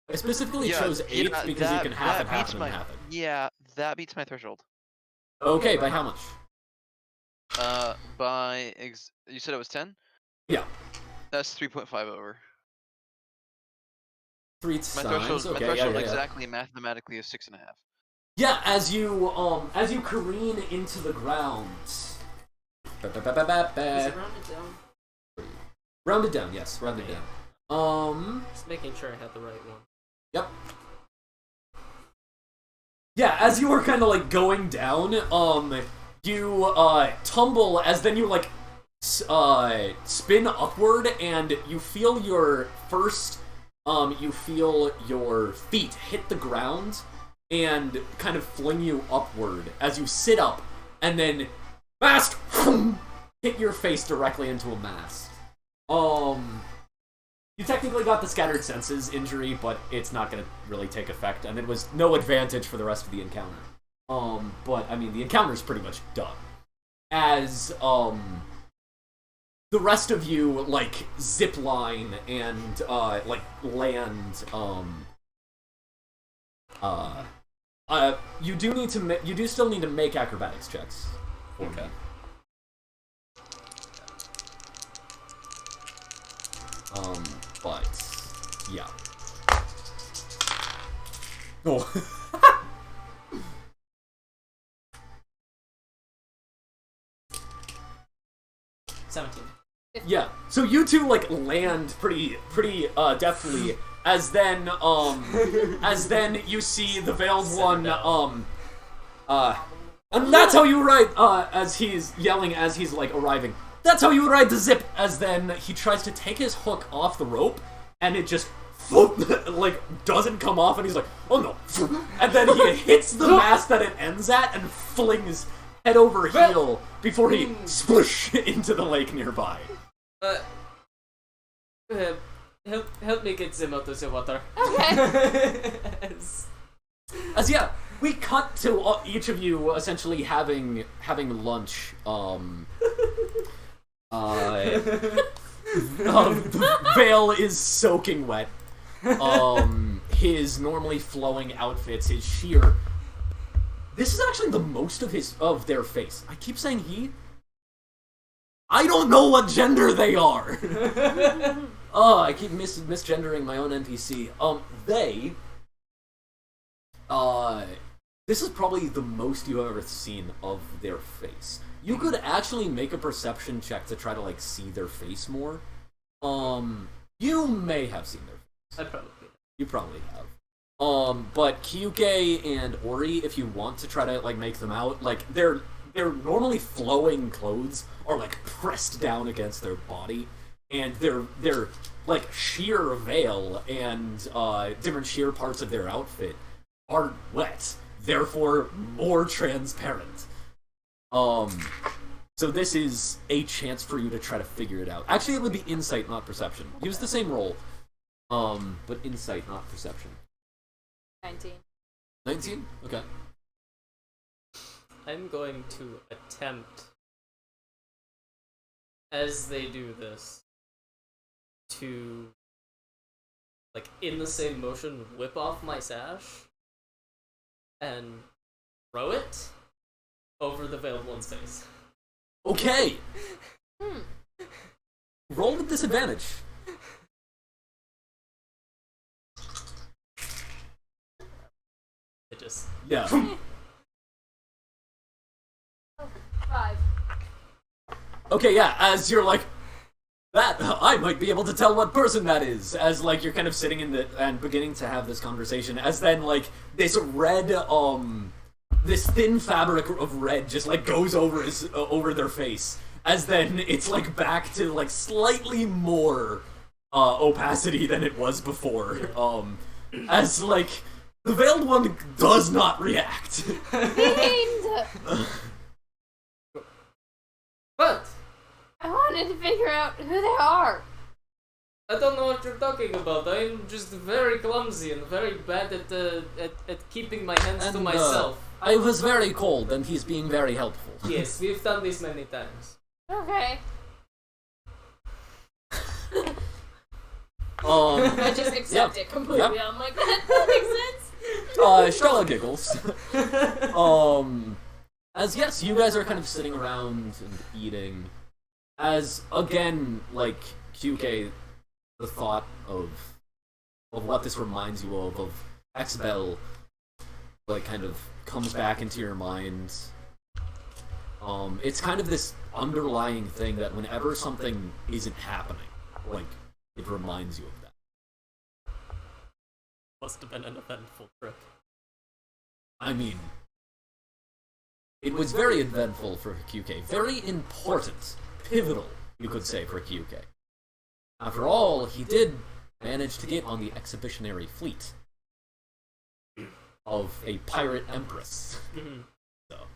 I specifically chose 8 because you can half and half beats and my, half it. Yeah, that beats my threshold. Okay, by how much? You said it was 10? Yeah. That's 3.5 over. 3 My times. threshold, Okay, yeah. exactly mathematically is 6.5. Yeah, as you careen into the ground. Is it rounded down? Rounded down, yes, rounded down. Just making sure I had the right one. Yep. Yeah, as you are kind of like going down, you tumble as then you like spin upward and you feel your feet hit the ground and kind of fling you upward as you sit up and then mast hit your face directly into a mast. You technically got the scattered senses injury, but it's not going to really take effect, and it was no advantage for the rest of the encounter. But, I mean, the encounter's pretty much done. As, the rest of you, like, zip line and, like, land, you do still need to make acrobatics checks. Okay. But yeah. Oh. 17. Yeah. So you two like land pretty deftly as then you see the veiled one and that's how you ride as he's yelling as he's like arriving. That's how you would ride the zip, as then he tries to take his hook off the rope, and it just, like, doesn't come off, and he's like, oh no. And then he hits the mast that it ends at, and flings head over heel before he sploosh into the lake nearby. Help me get them out of the water. Okay. As yeah, we cut to each of you essentially having lunch. Vale is soaking wet. His normally flowing outfits, his sheer. This is actually the most of their face. I keep saying he. I don't know what gender they are. Oh, I keep misgendering my own NPC. They. This is probably the most you've ever seen of their face. You could actually make a perception check to try to, like, see their face more. You may have seen their face. I probably. You probably have. But Kyuke and Ori, if you want to try to, like, make them out, like, their normally flowing clothes are, like, pressed down against their body, and their like, sheer veil and, different sheer parts of their outfit are wet, therefore more transparent. So this is a chance for you to try to figure it out. Actually, it would be insight, not perception. Use the same roll. But insight, not perception. 19. 19? Okay. I'm going to attempt, as they do this, to, like, in the same motion, whip off my sash and throw it over the veiled one's face. Okay! Roll with disadvantage. It just... Yeah. 5. Okay, yeah, as you're like, that, I might be able to tell what person that is, as, like, you're kind of sitting and beginning to have this conversation, as then, like, this red, this thin fabric of red just, like, goes over their face, as then it's, like, back to, like, slightly more, opacity than it was before, as, like, the veiled one does not react. But! I wanted to figure out who they are. I don't know what you're talking about. I'm just very clumsy and very bad at keeping my hands to myself. I was very cold, and he's being very helpful. Yes, we've done this many times. Okay. I just accept it completely. Yep. I'm like, that makes sense. Stella giggles. As yes, you guys are kind of sitting around and eating. As again, like Kyuke, the thought of what this reminds you of X-Bell, like kind of comes back into your mind. It's kind of this underlying thing that whenever something isn't happening, like it reminds you of that. Must have been an eventful trip. I mean, it was very eventful for Kyuke. Very important. Pivotal, you could say, for Kyuke. After all, he did manage to get on the expeditionary fleet of a pirate empress. So.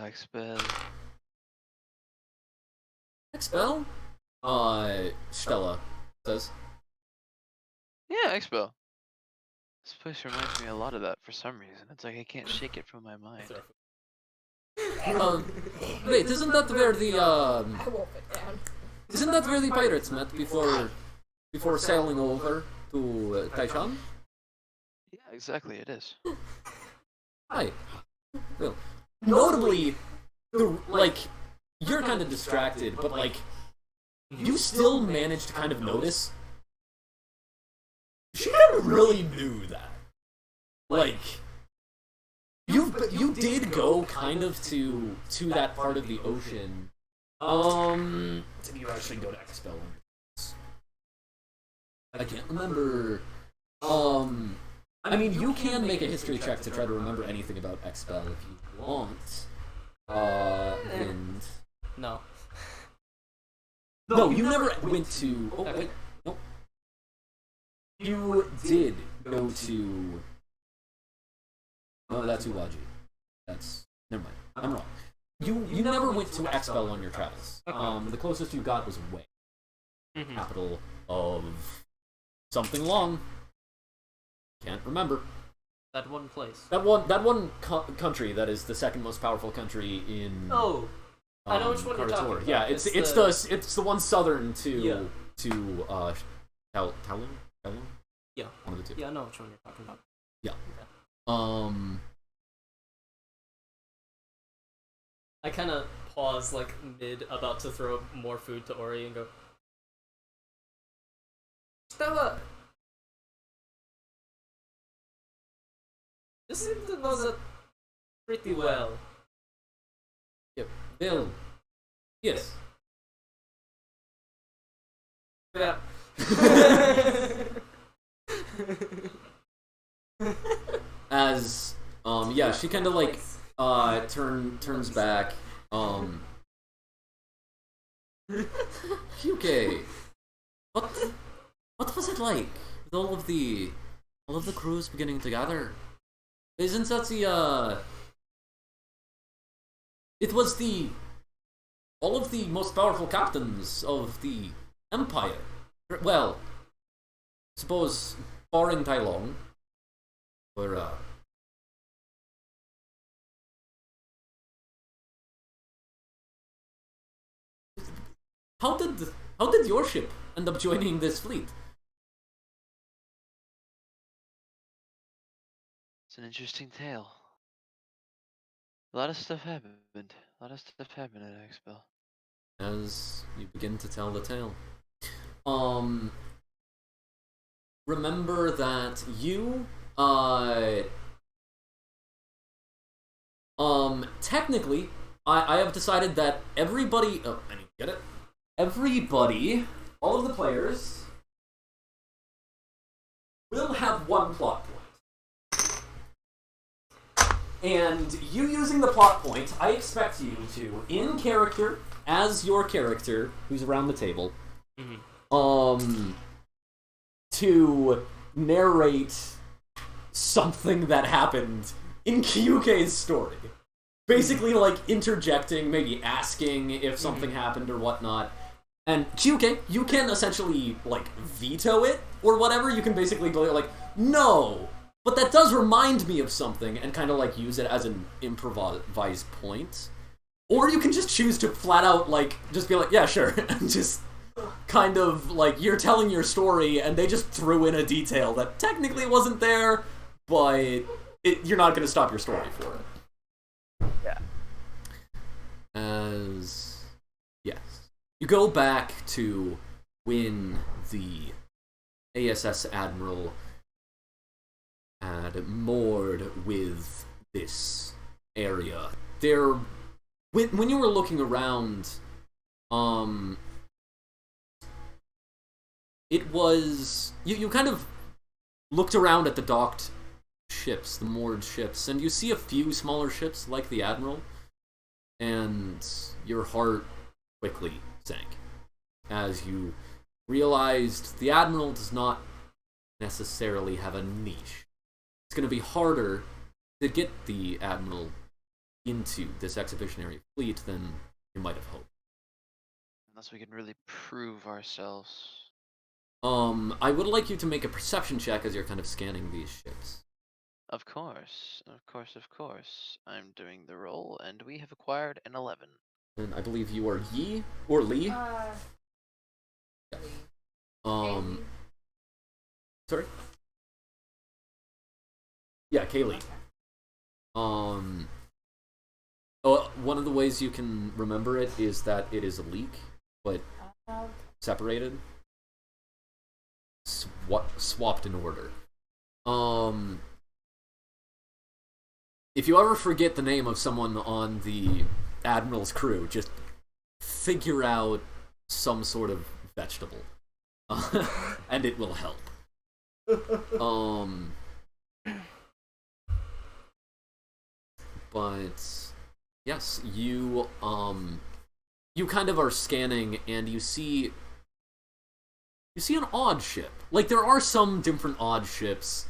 Expel. Expel? Stella says. Yeah, Expel. This place reminds me a lot of that for some reason. It's like I can't shake it from my mind. Wait, isn't that where the I won't put down. isn't that where the pirates met before sailing over to Taishan? Yeah, exactly, it is. Hi. Well, notably, you're kind of distracted, but like, you still manage to kind of notice. She never really knew that. Like, you did go kind of to that part of the ocean. Did you actually go to Expel? I can't remember. I mean, you can make a history check to try to remember anything about Expel if you want. And No. no, you never went to. Oh wait, nope. You did go to Oh, that's Ulaji. That's never mind. I'm wrong. You never went to Expel on your travels. The closest you got was Wei, capital of something long. Can't remember. That one place. That one country that is the second most powerful country in. Oh, I know which one you're talking about. Yeah, it's the one southern to Talon. Yeah. One of the two. Yeah, I know which one you're talking about. Yeah. I kind of pause like mid about to throw more food to Ori and go, Stella. This seems to know that pretty well. Yep. Bill. Yes. Yeah. As she kind of like turns back. QK, what was it like with all of the crews beginning to gather? Isn't that it was all of the most powerful captains of the Empire. Well, suppose barring Tai Long, or how did your ship end up joining this fleet? It's an interesting tale. A lot of stuff happened. A lot of stuff happened at Expo. As you begin to tell the tale, remember that you technically, I have decided that everybody. Oh, I need to get it. Everybody, all of the players, will have one plot point. And you using the plot point, I expect you to, in character, as your character, who's around the table, to narrate something that happened in Kyuke's story. Basically, like, interjecting, maybe asking if something happened or whatnot. And Kyuke, you can essentially, like, veto it, or whatever. You can basically go, like, no! But that does remind me of something, and kind of, like, use it as an improvised point. Or you can just choose to flat out, like, just be like, yeah, sure. And just kind of, like, you're telling your story, and they just threw in a detail that technically wasn't there, but you're not going to stop your story for it. Yeah. Yes. You go back to when the ASS Admiral had moored with this area. When you were looking around, it was... You kind of looked around at the docked ships, the moored ships, and you see a few smaller ships like the Admiral, and your heart quickly sank as you realized the Admiral does not necessarily have a niche. It's going to be harder to get the Admiral into this expeditionary fleet than you might have hoped. Unless we can really prove ourselves. I would like you to make a perception check as you're kind of scanning these ships. Of course. I'm doing the roll, and we have acquired an 11. And I believe you are Yi or Lee. Sorry. Yeah, Kaylee. One of the ways you can remember it is that it is a leak, but separated, swapped in order. If you ever forget the name of someone on the Admiral's crew, just figure out some sort of vegetable, and it will help. But yes, you kind of are scanning, and you see an odd ship. Like, there are some different odd ships.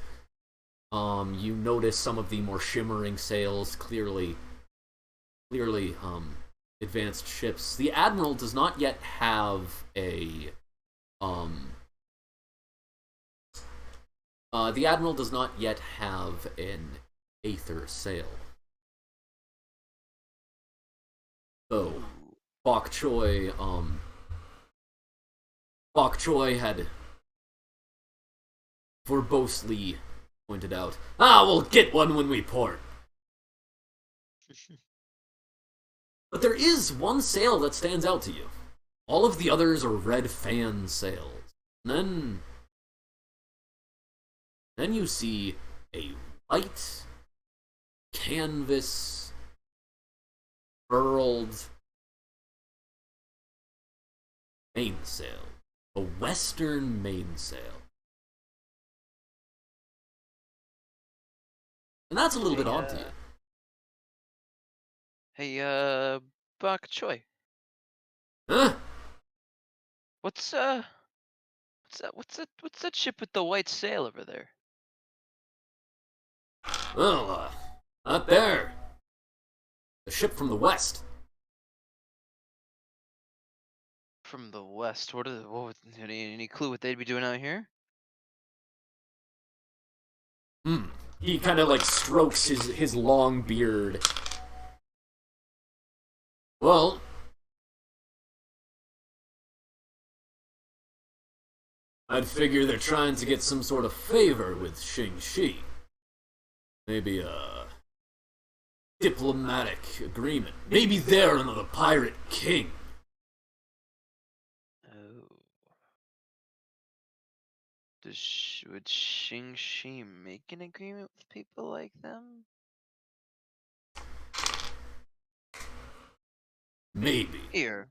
You notice some of the more shimmering sails, clearly, advanced ships. The Admiral does not yet have the Admiral does not yet have an Aether sail. So, Bok Choy had verbosely pointed out, we'll get one when we port. But there is one sail that stands out to you. All of the others are red fan sails. And then you see a white canvas furled mainsail. A western mainsail. And that's a little bit odd to you. Hey, Bok Choy. Huh? What's that ship with the white sail over there? Well, not there. A ship from the west. From the west. Any clue what they'd be doing out here? He kind of like strokes his long beard. Well, I'd figure they're trying to get some sort of favor with Shang-Chi. Maybe a diplomatic agreement. Maybe they're another pirate king. Oh. Would Shang-Chi make an agreement with people like them? Maybe. Here.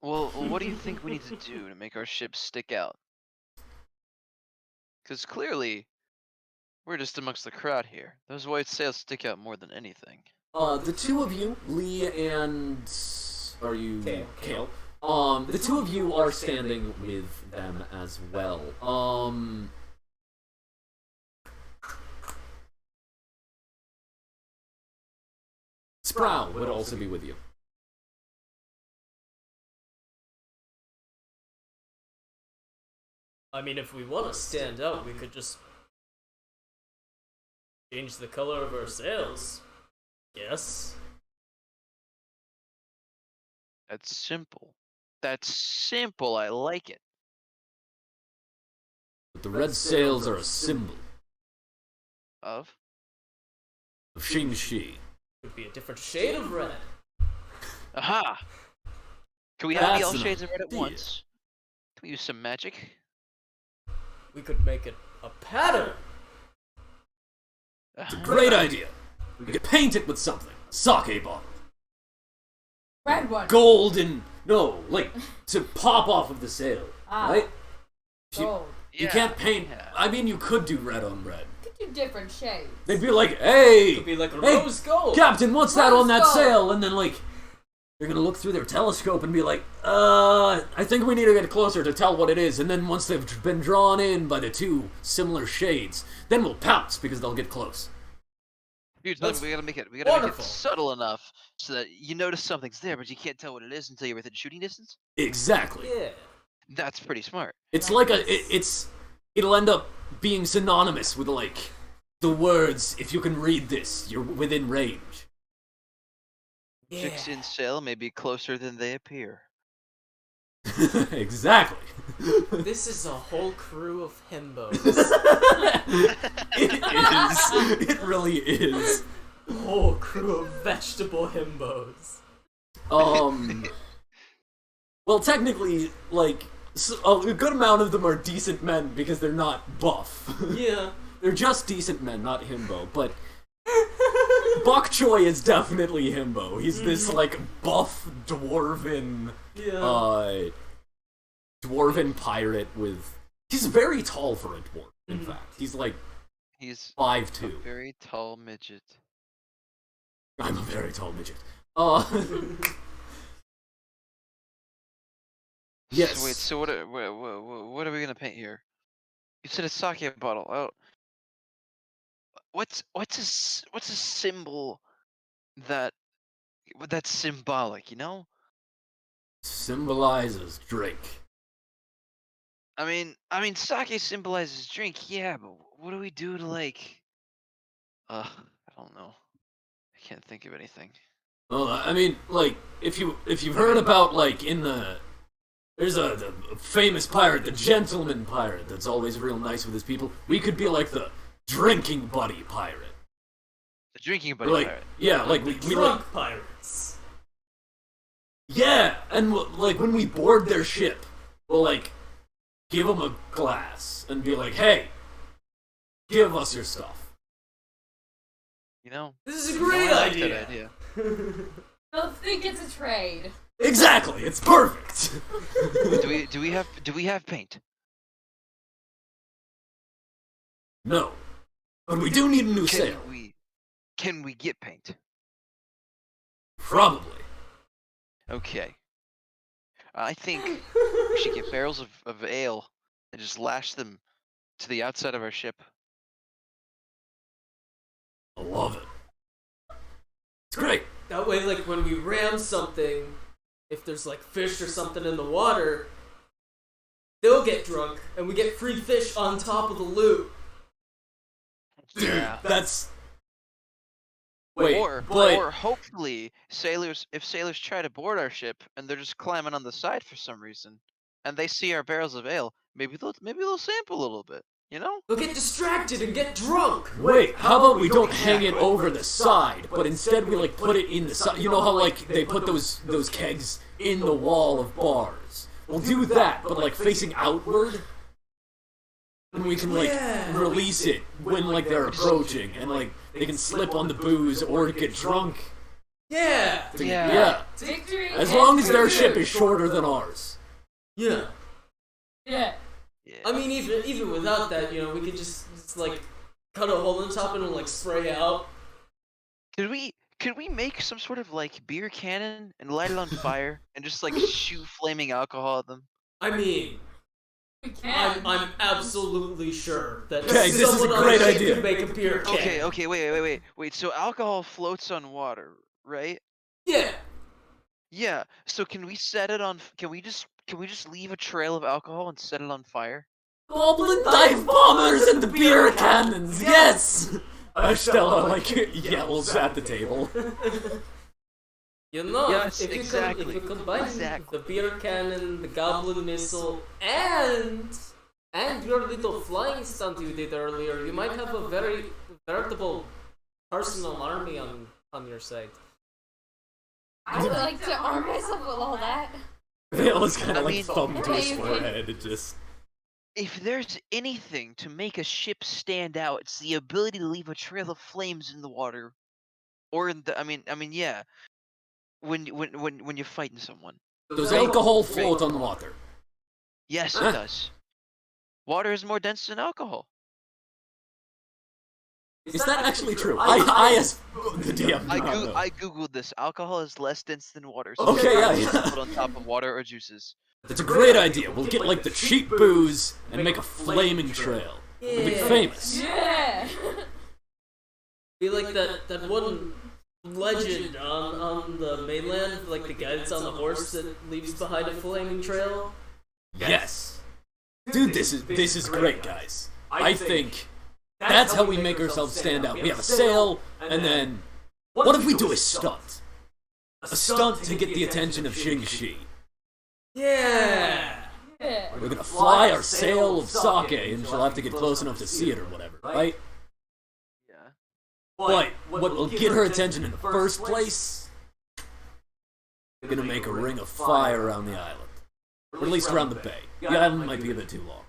Well, what do you think we need to do to make our ship stick out? Because clearly, we're just amongst the crowd here. Those white sails stick out more than anything. The two of you, Lee and... Are you... Kale. The two of you are standing with them as well. Sproul would also be with you. I mean, if we want to stand out, we could just change the color of our sails. Yes. That's simple. That's simple. I like it. But the red sails are a symbol Of? of Shang-Chi. Could be a different shade of red. Aha! Can we have That's all an shades of red at idea. once? Can we use some magic? We could make it a pattern. It's a great idea. We could paint it with something. Sake bottle. Red one. Gold and... No, like, to pop off of the sail. Ah. Right? You, Gold. you can't paint... Yeah. I mean, you could do red on red. Could do different shades. They'd be like, hey! Could be like a hey, rose gold. Captain, what's that Rose on that gold. sail? And then, like, they're gonna look through their telescope and be like, I think we need to get closer to tell what it is. And then once they've been drawn in by the two similar shades, then we'll pounce because they'll get close. Dude, That's we gotta make it wonderful. subtle enough so that you notice something's there, but you can't tell what it is until you're within shooting distance. Exactly. Yeah. That's pretty smart. It's like it'll end up being synonymous with, like, the words, if you can read this, you're within range. Chicks in sail may be closer than they appear. Exactly. This is a whole crew of himbos. It is. It really is. Whole crew of vegetable himbos. Well, technically, like, a good amount of them are decent men because they're not buff. Yeah. They're just decent men, not himbo. But Bok Choy is definitely himbo. He's this, like, buff dwarven, dwarven pirate with... He's very tall for a dwarf, in fact. He's, like, He's 5'2". a very tall midget. I'm a very tall midget. Yes. So wait, so what are we gonna paint here? You said a sake bottle. Oh, what's a symbol that that's symbolic? You know. Symbolizes drink. I mean, sake symbolizes drink, yeah, but what do we do to like? I don't know. I can't think of anything. Well, I mean, like, if you've heard about, like, there's the famous pirate, the gentleman pirate, that's always real nice with his people. We could be like the drinking buddy pirate. The drinking buddy Like, pirate. yeah, like we Drunk like, pirates. yeah, and like when we board their ship, we'll like give them a glass and be like, hey, give us your stuff. You know. This is a I great like idea. that idea. Don't think it's a trade. Exactly, it's perfect. Do we have paint? No, but we do need a new sail. Can we get paint? Probably. Okay. I think we should get barrels of ale and just lash them to the outside of our ship. I love it. It's great. That way, like, when we ram something, if there's, like, fish or something in the water, they'll get drunk, and we get free fish on top of the loot. Dude, Yeah. that's... Wait, or but... hopefully if sailors try to board our ship and they're just climbing on the side for some reason, and they see our barrels of ale, maybe they'll sample a little bit, you know? They'll get distracted and get drunk! Wait, how about we don't hang it over the side, but instead we, like, put it in the side? You know how, like, they put those kegs in the wall of bars? We'll do that, but, like, facing outward? And we can, like, release it when, like, they're approaching, and, like, they can slip on the booze or get drunk. Yeah! Yeah. Victory. As long as their ship is shorter than ours. Yeah. Yeah. Yeah. I mean, even without that, you know, we could just like, cut a hole in the top and it'll, like, spray out. Could we make some sort of like beer cannon and light it on fire and just like shoot flaming alcohol at them? I mean, We can. I'm absolutely sure that Okay, this is a someone on great the ship idea. could make a beer can. Okay, wait. So alcohol floats on water, right? Yeah. Yeah. So can we set it on? Can we just leave a trail of alcohol and set it on fire? Goblin dive bombers and the beer cannons, yes! Stella, like, yells at the table. You know, Yes, if exactly. you combine Exactly. the beer cannon, the goblin missile, and your little flying stunt you did earlier, you might have a very veritable personal army on your side. I would like to arm myself with all that. Stella's kind I of like mean- thumb to his Amazing. forehead, it just... If there's anything to make a ship stand out, it's the ability to leave a trail of flames in the water, or in the. I mean, yeah. When you're fighting someone. Does alcohol float on water? Yes, it Huh. does. Water is more dense than alcohol. Is that actually true? I as the DM, I googled this. Alcohol is less dense than water. So Okay, yeah, it's yeah. put on top of water or juices. It's a great idea. We'll get, like, the cheap booze and make a flaming trail. We'll be famous. Yeah. Be like that one legend on the mainland, like the guy that's on the horse that leaves behind a flaming trail. Yes. Dude, this is great, guys. I think that's how we make ourselves stand out. We have a sail, and then... What if we do a stunt? A stunt to get the attention of Xingxi. Yeah. Yeah. We're gonna fly our sail of sake, and she'll have to get close enough to see it or whatever, right? Yeah. But what will get her attention in the first place? We're gonna make a ring of fire around the island. Or at least around the bay. The island might be a bit too long.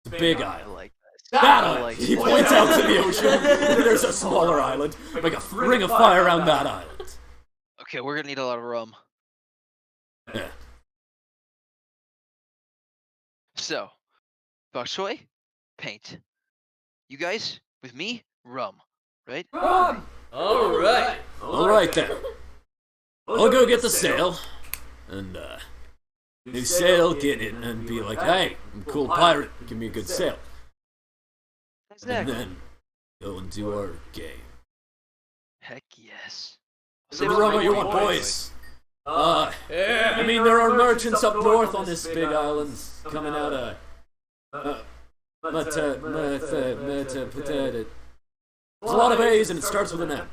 It's a big I island. like That I island! like He it. points out to the ocean. There's a smaller island. Make a ring of fire around that island. Okay, we're gonna need a lot of rum. Yeah. So, bok choy, paint. You guys, with me, rum. Right? All right. Alright then. I'll go get the sail. And, new sail, get in and be like, hey, I'm a cool pirate. Give me a good sail. And Exactly. then go and do our game. Heck yes. So what you want, boys? I mean, there are merchants up north on this big island coming out of. There's a lot of A's and it starts with an M.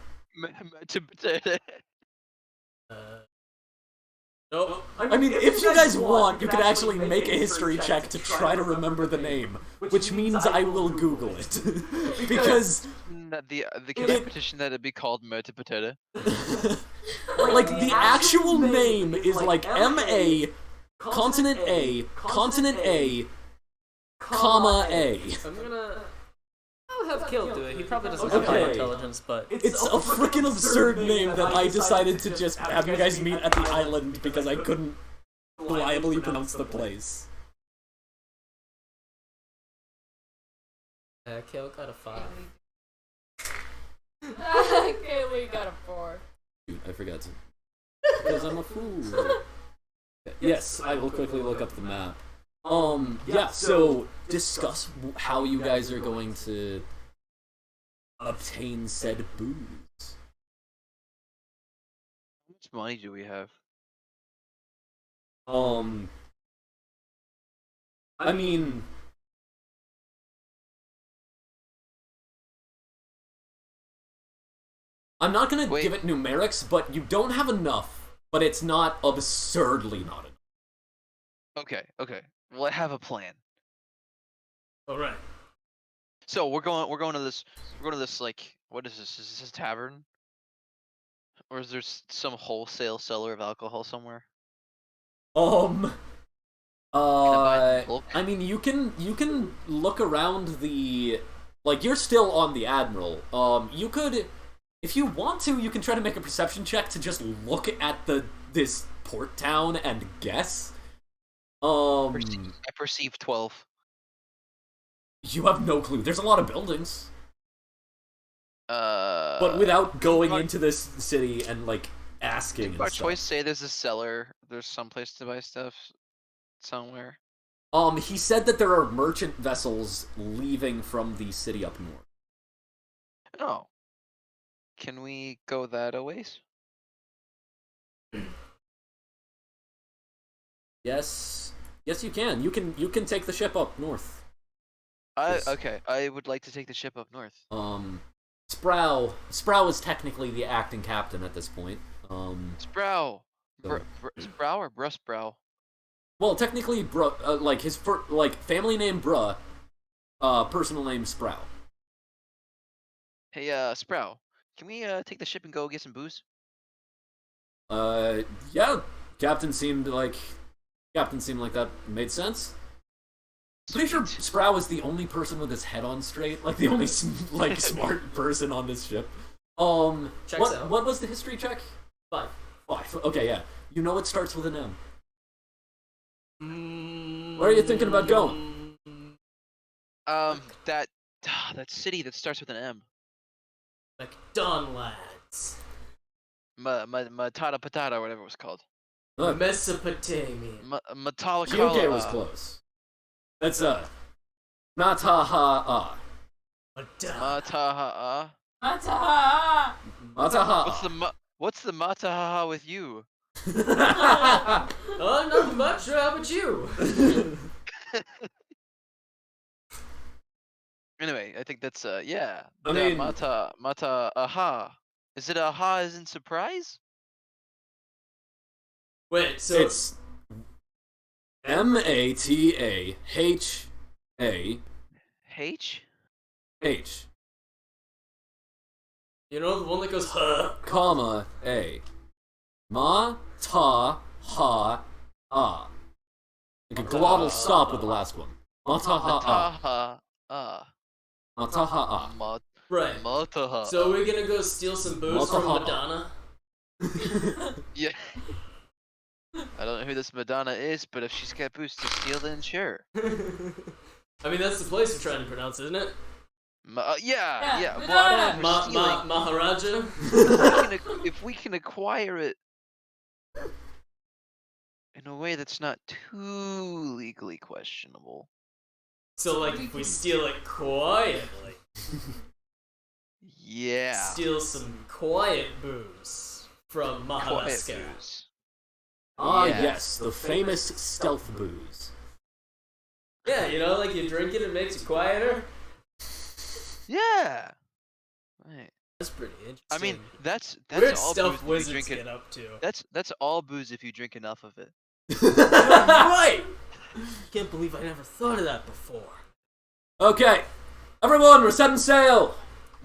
Nope. I mean, if you guys want, you could actually make a history check to try to remember the name, which means I will Google it. Because the can I petition that it be called Murta Potato? like the actual name is like M-A, continent A, continent A, comma A. I'll have Kill do it. He probably doesn't have high intelligence, but It's a freaking absurd name that I decided to just have you guys meet at the island because I couldn't reliably pronounce the place. Kill got a 5. Kaylee got a 4. Shoot, I forgot to. Because I'm a fool. Yes, I will quickly look up the map. Yeah, so discuss how you guys are going to obtain said booze. How much money do we have? I mean, I'm not gonna give it numerics, but you don't have enough, but it's not absurdly not enough. Okay. Well, I have a plan. All right. So we're going to this like, what is this? Is this a tavern? Or is there some wholesale seller of alcohol somewhere? I bulk? mean, you can look around the, like, you're still on the Admiral. You could, if you want to, you can try to make a perception check to just look at this port town and guess. I perceive 12. You have no clue. There's a lot of buildings. But But without going into this city and, like, asking Did our and choice stuff. say there's a cellar? There's some place to buy stuff somewhere. He said that there are merchant vessels leaving from the city up north. Oh. Can we go that a ways? Yes, you can. You can take the ship up north. Yes. Okay. I would like to take the ship up north. Sprow is technically the acting captain at this point. Sprow. So- Sprow or Brusprow? Well, technically, like his family name Bruh, personal name Sprow. Hey, Sprow. Can we take the ship and go get some booze? Yeah. Captain seemed like that made sense. Pretty sure Sprow is the only person with his head on straight, like the only smart person on this ship. Checks out. What was the history check? 5. 5. Okay, yeah. You know it starts with an M. Where are you thinking about going? That city that starts with an M. McDon lads. Matata Patata, or whatever it was called. Mesopotamia. Metallica. Kyuke was close. That's Mataha'a. Mataha'a. Mataha! Mataha'a. What's the Mataha'a with you? Oh, nothing much. How about you? Anyway, I think that's yeah. I mean- Mata aha. Is it aha as in surprise? Wait, so It's Matahaha. H? you know the one that goes huh? Comma A. Ma-ta-ha-a. Like a glottal stop with the last one. Mataha'a. Mataha. Mataha'a. Right. Mataha. So we're gonna go steal some booze from Mataha. Madonna. Yeah. I don't know who this Madonna is, but if she's got boost to steal, then sure. I mean, that's the place we're trying to pronounce, isn't it? Yeah. Yeah, Well, I don't know Ma- for Ma- stealing. Maharaja. If we can acquire it in a way that's not too legally questionable. So, like, if we steal it quietly. Yeah. Steal some quiet booze from Quiet Mahalaska. booze. Ah, Yeah. yes, the famous stealth booze. Yeah, you know, like you drink it, it makes you quieter. Yeah. Right. That's pretty interesting. I mean, that's weird all stuff booze if you wizards drink it. get up to. That's all booze if you drink enough of it. You're right. Can't believe I never thought of that before. Okay, everyone, we're setting sail.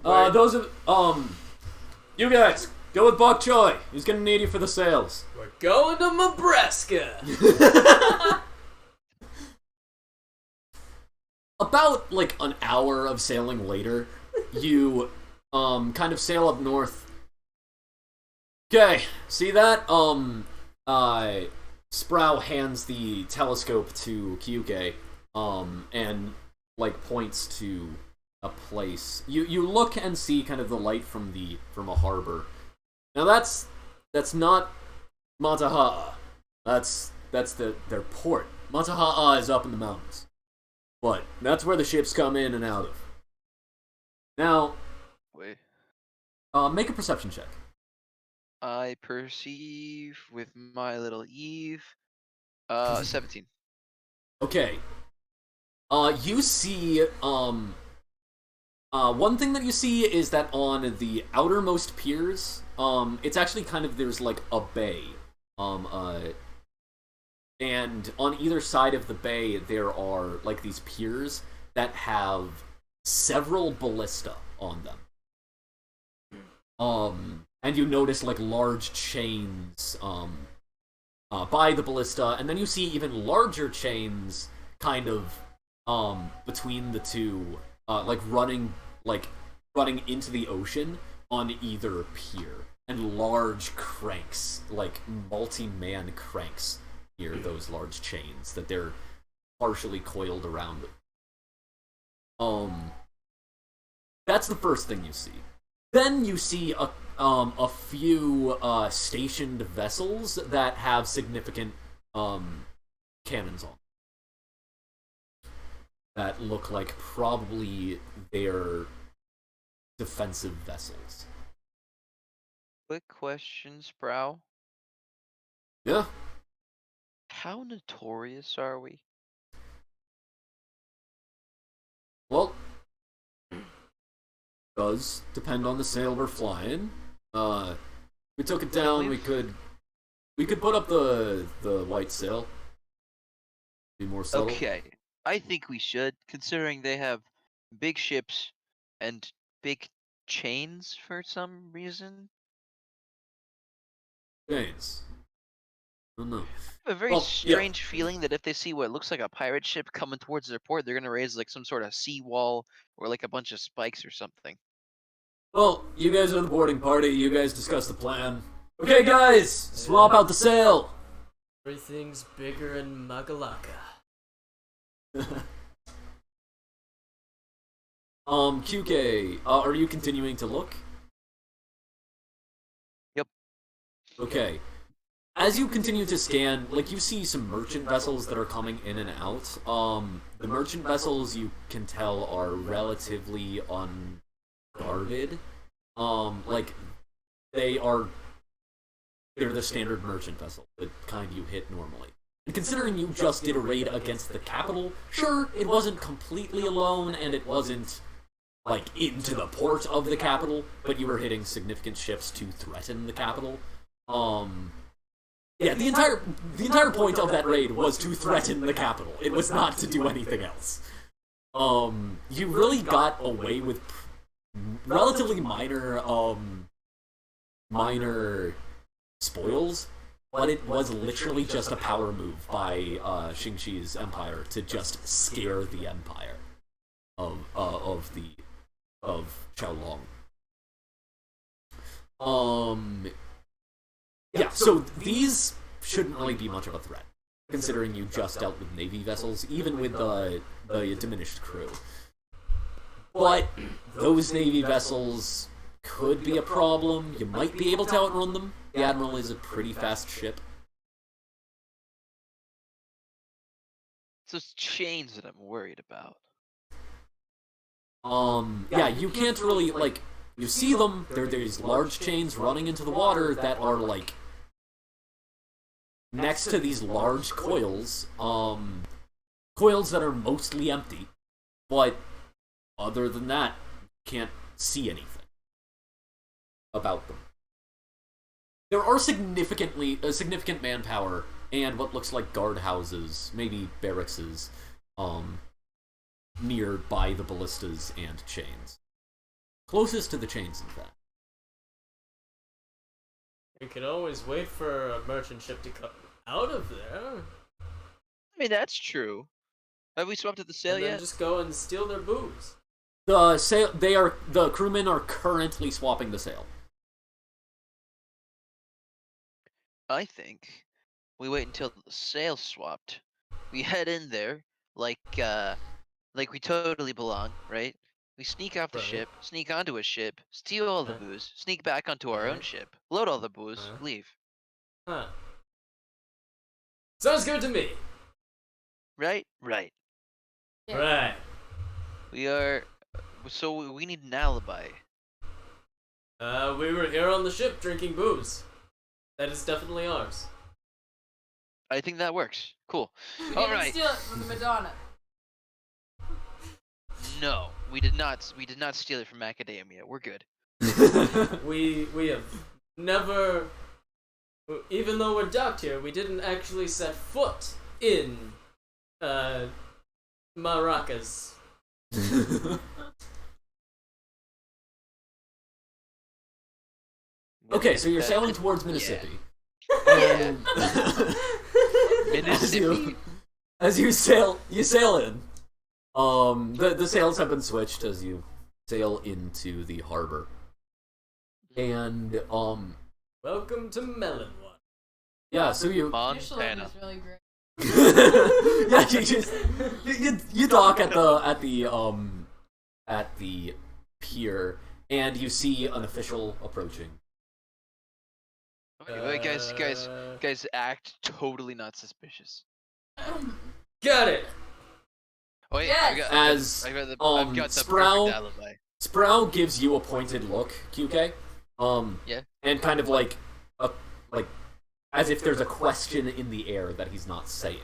Right. Those of you guys go with Bok Choy. He's gonna need you for the sails. We're going to Nebraska. About like an hour of sailing later, you kind of sail up north. Okay, see that? Sproul hands the telescope to Kyuke, and like points to a place. You look and see kind of the light from a harbor. Now that's not Mataha'a. That's their port. Mataha'a is up in the mountains. But that's where the ships come in and out of. Now, Wait. make a perception check. I perceive with my little Eve. 17. Okay. You see, one thing that you see is that on the outermost piers, it's actually kind of, there's like a bay. And on either side of the bay, there are like these piers that have several ballista on them. And you notice like large chains, by the ballista, and then you see even larger chains kind of between the two, running into the ocean on either pier, and large cranks, like multi-man cranks near those large chains that they're partially coiled around. That's the first thing you see. Then you see a few stationed vessels that have significant cannons on, that look like probably they're defensive vessels. Quick question, Sproul. Yeah. How notorious are we? Well, does depend on the sail we're flying. We took it down. We could put up the white sail. Be more subtle. Okay. I think we should, considering they have big ships and big chains for some reason. Chains. I don't know. I have a very Well, yeah. strange feeling that if they see what looks like a pirate ship coming towards their port, they're gonna raise like some sort of seawall or like a bunch of spikes or something. Well, you guys are the boarding party. You guys discuss the plan. Okay, guys, swap out the sail. Everything's bigger in Magalaka. QK, are you continuing to look? Yep. Okay. As you continue to scan, like, you see some merchant vessels that are coming in and out. The merchant vessels, you can tell, are relatively unguarded. They're the standard merchant vessel, the kind you hit normally. And considering you just did a raid against the capital, sure, it wasn't completely alone, and it wasn't, like, into the port of the capital, but you were hitting significant ships to threaten the capital. Yeah, the entire point of that raid was to threaten the capital. It was not to do anything else. You really got away with relatively minor spoils, but it was literally just a power move by Xingqi's empire to just scare the empire of Xiaolong. Yeah, so these shouldn't really be much of a threat, considering you just dealt with Navy vessels, even with the diminished crew. But those Navy vessels could be a problem. You might be able to outrun them. The Admiral is a pretty fast ship. It's those chains that I'm worried about. Yeah, you can't really, like, You see them, there are these large chains running into the water that are, like, next to these large coils, coils that are mostly empty, but other than that, you can't see anything about them. There are significant manpower and what looks like guardhouses, maybe barracks, nearby the ballistas and chains. Closest to the chains, in fact. We could always wait for a merchant ship to come out of there, I mean, that's true. Have we swapped at the sail and then yet? just go and steal their booze. The crewmen are currently swapping the sail. I think we wait until the sail's swapped. We head in there like we totally belong, right? We sneak off the Right. ship, sneak onto a ship, steal all the booze, sneak back onto our own Right. ship, load all the booze, Uh-huh. leave. Huh. Sounds good to me. Right? Right. Yeah. Right. We are. So we need an alibi. We were here on the ship drinking booze. That is definitely ours. I think that works. Cool. We All didn't right. steal it from the Madonna. No, we did not. We did not steal it from academia. We're good. We have never, even though we're docked here, we didn't actually set foot in Maracas. Okay, so you're sailing towards Mississippi. Yeah. as you sail in. The sails have been switched as you sail into the harbor. And Welcome to Melonwood. yeah, so you Your sword Montana. is really great. yeah, you dock at the pier, and you see an official approaching. Okay, wait, guys, act totally not suspicious. Got it. Oh yeah, Yes. As I've got the Sproul perfect alibi. Sproul gives you a pointed look, QK. Yeah. And kind of like as if there's a question in the air that he's not saying.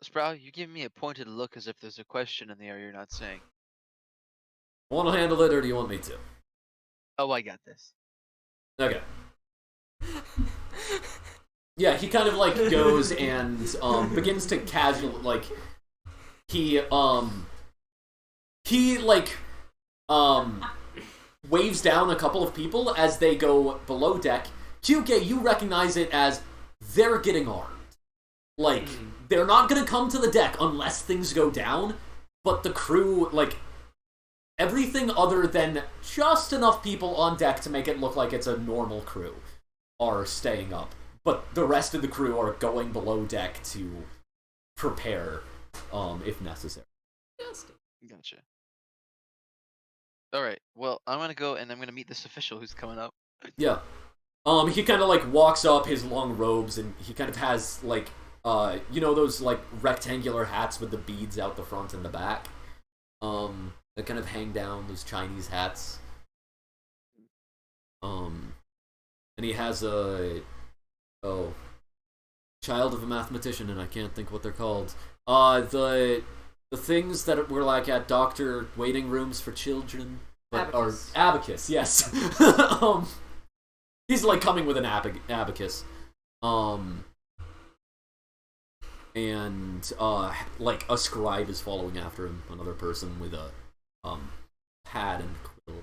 Sproul, you give me a pointed look as if there's a question in the air you're not saying. Want to handle it, or do you want me to? Oh, I got this. Okay. Yeah, he kind of like goes and begins to casual he waves down a couple of people as they go below deck. QK, you recognize it as they're getting armed. Like, they're not gonna come to the deck unless things go down, but the crew, like, everything other than just enough people on deck to make it look like it's a normal crew are staying up. But the rest of the crew are going below deck to prepare, if necessary. Gotcha. Alright, well, I'm gonna go and I'm gonna meet this official who's coming up. Yeah. He kind of, like, walks up his long robes, and he kind of has, like, you know those, like, rectangular hats with the beads out the front and the back? That kind of hang down, those Chinese hats. And he has child of a mathematician, and I can't think what they're called. The things that were like at doctor waiting rooms for children, but Abacus. are abacus, yes. He's like coming with an abacus. And like a scribe is following after him, another person with a pad and quill.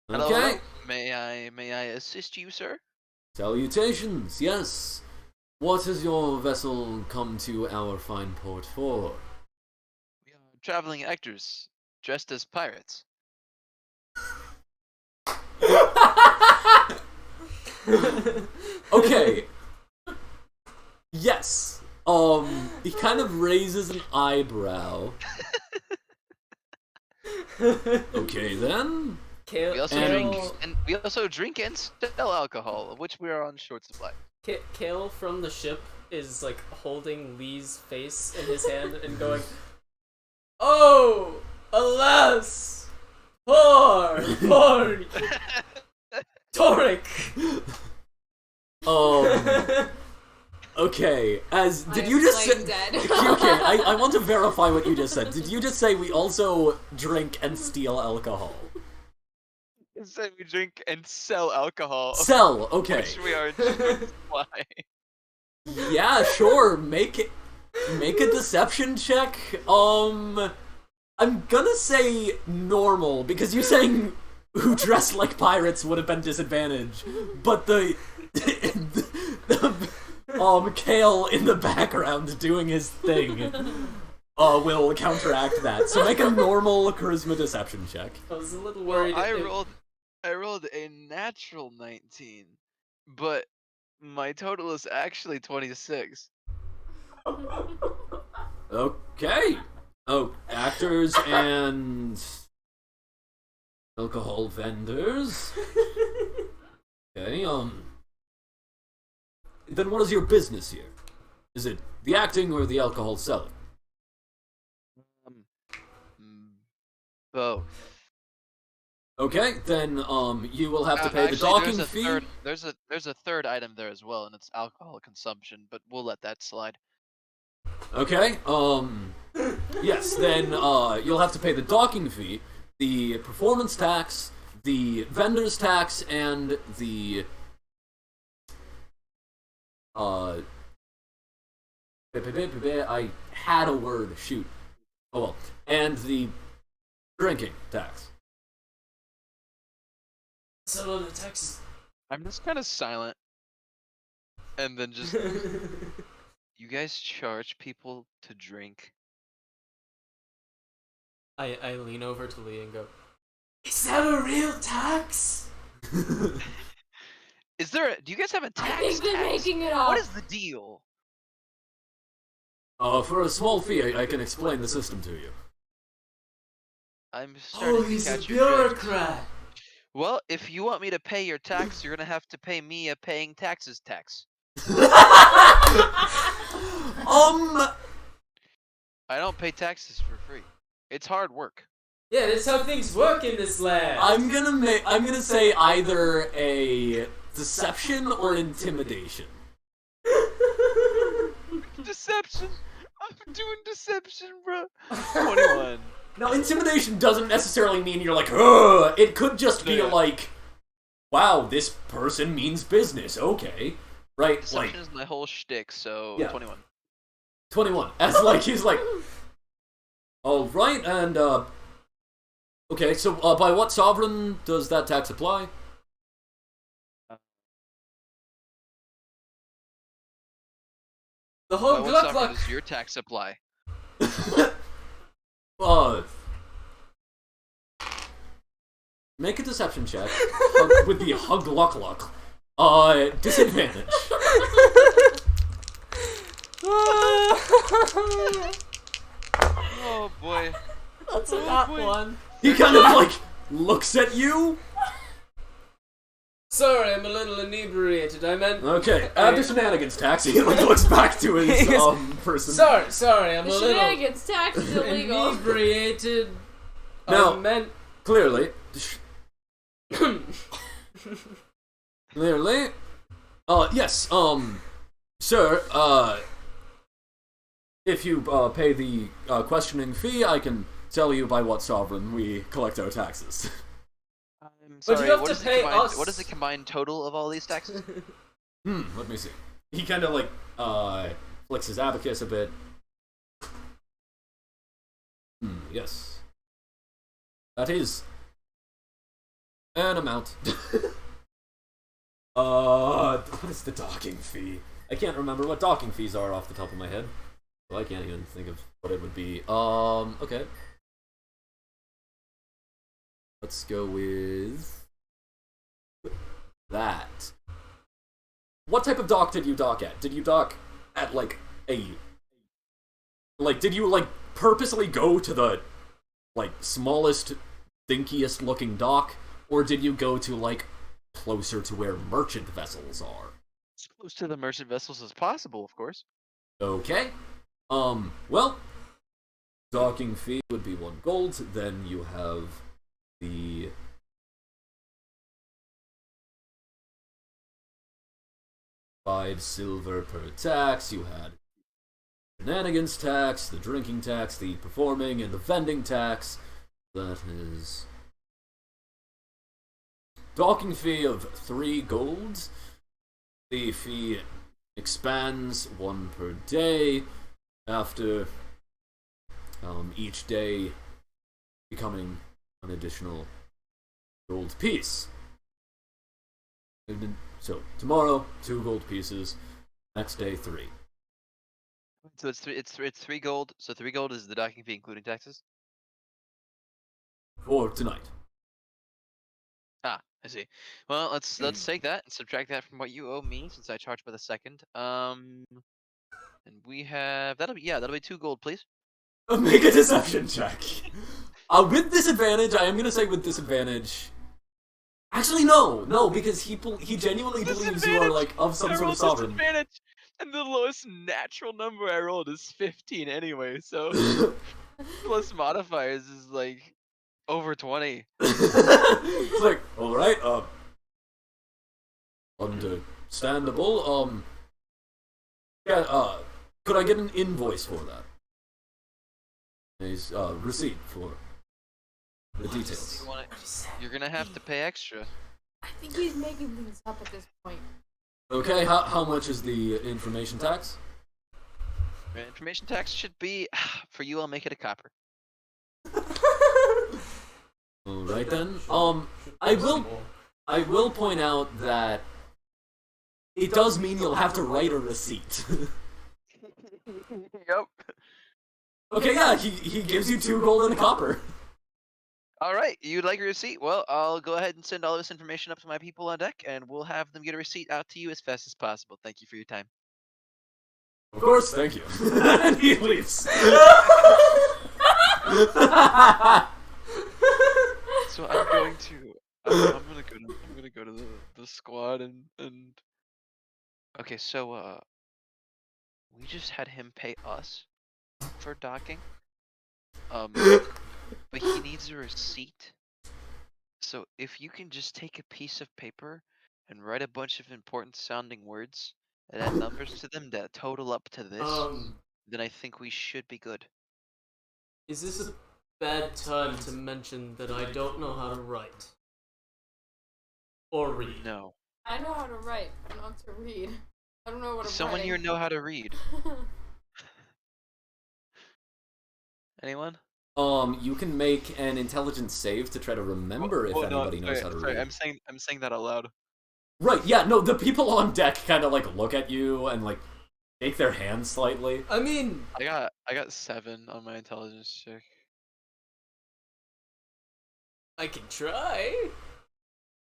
Hello, Okay. hello. May I assist you, sir? Salutations, yes. What has your vessel come to our fine port for? We are traveling actors dressed as pirates. Okay. Yes. He kind of raises an eyebrow. Okay then. We also And- drink and sell alcohol, of which we are on short supply. Kale from the ship is like holding Lee's face in his hand and going, "Oh, Alas! Poor Toric! Okay, did I you am just say... playing dead. Okay, I want to verify what you just said. Did you just say we also drink and steal alcohol? Instead, we drink and sell alcohol. Sell, okay. Which we are in short supply. Yeah, sure, make a deception check. I'm gonna say normal, because you saying who dressed like pirates would have been disadvantage, but the Kale in the background doing his thing will counteract that. So make a normal charisma deception check. I was a little worried. Well, I rolled a natural 19, but my total is actually 26. Okay. Oh, actors and alcohol vendors. Okay, then what is your business here? Is it the acting or the alcohol selling? Both. Okay, then you will have to pay the Actually, docking fee. There's a third item there as well, and it's alcohol consumption, but we'll let that slide. Okay, yes, then you'll have to pay the docking fee, the performance tax, the vendor's tax, and the I had a word, shoot. Oh well. And the drinking tax. Settle the taxes. I'm just kind of silent, and then just you guys charge people to drink. I lean over to Lee and go, is that a real tax? Is there do you guys have a tax? I think they're tax? making it up. What is the deal? For a small fee, I can explain the system to you. I'm starting to he's a catch your drift. bureaucrat. Well, if you want me to pay your tax, you're gonna have to pay me a paying taxes tax. I don't pay taxes for free. It's hard work. Yeah, that's how things work in this land. I'm gonna say either a deception or intimidation. Deception. I'm doing deception, bro. 21. Now, intimidation doesn't necessarily mean you're like, ugh. It could just be like, wow, this person means business. Okay, right? Deception is my whole shtick, so yeah. 21. 21. As he's like, all right, and okay. So, by what sovereign does that tax apply? The whole By what Gluck sovereign Gluck. does your tax apply? Make a deception check with the hug luck luck. Disadvantage. Oh boy. That's a nat one. He kind of like looks at you. Sorry, I'm a little inebriated. I meant. Okay, add the shenanigans tax. He like looks back to his person. Sorry, I'm The a little shenanigans tax is illegal. inebriated. Now, I meant. clearly. Clearly. Yes, sir, if you, pay the, questioning fee, I can tell you by what sovereign we collect our taxes. I'm But sorry, you have what to is pay us. What is the combined total of all these taxes? Let me see. He kind of, like, flicks his abacus a bit. Yes. That is an amount. What is the docking fee? I can't remember what docking fees are off the top of my head. So I can't even think of what it would be. Okay. Let's go with that. What type of dock did you dock at? Did you dock at, like, did you, like, purposely go to the, like, smallest, dinkiest looking dock? Or did you go to, like, closer to where merchant vessels are? As close to the merchant vessels as possible, of course. Okay. Well, docking fee would be 1 gold. Then you have the $5 per tax. You had shenanigans tax, the drinking tax, the performing, and the vending tax. That is docking fee of 3 gold. The fee expands 1 per day after each day becoming an additional gold piece. So tomorrow 2 gold pieces, next day 3. So it's 3 gold. So 3 gold is the docking fee including taxes. For tonight. Ah, I see. Well, let's take that and subtract that from what you owe me since I charged by the second. And we have that'll be 2 gold, please. Make a deception check. With disadvantage, I am gonna say with disadvantage. Actually, no, because he genuinely believes you are like of some sort of sovereign. Disadvantage, and the lowest natural number I rolled is 15 anyway. So plus modifiers is like over 20. It's like, all right, understandable. Yeah, could I get an invoice for that? A receipt for the details. You're gonna have to pay extra. I think he's making things up at this point. Okay, how much is the information tax? Information tax should be for you. I'll make it a copper. Alright then. I will point out that it does mean you'll have to write a receipt. Yep. Okay, yeah, he gives you 2 gold and a copper. Alright, you'd like a receipt? Well, I'll go ahead and send all this information up to my people on deck, and we'll have them get a receipt out to you as fast as possible. Thank you for your time. Of course, thank you. And he leaves. So I'm going to I'm gonna go to the squad and okay, so we just had him pay us for docking. But he needs a receipt. So if you can just take a piece of paper and write a bunch of important sounding words and add numbers to them that total up to this, then I think we should be good. Is this a bad time to mention that I don't know how to write? Or read? No. I know how to write, but not to read. I don't know what I'm Someone writing. here know how to read. Anyone? You can make an intelligence save to try to remember if anybody knows how to read. I'm saying that out loud. Right, yeah, no, the people on deck kind of like look at you and like shake their hands slightly. I mean, I got 7 on my intelligence check. I can try.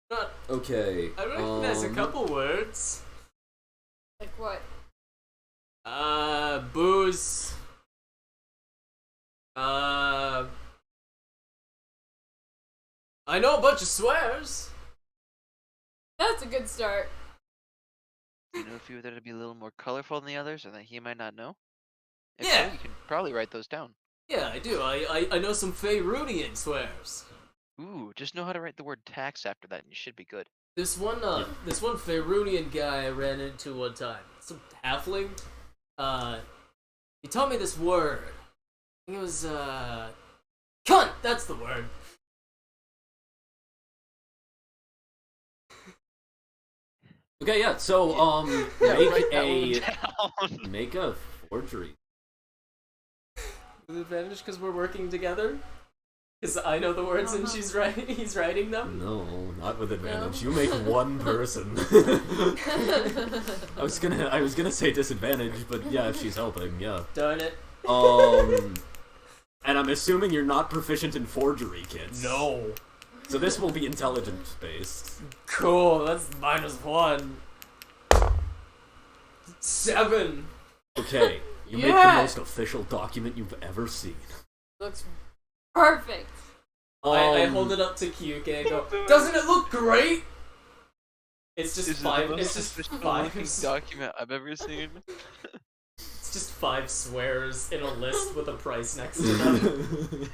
Not. Okay. I recognize a couple words. Like what? Booze. I know a bunch of swears. That's a good start. You know a few that would be a little more colorful than the others, and that he might not know? If Yeah. So, you can probably write those down. Yeah, I do. I know some Faerunian swears. Ooh, just know how to write the word tax after that, and you should be good. This one Faerunian guy I ran into one time. Some halfling. He taught me this word. I think it was cunt. That's the word. Okay, yeah. So make a forgery. With advantage because we're working together. Because I know the words and he's writing them. No, not with advantage. No. You make one person. I was gonna say disadvantage, but yeah, if she's helping, yeah. Darn it. And I'm assuming you're not proficient in forgery, kids. No. So this will be intelligence based. Cool. That's -1. 7. Okay, you make the most official document you've ever seen. Looks perfect. I hold it up to Kyuke and go, doesn't it look great? It's just 5. It's just 5 document I've ever seen. It's just 5 swears in a list with a price next to them.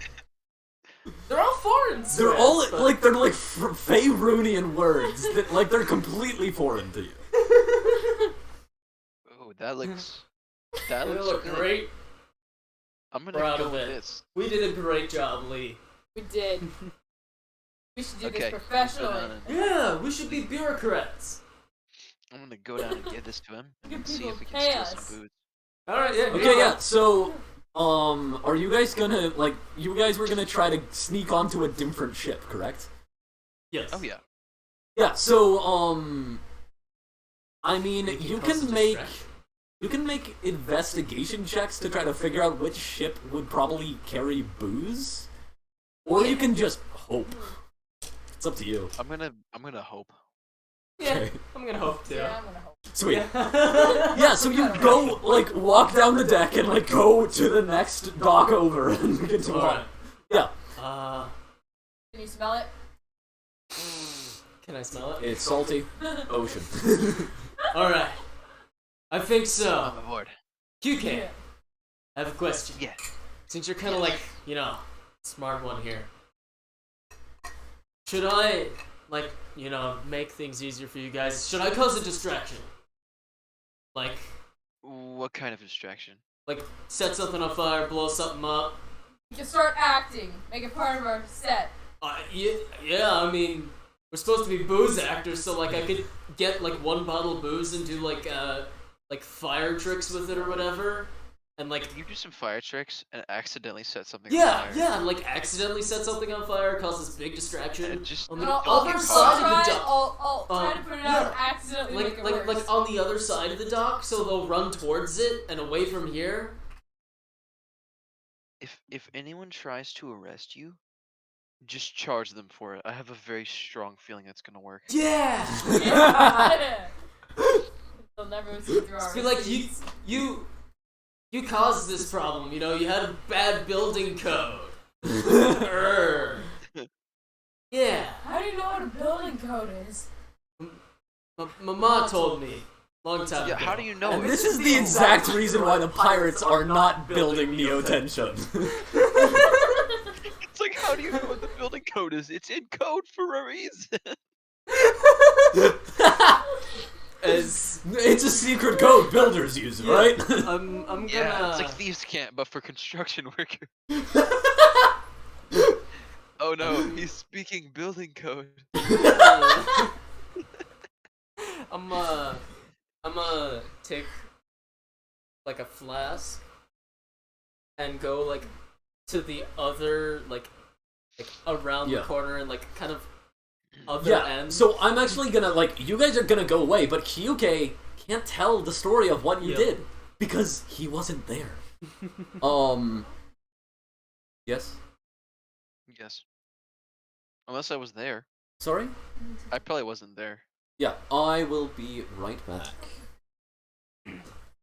They're all foreign swears. They're all but... like Faerunian words that like they're completely foreign to you. Oh, that looks. They That looks look good. great. I'm gonna Proud go of with it. this. We did a great job, Lee. We did. We should do Okay, this Go professionally. down and- Yeah, we should be bureaucrats. I'm gonna go down and give this to him and Good see if we can people steal pay us. some booze. Alright, yeah. Okay, yeah. So, are you guys gonna like? You guys were gonna try to sneak onto a different ship, correct? Yes. Oh yeah. Yeah. So, I mean, Making you cause can a make distraction. you can make investigation checks to try to figure out which ship would probably carry booze, or you can just hope. It's up to you. I'm gonna hope. Yeah, Okay. I'm gonna hope to. Yeah, I'm gonna hope. Sweet. Yeah. Yeah, so you go, like, walk down the deck and, like, go to the next dock over and continue on. Alright. Yeah. Can you smell it? Can I smell it? It's salty. Ocean. Alright. I think so. I'm aboard. QK, I have a question. Yeah. Since you're kind of like, smart one here. Should I, like, make things easier for you guys? Should I cause a distraction? Like, What kind of distraction? set something on fire, blow something up? You can start acting. Make it part of our set. Yeah, I mean, we're supposed to be booze actors, so, like, I could get, like, 1 bottle of booze and do, like, fire tricks with it or whatever. And, like, You do some fire tricks and accidentally set something yeah, on fire. yeah, and, like, accidentally set something on fire, cause this big distraction. And just on the I'll other try, side of the dock. I'll try to put it out and yeah. accidentally Like, make it worse. like on the other side of the dock, so they'll run towards it and away from here. if anyone tries to arrest you, just charge them for it. I have a very strong feeling that's gonna work. Yeah. Yeah. They'll never see through our Just be like, receipts. you caused this problem. You had a bad building code. Yeah. How do you know what a building code is? Mama told me long time Yeah, ago. how do you know? And it? this is the exact reason why the pirates are not building Neo-Tension. It's like, how do you know what the building code is? It's in code for a reason. As It's a secret code builders use, right? I'm gonna. Yeah, it's like thieves' camp, but for construction workers. Oh no, he's speaking building code. I'm take like a flask and go like to the other like around the Yeah. corner and like kind of other Yeah, end. so I'm actually gonna, like, you guys are gonna go away, but Kyuke can't tell the story of what you Yeah. did, because he wasn't there. Yes? Yes. Unless I was there. Sorry? I probably wasn't there. Yeah, I will be right back.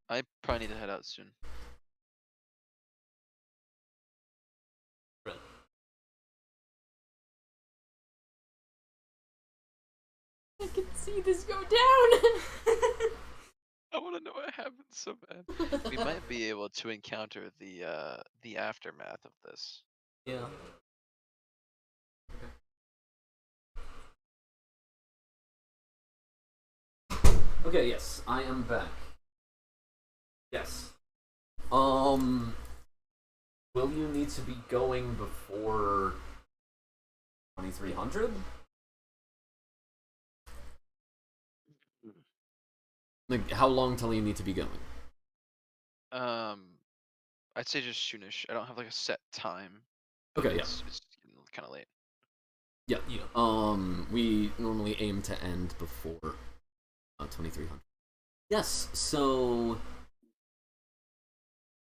I probably need to head out soon. I can see this go down. I want to know what happened so bad. We might be able to encounter the aftermath of this. Yeah. Okay, yes, I am back. Yes. Will you need to be going before 2300? Like, how long till you need to be going? I'd say just soonish. I don't have like a set time. Okay, yeah. It's getting kind of late. Yeah. We normally aim to end before 2300. Yes, so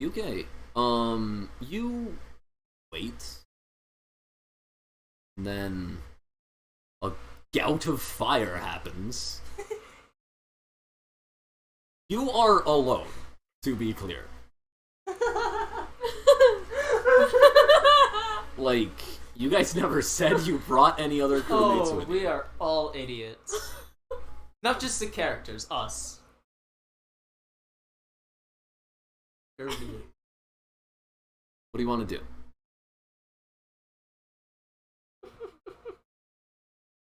okay. You wait. And then a gout of fire happens. You are alone, to be clear. Like, you guys never said you brought any other crewmates with you. We are all idiots. Not just the characters, us. What do you want to do?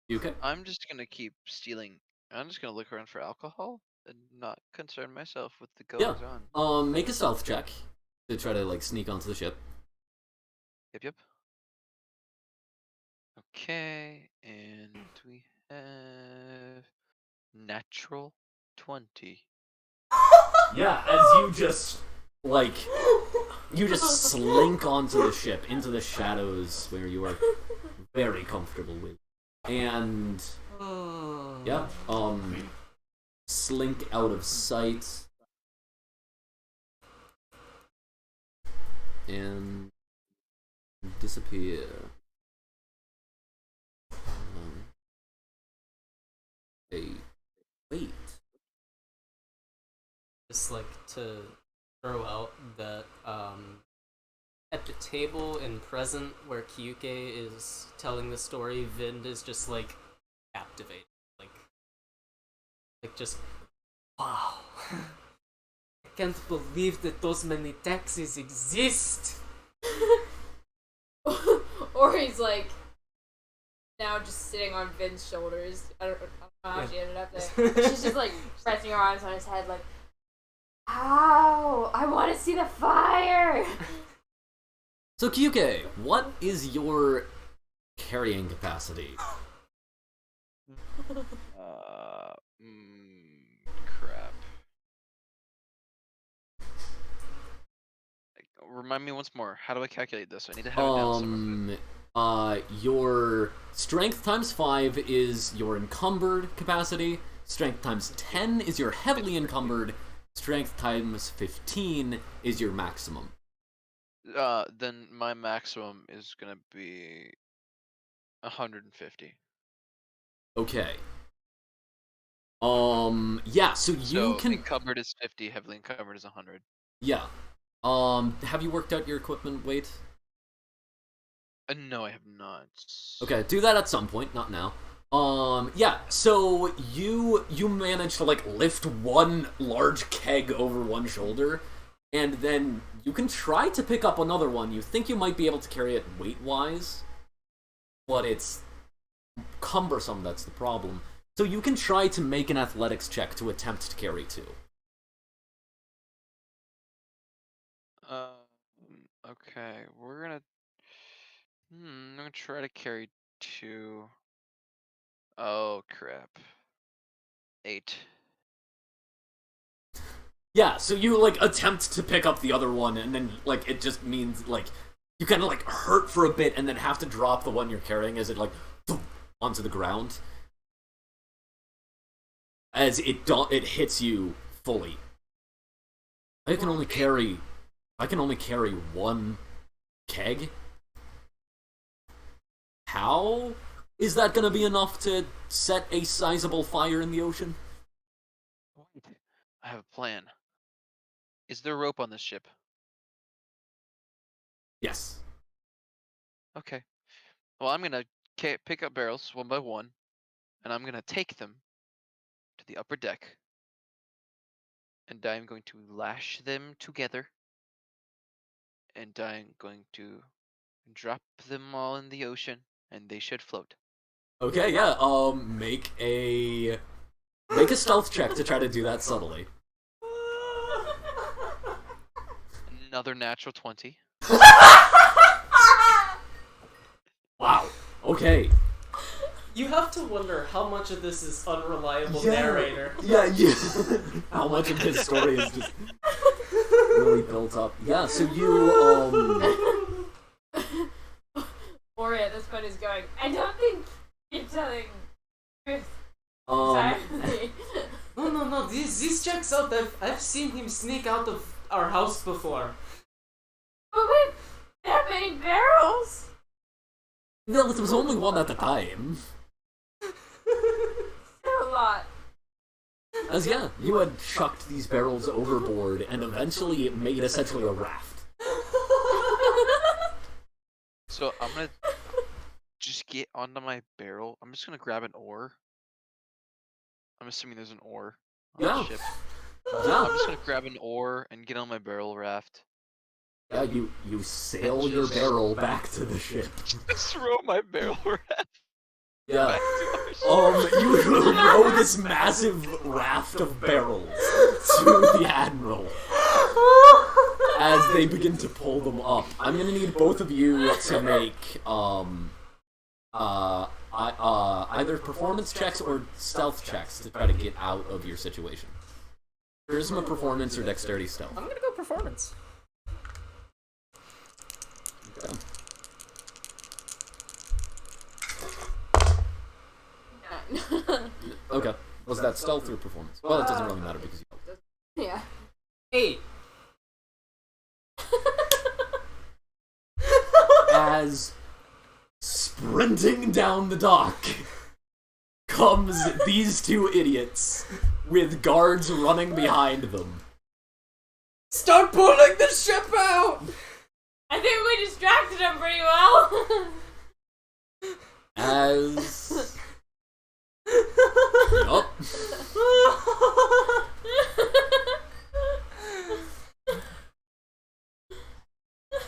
You okay? I'm just gonna keep stealing. I'm just gonna look around for alcohol and not concern myself with the Yeah. goings on. Make a stealth check to try to like sneak onto the ship. Yep. Okay, and we have natural 20. Yeah, as you just slink onto the ship into the shadows where you are very comfortable with, and yeah, slink out of sight and disappear. Hey, wait. Just like to throw out that at the table in present where Kyuke is telling the story, Vind is just like captivated. Like just wow. I can't believe that those many taxis exist. Or he's like now just sitting on Vin's shoulders. I don't know how she ended up there. She's just like pressing her arms on his head, like, ow! I want to see the fire. So Kyuke, what is your carrying capacity? Crap. Remind me once more. How do I calculate this? I need to have it down somewhere. Your strength times 5 is your encumbered capacity. Strength times 10 is your heavily encumbered. Strength times 15 is your maximum. Then my maximum is gonna be 150. Okay. Yeah, so you can... encumbered is 50, heavily encumbered is 100. Yeah. Have you worked out your equipment weight? No, I have not. Okay, do that at some point, not now. Yeah, so you manage to, like, lift one large keg over one shoulder, and then you can try to pick up another one. You think you might be able to carry it weight-wise, but it's cumbersome, that's the problem. So you can try to make an athletics check to attempt to carry two. Okay, I'm gonna try to carry 2. Oh, crap. 8. Yeah, so you, like, attempt to pick up the other one, and then, like, it just means, like, you kind of, like, hurt for a bit and then have to drop the one you're carrying as it, like, onto the ground. As it hits you fully. I can only carry one keg. How is that gonna be enough to set a sizable fire in the ocean? Wait, I have a plan. Is there rope on this ship? Yes. Okay. Well, I'm gonna pick up barrels one by one, and I'm gonna take them to the upper deck, and I'm going to lash them together, and I'm going to drop them all in the ocean, and they should float. Okay, yeah. Make a stealth check to try to do that subtly. Another natural 20. Wow. Okay. You have to wonder how much of this is unreliable narrator. Yeah. How much of his story is just really built up. Yeah, so you, Ori at this point is going, I don't think you're telling the truth. No. These checks out. I've seen him sneak out of our house before. But with that many barrels? No, there was only one at the time. Still a lot. As yeah, you had chucked these barrels overboard and eventually it made essentially a raft. So I'm gonna just get onto my barrel. I'm just gonna grab an oar. I'm assuming there's an oar on the ship. I'm just gonna grab an oar and get on my barrel raft. Yeah, you sail your barrel back to the ship. Throw my barrel raft Yeah. back to our ship. You row this massive raft of barrels to the admiral as they begin to pull them up. I'm gonna need both of you to make either performance checks or stealth checks to try to get out of your situation. Charisma, performance, or dexterity stealth. I'm gonna go performance. Okay. Okay. Was that stealth or performance? Well, it doesn't really matter because you. Yeah. 8. As sprinting down the dock comes these two idiots with guards running behind them. Start pulling the ship out! I think we distracted him pretty well. As yup.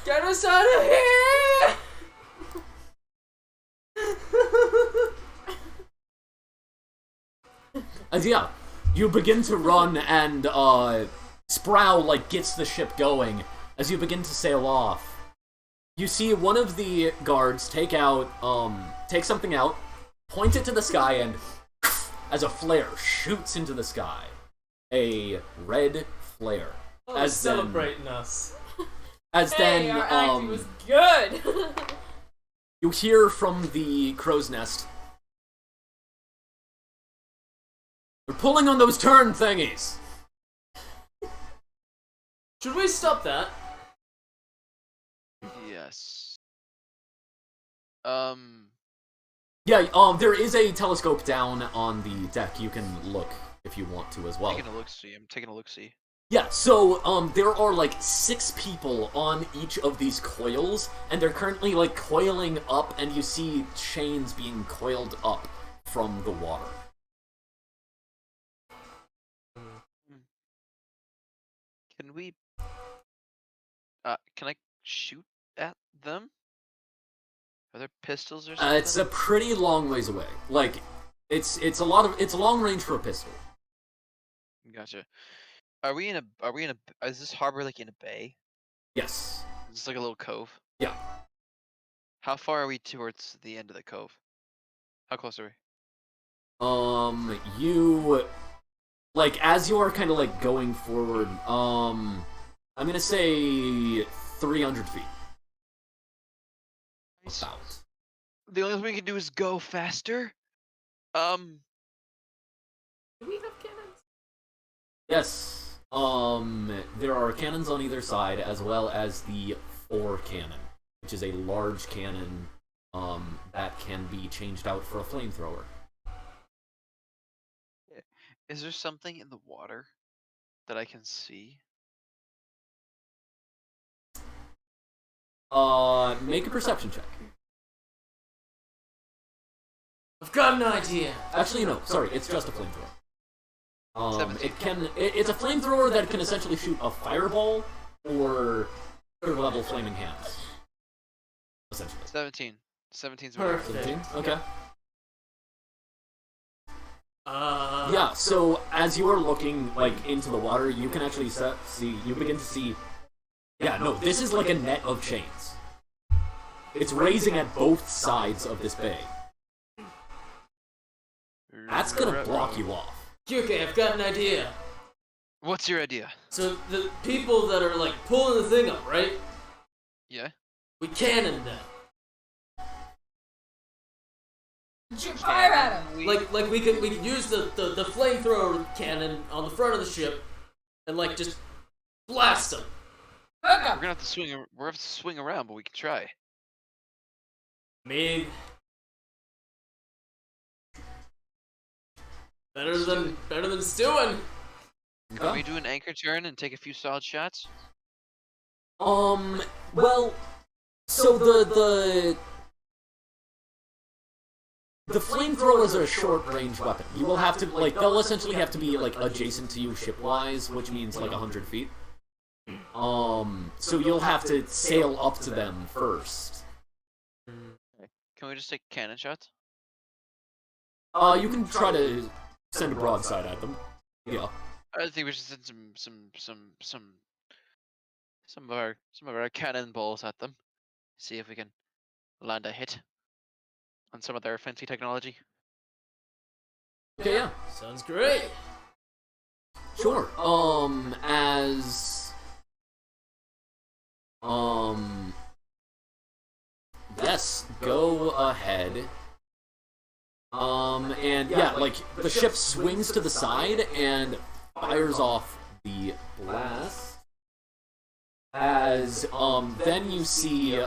Get us out of here! As yeah, you begin to run and Sproul like gets the ship going. As you begin to sail off, you see one of the guards take something out, point it to the sky, and as a flare shoots into the sky, a red flare. As celebrating us. As Hey, then our acting was good. you hear from the crow's nest. They're pulling on those turn thingies. Should we stop that? Yes. Yeah, there is a telescope down on the deck. You can look if you want to as well. I'm taking a look-see. Yeah, so, there are, like, 6 people on each of these coils, and they're currently, like, coiling up, and you see chains being coiled up from the water. Can we... can I shoot at them? Are there pistols or something? It's a pretty long ways away. Like, it's a long range for a pistol. Gotcha. Is this harbor like in a bay? Yes. Is this like a little cove? Yeah. How far are we towards the end of the cove? How close are we? You... Like, as you are kind of, like, going forward, I'm gonna say 300 feet. Nice. About. The only thing we can do is go faster. Do we have cannons? Yes. There are cannons on either side, as well as the 4 cannon, which is a large cannon, that can be changed out for a flamethrower. Is there something in the water that I can see? Make a perception check. I've got an idea. Actually, no, sorry, it's just a flamethrower. 17. It's a flamethrower that can essentially shoot a fireball or third level flaming hands. Essentially. 17. 17's Perfect. 17? Okay. Uh, Yeah, so as you are looking, like, into the water, you can actually you begin to see... Yeah, no, this is like a net of chains. It's raising at both sides of this bay. That's gonna block you off. Okay, I've got an idea. What's your idea? So the people that are like pulling the thing up, right? Yeah? We cannon them. Shoot fire at him. Like we could use the flamethrower cannon on the front of the ship and like just blast them. Hook We're him. gonna have to swing. We're gonna have to swing around, but we can try. Me. Better than stewing. Can we do an anchor turn and take a few solid shots? Well, so the flamethrowers are a short-range weapon. You will have to, like, they'll essentially have to be, like, adjacent to you ship-wise, which means, like, 100 feet. So you'll have to sail up to them first. Can we just take cannon shots? You can try to send a broadside at them. Yeah. I think we should send some of our cannonballs at them. See if we can land a hit on some of their fancy technology. Okay, yeah. Sounds great. Sure. Yes, go ahead. And yeah, like, the ship swings to the side and fires off the blast. As, then you see,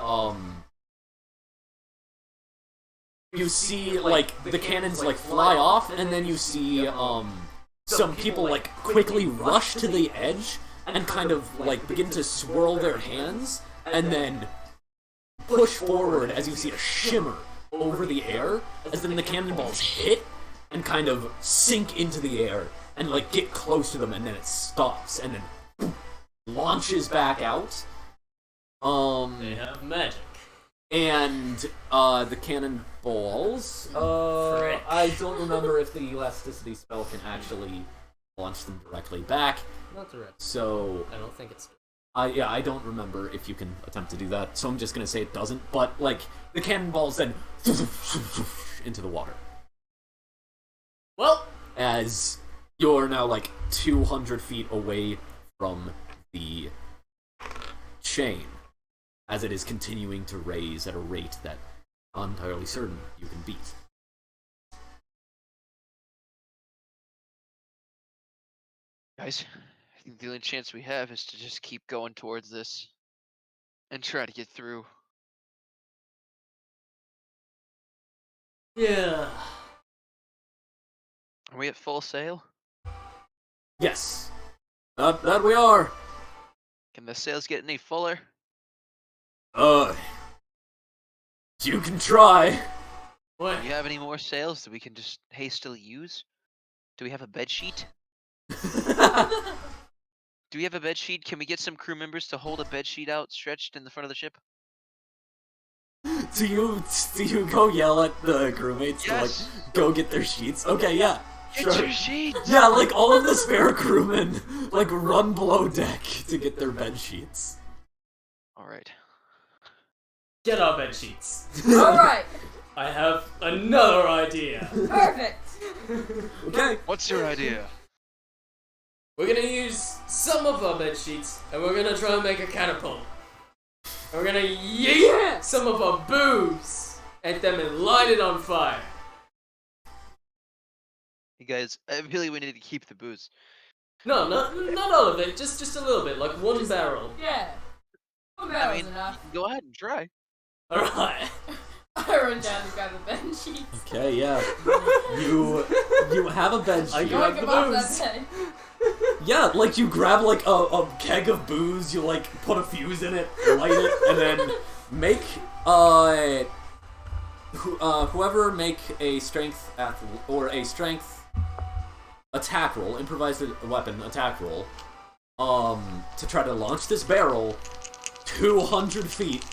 like, the cannons, like, fly off, and then you see, some people, like, quickly rush to the edge and kind of, like, begin to swirl their hands, and then push forward as you see a shimmer over the air, as then the cannonballs hit and kind of sink into the air and, like, get close to them, and then it stops, and then boom, launches back out. They have magic. And, the cannonballs, Frick. I don't remember if the elasticity spell can actually launch them directly back, Not direct. so, I don't think it's. I don't remember if you can attempt to do that, so I'm just gonna say it doesn't, but, like, the cannonballs then into the water. Well, As you're now, like, 200 feet away from the chain, as it is continuing to raise at a rate that I'm entirely certain you can beat. Guys, I think the only chance we have is to just keep going towards this and try to get through. yeah. Are we at full sail? Yes. That we are. Can the sails get any fuller? You can try. What? Do you have any more sails that we can just hastily use? Do we have a bed sheet? Do we have a bed sheet? Can we get some crew members to hold a bed sheet out stretched in the front of the ship? Do you go yell at the crewmates Yes. to, like, go get their sheets? Okay, yeah. Get Sure. your sheets! Yeah, like, all of the spare crewmen, like, run below deck to get their bed sheets. Alright. Get our bed sheets. Alright, I have another idea. perfect. Okay. What's your idea? We're gonna use some of our bed sheets, and we're gonna try and make a catapult. And we're gonna yeet some of our booze at them and light it on fire. You guys, I feel like we need to keep the booze. No, not all of it. Just a little bit, like one barrel. Yeah. One barrel's enough. Go ahead and try. All right. I run down to grab the bed sheets. Okay, yeah. You have a bed I sheet. grab Pick the him off booze. that bed. Yeah, like, you grab, like, a keg of booze, you, like, put a fuse in it, light it, and then make, whoever make a strength attack roll, improvised weapon attack roll, to try to launch this barrel 200 feet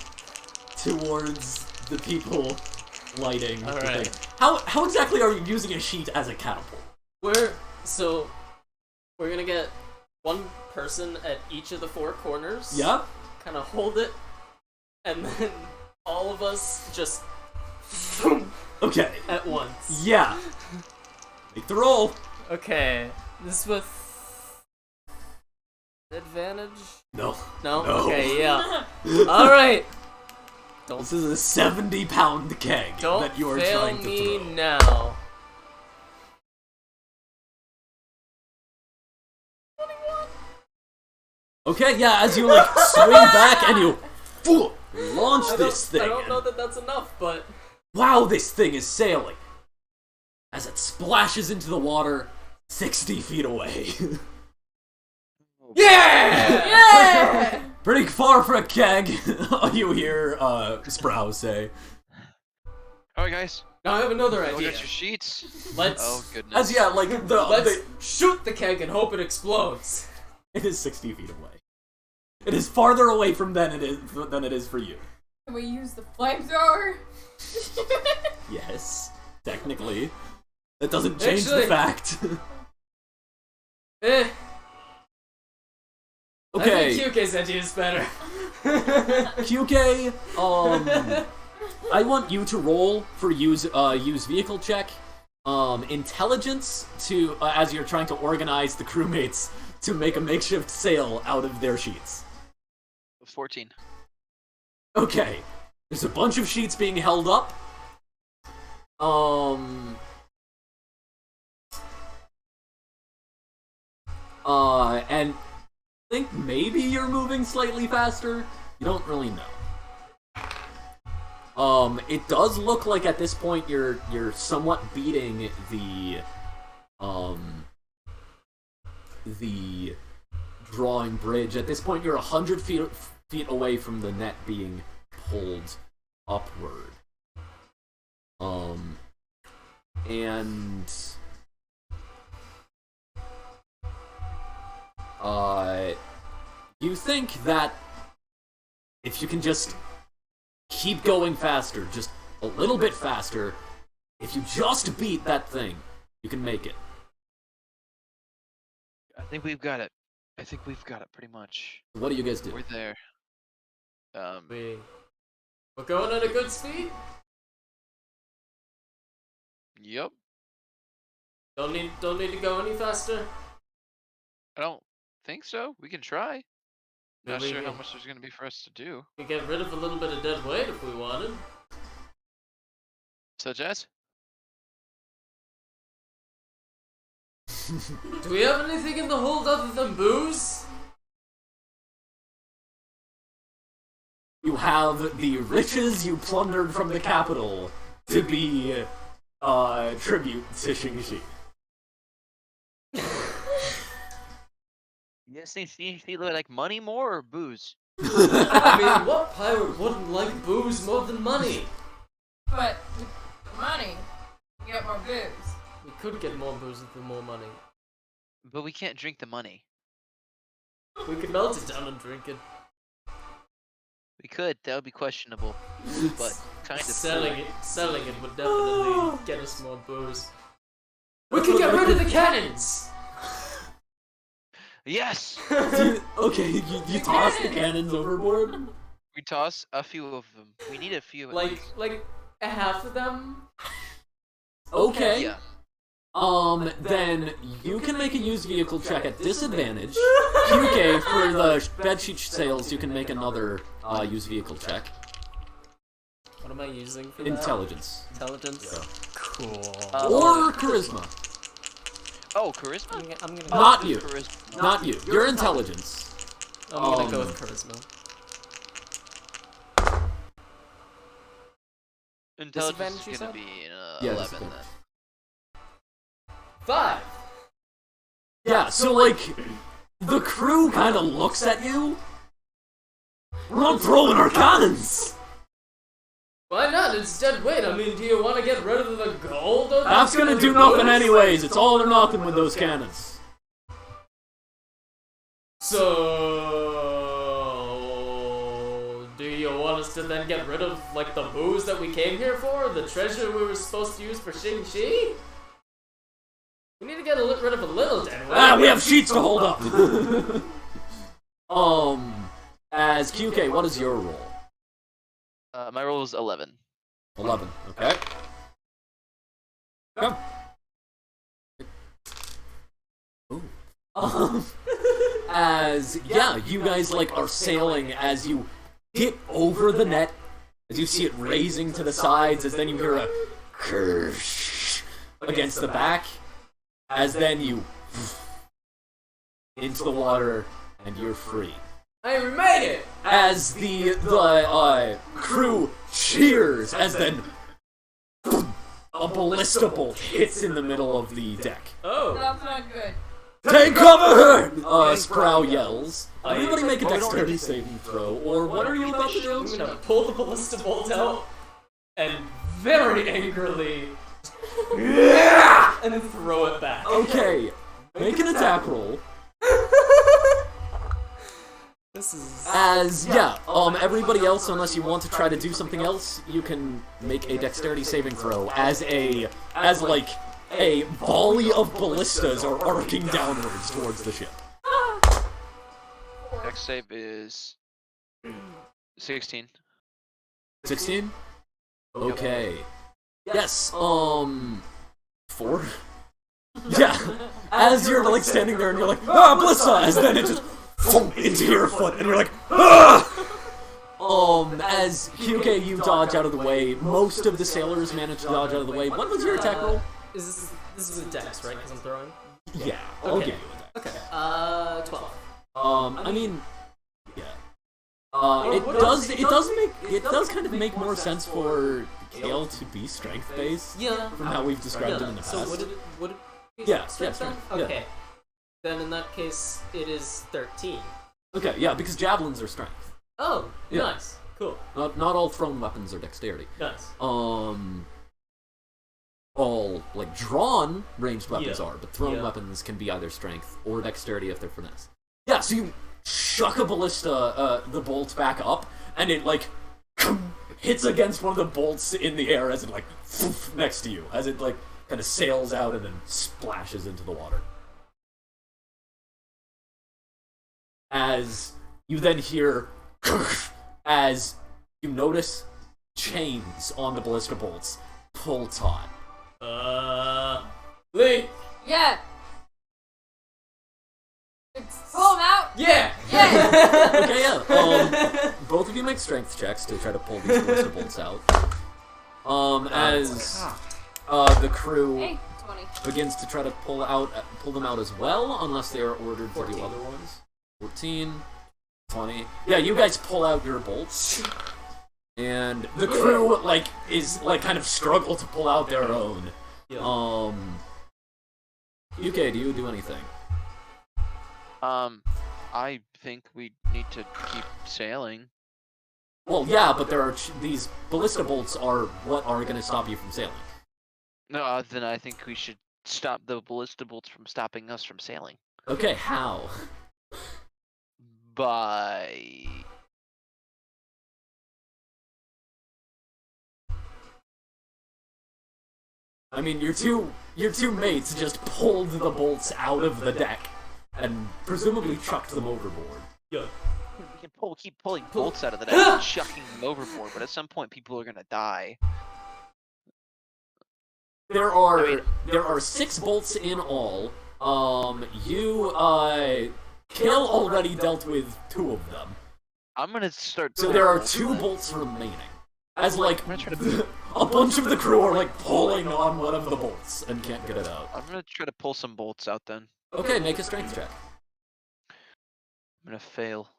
towards the people lighting the Alright. thing. How exactly are you using a sheet as a catapult? We're gonna get one person at each of the four corners. Yeah? Kind of hold it, and then all of us just Okay. at once. Yeah. Make the roll. Okay, this with advantage? No. No? No. Okay, yeah. Alright! This is a 70-pound keg Don't that you are fail trying to me throw. now. Okay, yeah, as you, like, swing back and you launch this thing. I don't and know that that's enough, but... wow, this thing is sailing. As it splashes into the water 60 feet away. Yeah! Yeah! Pretty far for a keg, you hear Sprouse say. Alright, guys. Now I have another Look idea. at your sheets. Let's Oh goodness. As yeah, like let's shoot the keg and hope it explodes. it is 60 feet away. It is farther away from than it is for you. Can we use the flamethrower? Yes, technically. That doesn't change the Actually- fact. Eh. Okay, I think QK's idea is better. QK, I want you to roll for use vehicle check, intelligence to as you're trying to organize the crewmates to make a makeshift sail out of their sheets. 14. Okay, there's a bunch of sheets being held up. And I think maybe you're moving slightly faster. You don't really know. It does look like at this point you're somewhat beating the drawing bridge. At this point, you're 100 feet away from the net being pulled upward. And you think that if you can just keep going faster, just a little bit faster, if you just beat that thing, you can make it. I think we've got it. I think we've got it pretty much. What do you guys do? We're there. We're going at a good speed. Yep. Don't need to go any faster. I don't think so. We can try. Not Maybe sure how we- much there's gonna be for us to do. We could get rid of a little bit of dead weight if we wanted. Such as? Do we have anything in the hold other than booze? You have the riches you plundered from the capital to be tribute to Shang-Chi. Yes, they like money more or booze? I mean, what pirate wouldn't like booze more than money? But with the money, you get more booze. We could get more booze with more money. But we can't drink the money. We could melt it down and drink it. We could. That would be questionable. But kind of Selling it would definitely get us more booze. We That's could get what- rid of the cannons. Yes. Okay, you toss the cannons overboard? We toss a few of them. We need a few. At least. Like half of them. Okay. Yeah. Then you can make a used vehicle check at disadvantage. QK, for the bedsheet sales, you can make another used vehicle check. What am I using for that? Intelligence. Intelligence. Yeah. Cool. Or charisma. Oh, charisma. I'm gonna. Not you. Charisma. Not you. Your intelligence. I'm gonna go with charisma. Intelligence Disadvantage, you is gonna said? be Yeah, 11 disadvantage. then. 5. Yeah, so like, the crew kind of looks at you. We're not throwing our cannons! Why not? It's dead weight. I mean, do you want to get rid of the gold? Or That's gonna do nothing anyways, it's all or nothing with those cannons. So, do you want us to then get rid of, like, the booze that we came here for? The treasure we were supposed to use for Shang-Chi? We need to get rid of a little dead weight. We have sheets to hold up! As QK, what is your roll? My roll is 11. 11, okay. Come. Ooh. As, yeah, you guys, like, are sailing as you hit over the net, as you see it raising to the sides, as then you hear a kersh against the back, as then you into the water, and you're free. Hey, we made it! As the crew cheers, as then a ballista bolt hits in the middle of the deck. Oh. That's not good. Take cover! Sprout yells. Everybody make a dexterity saving throw, or what are you about to I'm do? gonna pull the ballista bolt out and very angrily, and then throw it back. Okay, make an attack roll. This is... Everybody else, unless you want to try to do something else, you can make a dexterity saving throw as a volley of ballistas are arcing downwards towards the ship. Dex save is 16. 16? Okay. Yes, 4? Yeah. As you're, like, standing there and you're like, ballista! As then it just into your foot, and you're like, ah! As Hyuga, you dodge out of the way. Most of the sailors manage to dodge out of the way. What was your attack roll? This is a dex, right? Because I'm throwing? Yeah, I'll give you a dex. Okay. 12. I mean, yeah. It does kind of make more sense for Kale to be strength based. Yeah. From how we've described him in the past. So would it be Yeah, strength then? yeah. Okay. Then in that case, it is 13. Okay, yeah, because javelins are strength. Oh, Yeah. nice. Cool. Not all thrown weapons are dexterity. Nice. All, like, drawn ranged weapons Yeah. are, but thrown Yeah. weapons can be either strength or dexterity if they're finesse. Yeah, so you chuck a ballista, the bolt back up, and it, like, hits against one of the bolts in the air as it, like, next to you, as it, like, kind of sails out and then splashes into the water. As you then hear, as you notice chains on the ballista bolts pull taut. Lee! Yeah. Pull him out. Yeah! Yeah. Okay, yeah. Both of you make strength checks to try to pull these ballista bolts out. As the crew Hey, 20. begins to try to pull them out as well, unless they are ordered to do other ones. 14, 20. Yeah, you guys pull out your bolts, and the crew is kind of struggle to pull out their own. Yeah. UK, do you do anything? I think we need to keep sailing. Well, yeah, but there are these ballista bolts are what are going to stop you from sailing. No, then I think we should stop the ballista bolts from stopping us from sailing. Okay, how? By... I mean, your two mates just pulled the bolts out of the deck and presumably chucked them overboard. Yeah. We can keep pulling bolts out of the deck and chucking them overboard, but at some point people are gonna die. There are 6 bolts in all. Kill already dealt with 2 of them. I'm gonna start. So there are 2 bolts remaining. As like a bunch of the crew are like pulling on one of the bolts and can't get it out. I'm gonna try to pull some bolts out then. Okay, make a strength check. I'm gonna fail.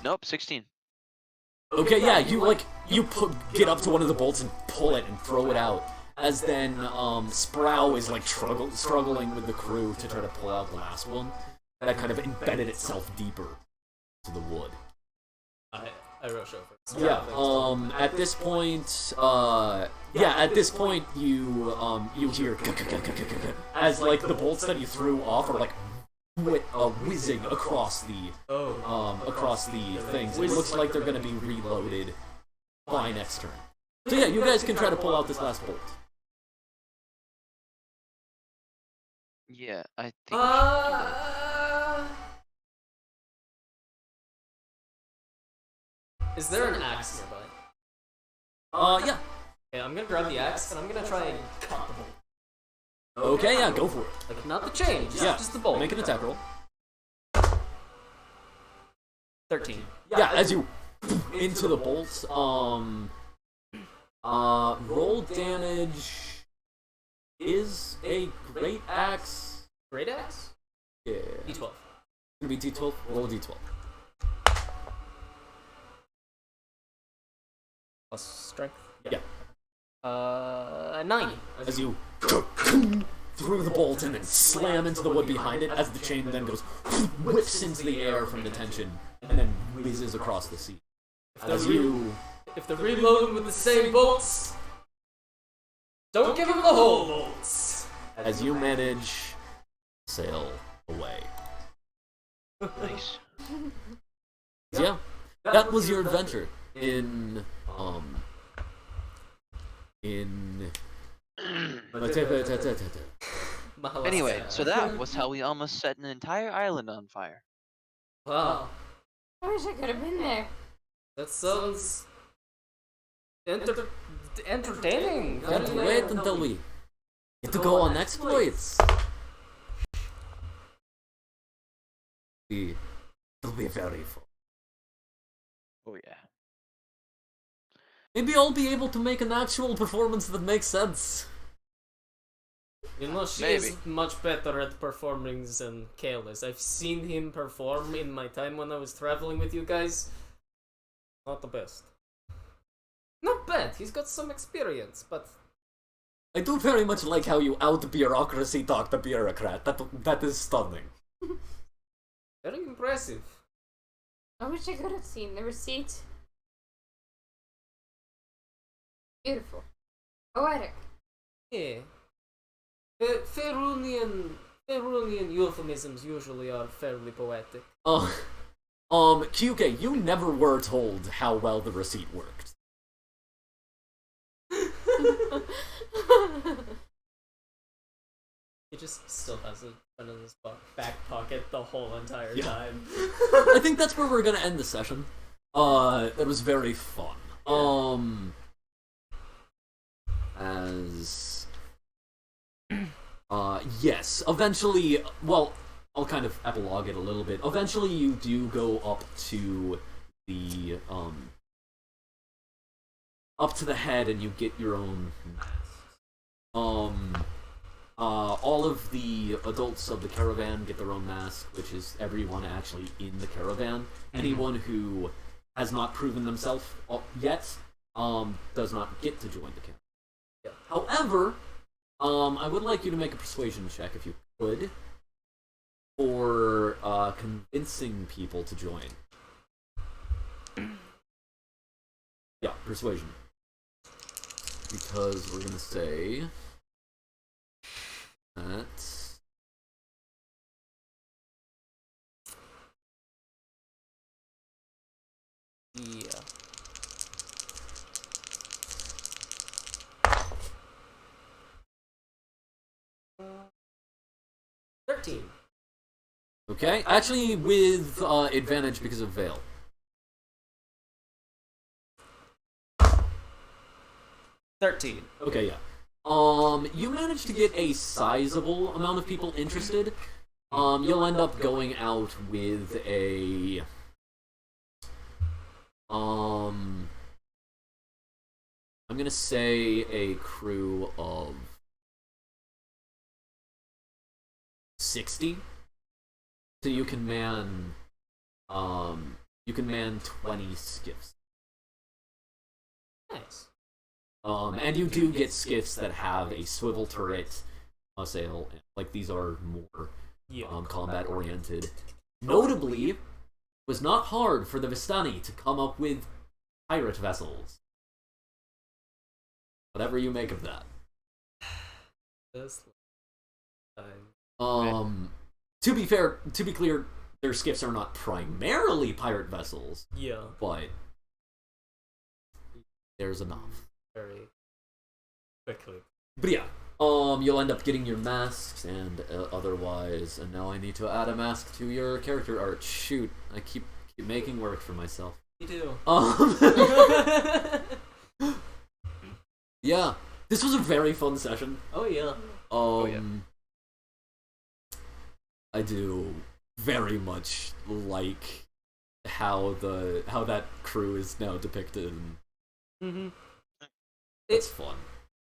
Nope, 16. Okay, yeah, you get up to one of the bolts and pull it and throw it out. As then Sprow is like struggling with the crew to try to pull out the last one. That kind of embedded itself deeper to the wood. I rush over. Yeah, at this point, you hear as, like, the bolts that you threw off are, like, whizzing across the things. It looks like they're gonna be reloaded by next turn. So yeah, you guys can try to pull out this last bolt. Yeah, I think we should do that. Is there an axe nearby? Yeah. Okay, I'm gonna grab the axe and I'm gonna try and cut the bolt. Okay, yeah, go for it. Like, not the chain, just the bolt. Make an attack roll. 13. Yeah, as you into the bolts, roll damage is a great axe. Great axe? Yeah. D12. Gonna be D12. Roll a D12. Plus strength? Yeah. 9. As you through the bolt and then slam into the wood behind it, as the chain then goes whips into the air from the tension and then whizzes across the sea. As you if they're reloading with the same bolts, don't give them the whole bolts. As you manage, sail away. Nice. Yeah, that was your adventure in Mahalasa. Anyway, so that was how we almost set an entire island on fire. Wow, I wish I could have been there. that sounds entertaining. You have to wait until we get to go on exploits. It'll be very fun. Oh yeah. Maybe I'll be able to make an actual performance that makes sense. You know, she Maybe. is much better at performing than Kale is. I've seen him perform in my time when I was traveling with you guys. Not the best. Not bad, he's got some experience, but I do very much like how you out-bureaucracy talk the bureaucrat. That is stunning. very impressive. I wish I could have seen the receipt. Beautiful. Poetic. Yeah. Ferunian euphemisms usually are fairly poetic. QK, you never were told how well the receipt worked. He just still has it in his back pocket the whole entire time. I think that's where we're gonna end the session. It was very fun. Yes, eventually, well, I'll kind of epilogue it a little bit. Eventually you do go up to the head and you get your own all of the adults of the caravan get their own mask, which is everyone actually in the caravan. Anyone who has not proven themselves yet does not get to join the caravan. Yeah. However, I would like you to make a persuasion check if you could for convincing people to join. Yeah, persuasion. Because we're gonna say that Yeah. Uh, 13. okay. Actually, with advantage because of Veil. 13. Okay, yeah. You managed to get a sizable amount of people interested. You'll end up going out with a I'm gonna say a crew of 60. So you can man 20 skiffs. Nice. And you do get skiffs that have a swivel turret, a sail, like these are more Yeah. combat oriented. Notably, it was not hard for the Vistani to come up with pirate vessels. Whatever you make of that. This To be fair, to be clear, their skiffs are not primarily pirate vessels, Yeah. but there's enough. Very quickly. But yeah, you'll end up getting your masks and otherwise, and now I need to add a mask to your character art. Shoot, I keep making work for myself. You do. Yeah, this was a very fun session. Oh yeah. Yeah. I do very much like how that crew is now depicted. Mm-hmm. It's fun.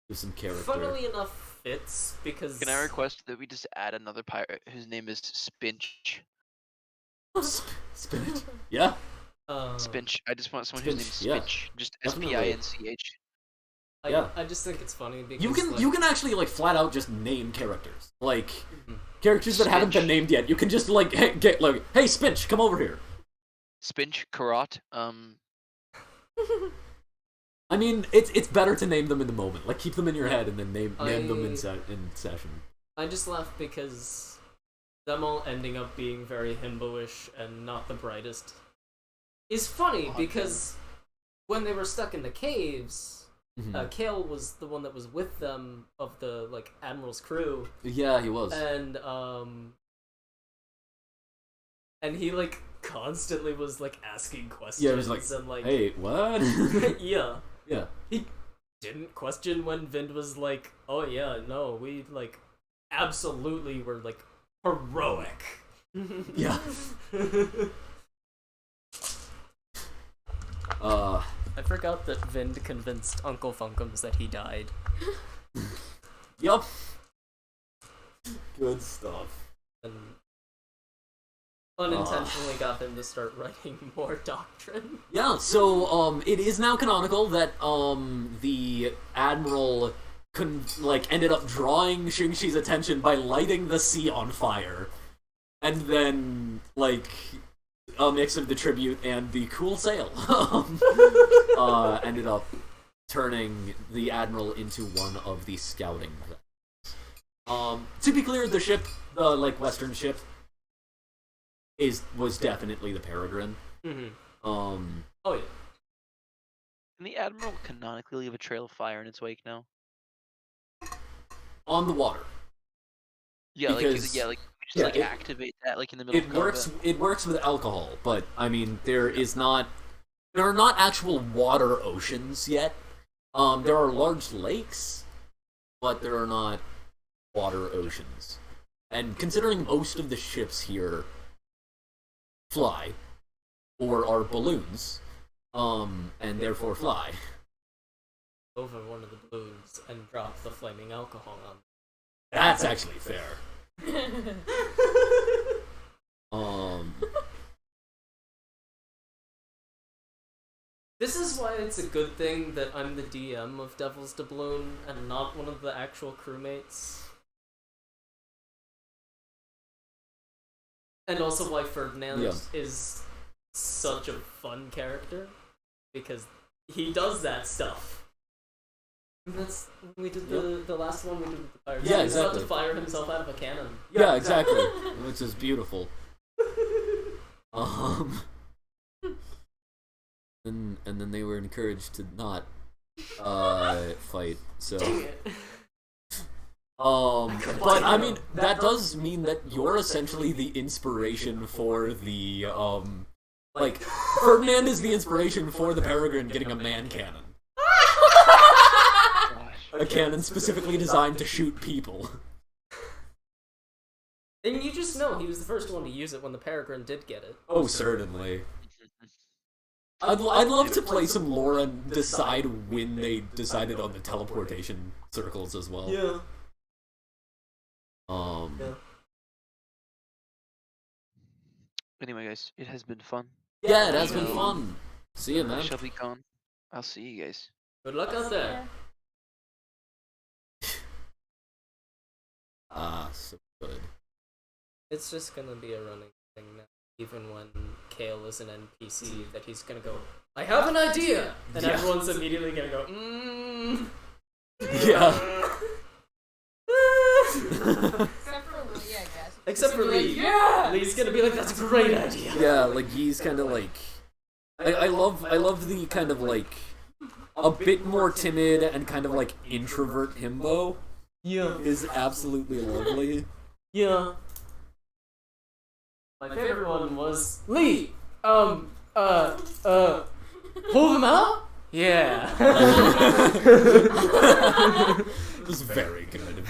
There's some character. Funnily enough, fits because. Can I request that we just add another pirate whose name is Spinch? Spinach. Yeah. Spinch. I just want someone whose Spinch, name's yeah. Spinch. Just Definitely. Spinch. Yeah. I just think it's funny because You can like, you can actually like flat out just name characters, like Mhm. characters that haven't been Spinch. named yet. You can just like get like, hey Spinch, come over here. Spinch, Karot, I mean, it's better to name them in the moment. Like, keep them in your head and then name them in session. I just laugh because them all ending up being very himbo-ish and not the brightest is funny because when they were stuck in the caves, Kale was the one that was with them of the like Admiral's crew. Yeah, he was. And he like constantly was like asking questions. Yeah, he was like, hey, what? Yeah. Yeah. He didn't question when Vind was like, oh yeah, no, we like absolutely were like heroic. Yeah. I forgot that Vind convinced Uncle Funkums that he died. Yup. Good stuff. And unintentionally got him to start writing more doctrine. Yeah, so it is now canonical that the Admiral ended up drawing Xing-Shi's attention by lighting the sea on fire. And then a mix of the tribute and the cool sail ended up turning the Admiral into one of the scouting vessels. To be clear, the ship, the western ship, was definitely the Peregrine. Oh yeah. Can the Admiral canonically leave a trail of fire in its wake now? On the water. Yeah, Because, activate that in the middle of combat. It works with alcohol, but I mean there are not actual water oceans yet. There are large lakes, but there are not water oceans. And considering most of the ships here fly, or are balloons, and therefore fly. Over one of the balloons and drop the flaming alcohol on them. That's actually fair. This is why it's a good thing that I'm the DM of Devil's Doubloon and not one of the actual crewmates. And also why Ferdinand is such a fun character, because he does that stuff. That's we did the last one we did with the fire. Yeah, he's about exactly. to fire himself out of a cannon. Yeah, exactly. Which is beautiful. And then they were encouraged to not fight. So Dang it. but I mean that does mean that you're essentially the inspiration for the Ferdinand is the inspiration for the Peregrine getting a man cannon. A cannon specifically designed to shoot people. And you just know he was the first one to use it when the Peregrine did get it. Oh, certainly. I'd love to play some lore and decide when they decided on the teleportation circles as well. Yeah. Anyway, guys, it has been fun. Yeah, it has been fun. See ya, I man. shall be gone. I'll see you guys. Good luck out there. So good. It's just gonna be a running thing now. Even when Kale is an NPC, that he's gonna go, I have an idea! And everyone's immediately gonna go, Yeah. Except for Lee, I guess. Except for Lee. Yeah! Lee's gonna be like, that's a great idea! Yeah, he's kind of I love the kind of a bit more timid and kind of introvert himbo. Yeah. Is absolutely lovely. Yeah. My favorite one was Lee! Pull them out? Yeah. It was very good.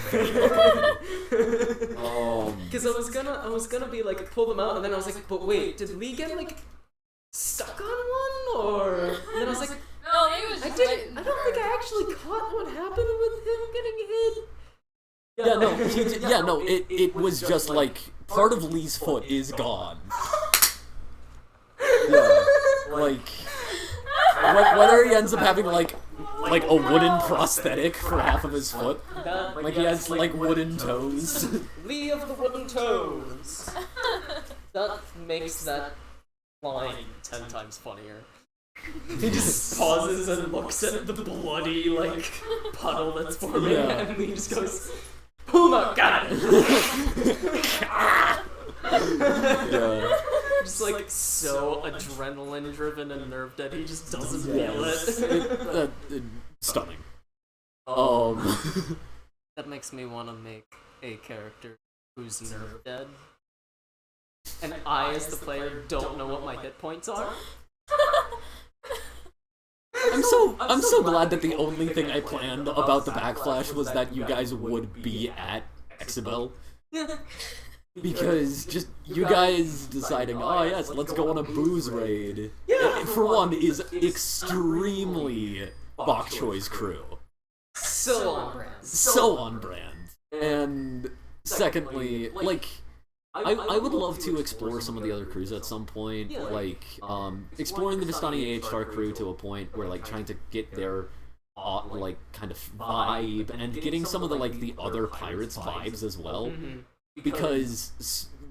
Because I was gonna be like, pull them out, and then I was like, but wait, did Lee get stuck on one, or? And then I was like, No, he was I don't think I actually caught what happened with him getting hit. Yeah, no, it was just part of Lee's foot is gone. Yeah, whether he ends up having a wooden prosthetic for half of his foot, he has wooden toes. Lee of the wooden toes. That makes that line 10 times funnier. He just pauses and looks at the bloody, like, puddle that's forming, Yeah. and he just goes, Puma, got it! Yeah. Just, like, so adrenaline-driven and nerve dead, he just doesn't feel it. Stunning. That makes me want to make a character who's nerve dead. And I, as the player, don't know what my hit points are. I'm so glad that the only thing I planned about the backflash was that you guys would be at Exibel. Because just you guys deciding, oh yes, let's go on a booze raid, for one, is extremely bok choi's crew. So on brand. So on brand. And secondly, like, I would love to explore some of the other crews at some point, like, exploring the Vistani AHR crew to a point where, like, trying to get their, like, kind of vibe, and getting some of the, like, the other pirates' vibes as well. Because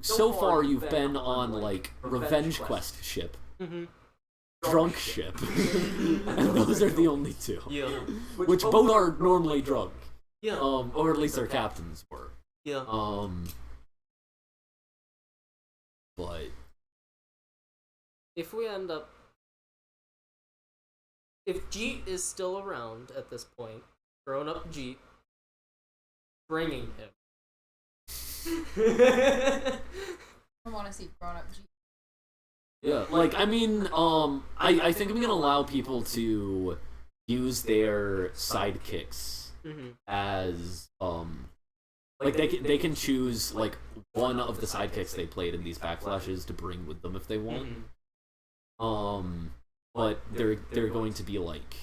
so far you've been on, like, Revenge Quest ship, Drunk ship, and those are the only two. Yeah. Which both are normally drunk. Yeah. Or at least their captains were. Yeah. But If we end up... If Jeet is still around at this point, grown-up Jeet, bringing him. I want to see grown up G. yeah, like, I mean, I think I'm gonna allow people to use their sidekicks as, like, they can choose, like, one of the sidekicks they played in these backflashes to bring with them if they want. But they're going to be, like,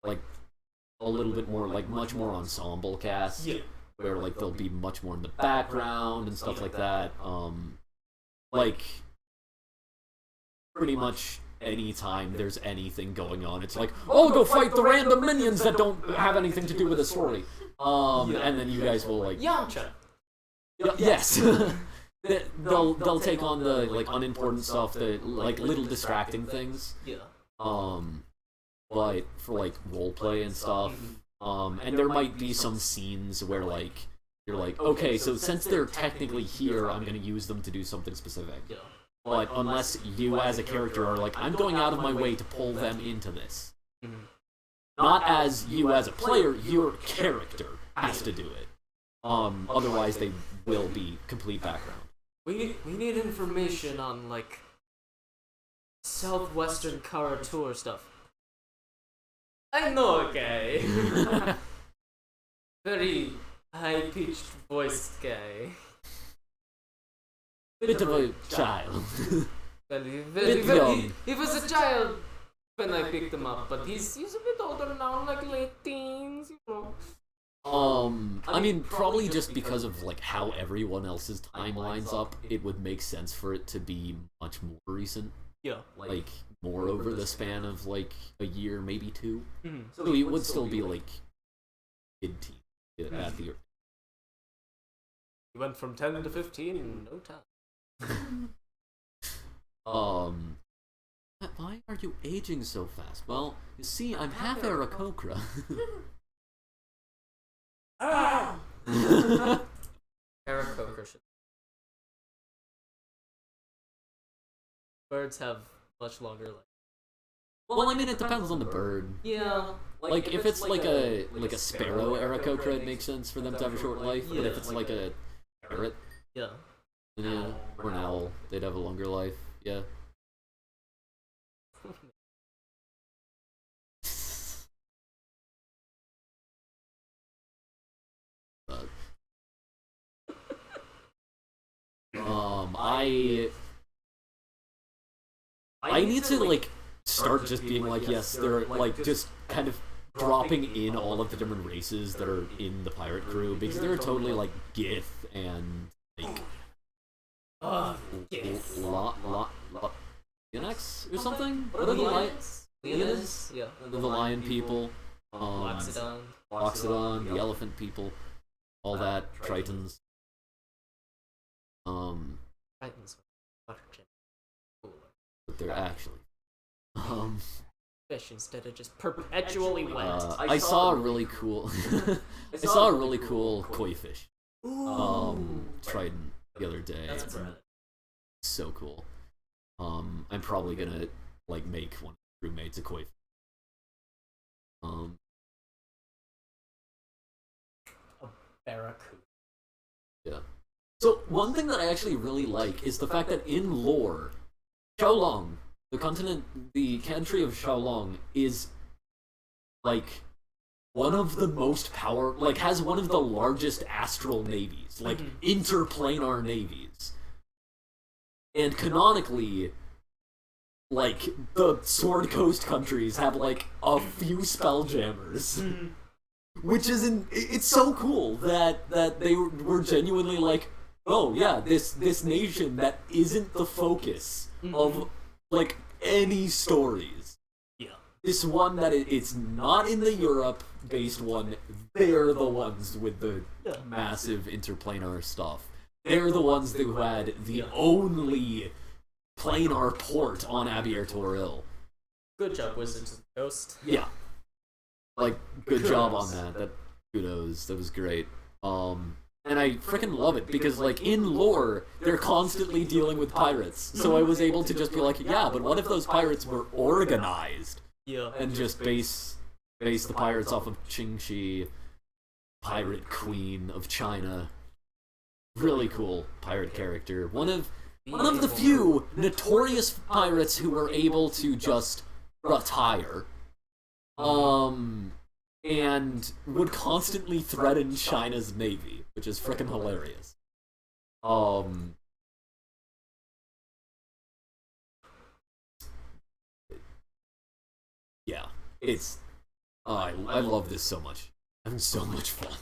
a little bit more, like, much more ensemble cast. Yeah. Where, like, they'll be much more in the background and stuff like that. Like, pretty much anytime there's anything going on, it's like, oh, go fight the random minions that don't have anything to do with the story. And then you guys will, like... Yamcha. Yes! they'll take on the, like, unimportant stuff, the, like, little distracting things. Yeah. But for, like, roleplay and stuff... and there might be some scenes where, like, you're like, okay, so since they're technically here, I'm gonna use them to do something specific. Yeah. But unless you as a character are like, I'm going out of my way to pull them into this. Not as you as a player, your character has to do it. Otherwise they will be complete background. We need information on, like, southwestern Karatur stuff. I know a guy. Very high-pitched voiced guy. Bit of a child. Very, young. he was a child when I picked him up, but he's a bit older now, like late teens, you know. I mean, probably just because of, like, how everyone else's time lines up, it would make sense for it to be much more recent. Yeah. Like, more over the span of, like, a year, maybe two. So it would still be, like, mid-teen at the... He went from 10 to 15 in no time. Why are you aging so fast? Well, you see, I'm half Aarakocra. Aarakocra should. Birds have much longer life. Well, I mean, it depends on the bird. Yeah. Like, if it's like a sparrow Aarakocra, it makes sense for them to have a short life. But if it's like a parrot, Yeah. yeah, or an owl, they'd have a longer life. Yeah. I need to, like, start just being like, yes, they're, like, just kind of dropping in all of the different races that are in the pirate crew, because they're totally, like, Gith and, like, Unix or something? What are the lions? Leonids? Yeah. The lion people. Loxodon. Loxodon, the elephant people, all that, Tritons. Titans. But they're actually Fish instead of just perpetually wet. I saw a really cool I saw a really cool koi fish trident the other day. That's rad. So cool. I'm probably gonna like make one of my roommates a koi fish. A barracuda. Yeah. So one thing that I actually really like is the fact that in lore, Xiaolong, the country of Xiaolong, is like one of the most has one of the largest astral navies, like interplanar navies. And canonically, like the Sword Coast countries have like a few spelljammers. Which it's so cool that they were genuinely like, oh yeah, this nation that isn't the focus of like any stories. Yeah. This one that it's not in the Europe based one, they're the ones with the massive interplanar stuff. They're the ones who had the only planar port on Abier Toril. Good job, Wizards of the Coast. Yeah. Like, good job on that. Kudos. That was great. And I freaking love it because, like, in lore, they're constantly dealing with pirates. So I was able to just be like, yeah, but what if those pirates were organized? Yeah. And just base the pirates off of Qingxi, pirate queen of China. Really cool pirate character. One of the few notorious pirates who were able to just retire. And would constantly threaten China's navy, which is freaking hilarious. Yeah, it's I love this so much. Having so much fun.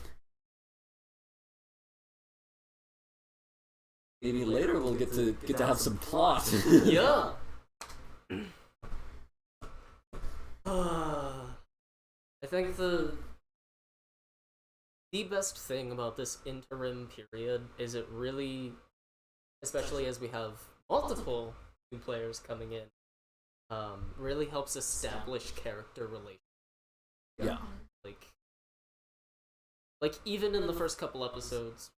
Maybe later we'll get to have some plot. Yeah. I think the best thing about this interim period is it really, especially as we have multiple new players coming in, really helps establish character relations. Yeah. Like even in the first couple episodes,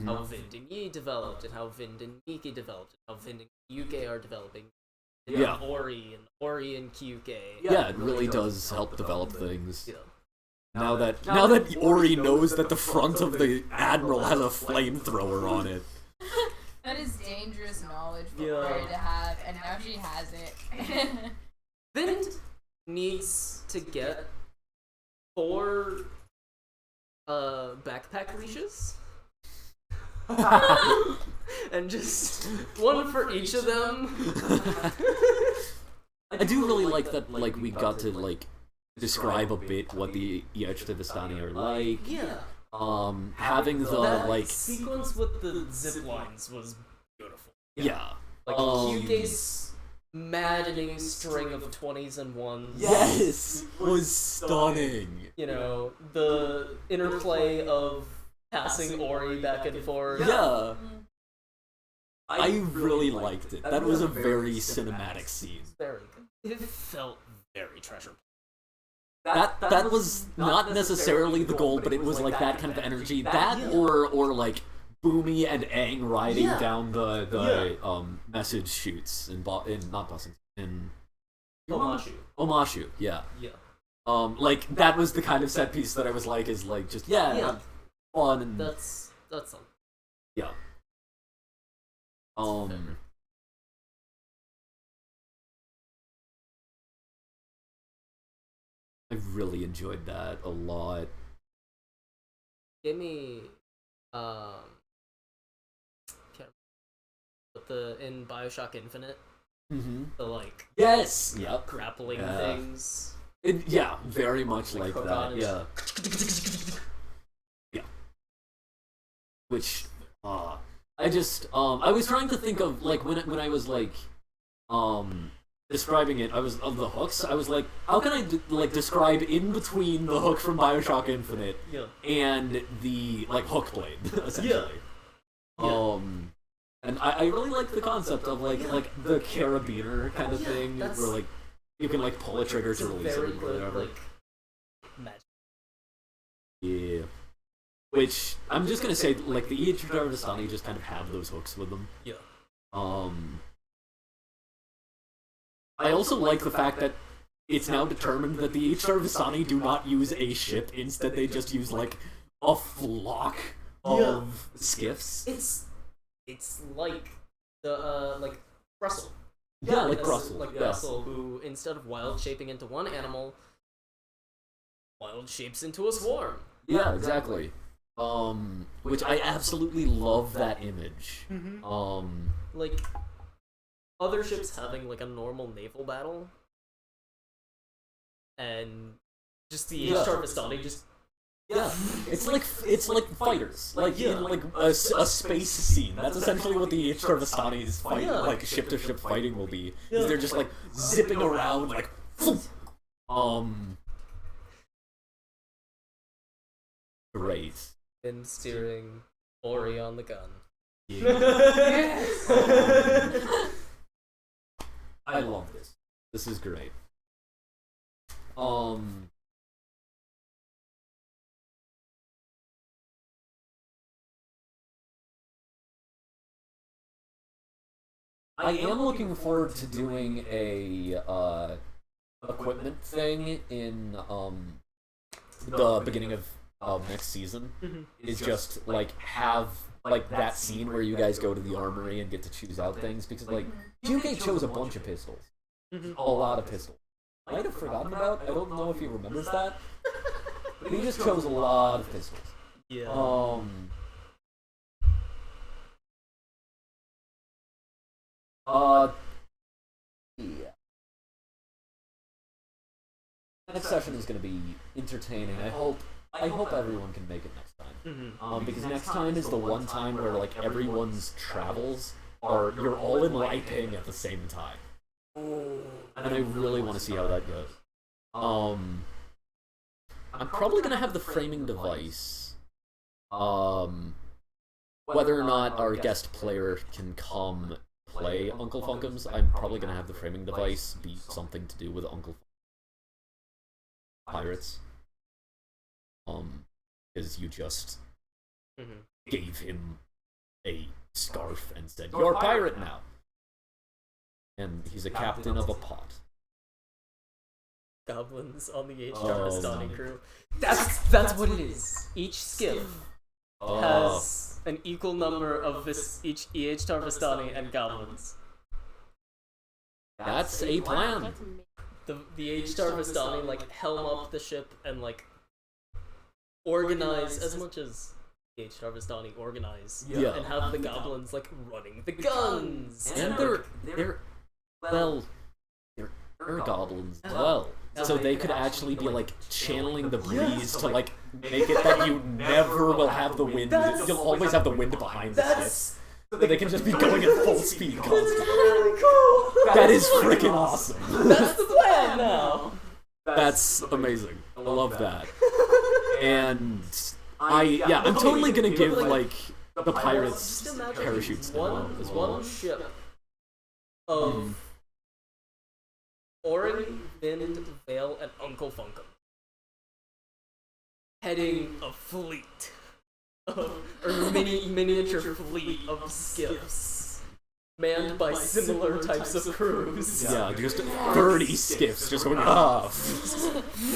how Vind and Yi developed, and how Vind and Miki developed, and how Vind and Kyuke are developing. Yeah. Ori and Kyuke. Yeah, it really does help develop things. Yeah. Now that Ori knows that the front of the Admiral has a flamethrower on it. That is dangerous knowledge for Yeah. her to have, and now she has it. Vind needs to get 4 backpack leashes. And just one for each of them. I do really like that, like, we got to, like, describe a bit what the Vistani are like. Yeah. Having the, that like... sequence with the zip lines was beautiful. Yeah. Like, Kyuge's maddening string of 20s and 1s. Yes! Was stunning! You know, the interplay of passing Ori back and forth. Yeah. I really liked it. That was a very cinematic scene. Very good. It felt very treasure. That was not necessarily the goal, but it was like that kind of energy. That or like Boomy and Aang riding down the message chutes in not Bossing, in Omashu, yeah. Yeah. Like that was the kind of set piece that I was like is like just fun and That's something. yeah. I really enjoyed that a lot. Give me can't remember, but in BioShock Infinite, the like Yes. Yep. grappling things. Very much like hook that. on Yeah. Yeah. Which I just I was trying to think of like when I was like describing it, I was of the hooks. I was like, how can I describe in between the hook from BioShock Infinite and the like hook blade essentially? And And I really like the concept of like the carabiner kind of thing, that's- where like you can like pull a trigger It's to a release very it or good, whatever. like, magic. Yeah. Which I'm just gonna say, like the EH Vistani just kind of have those hooks with them. Yeah. I also like the fact that it's now determined that the EH Vistani do not use a ship. Instead, they just use like a flock of skiffs. It's like the like Russell. Yeah, like That's Russell. Like yes. Russell, who instead of wild shaping into one animal, wild shapes into a swarm. Yeah, exactly. Which I absolutely love that image. Like other ships having like a normal naval battle, and just the Yeah. H-Star Vistani just Yeah, it's like fighters, like in like a space scene. That's essentially what the EH Vistani's fight, Yeah. like ship to ship fighting will be. Yeah. Is they're just like zipping around, like great. been steering Ori on the gun. I love this. This is great. I am looking forward to doing a equipment thing in the beginning of next season. Is just like have like that scene where you guys go to the armory and get to choose out things, because like QK chose a bunch of pistols, a lot of pistols. I might have forgotten about. I don't know if he remembers that, but he just chose a lot of pistols. Yeah. Yeah. Next session is going to be entertaining. I hope everyone can make it next time. Because next time is the one time where like everyone's travels are you're all in Lieping at the same time. And I really want to see how that goes. I'm probably going to have the framing device. Whether or not our guest player can come play Uncle Funkums, I'm probably going to have the framing device be something to do with Uncle Pirates. Because you just gave him a scarf and said, "You're a pirate now." And he's a captain of a pot. Goblins on the H-Star Vistani my- crew. That's what it is. Each skiff has an equal number of each H-Star Vistani and goblins. That's a plan. That's amazing. The H-Star Vistani like helm up the ship and like organize as much as the H-Star Vistani organize. Yeah. And have the goblins like running the guns. And they're goblins as well. So they could actually be like channeling the breeze to like make it that you never will have the wind. You'll always have the wind behind the ship. So they can just be going at full speed constantly. Really cool. That is freaking awesome. That's the plan now. That's amazing. I love that. And I'm totally gonna give like the pirates Just imagine parachutes now as well. one ship of Ori, Vind, Vale, and Uncle Funkum heading a fleet of, or miniature fleet of skiffs manned by similar types of crews. Yeah, just 30 skiffs just going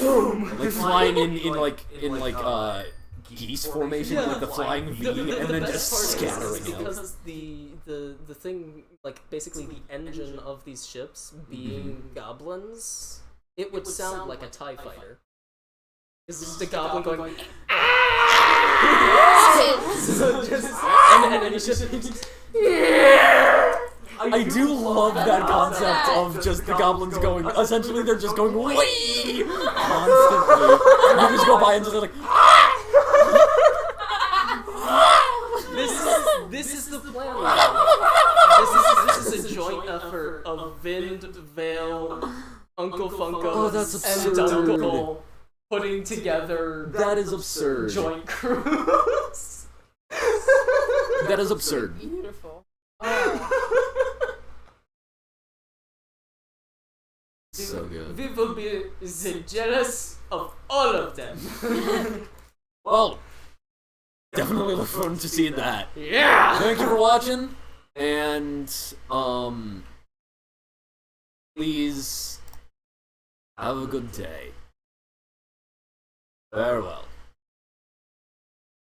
boom, like flying in geese formation with the flying V, and then just scattering out. Because the thing, like basically the engine of these ships being goblins, it would sound like a TIE fighter. It's just a goblin going so just, and then it's just I do love that concept of just the goblins going. Essentially, they're just going wee constantly. And you just go by and just like. This is the plan. This is a joint effort of Vind, Vale, Uncle Funko, Oh, that's and absurd. Dunkel putting together That is absurd. joint crews. That is absurd. Beautiful. So good. We will be jealous of all of them. Well, definitely look forward to seeing that. Yeah! Thank you for watching, and please have a good day. Farewell.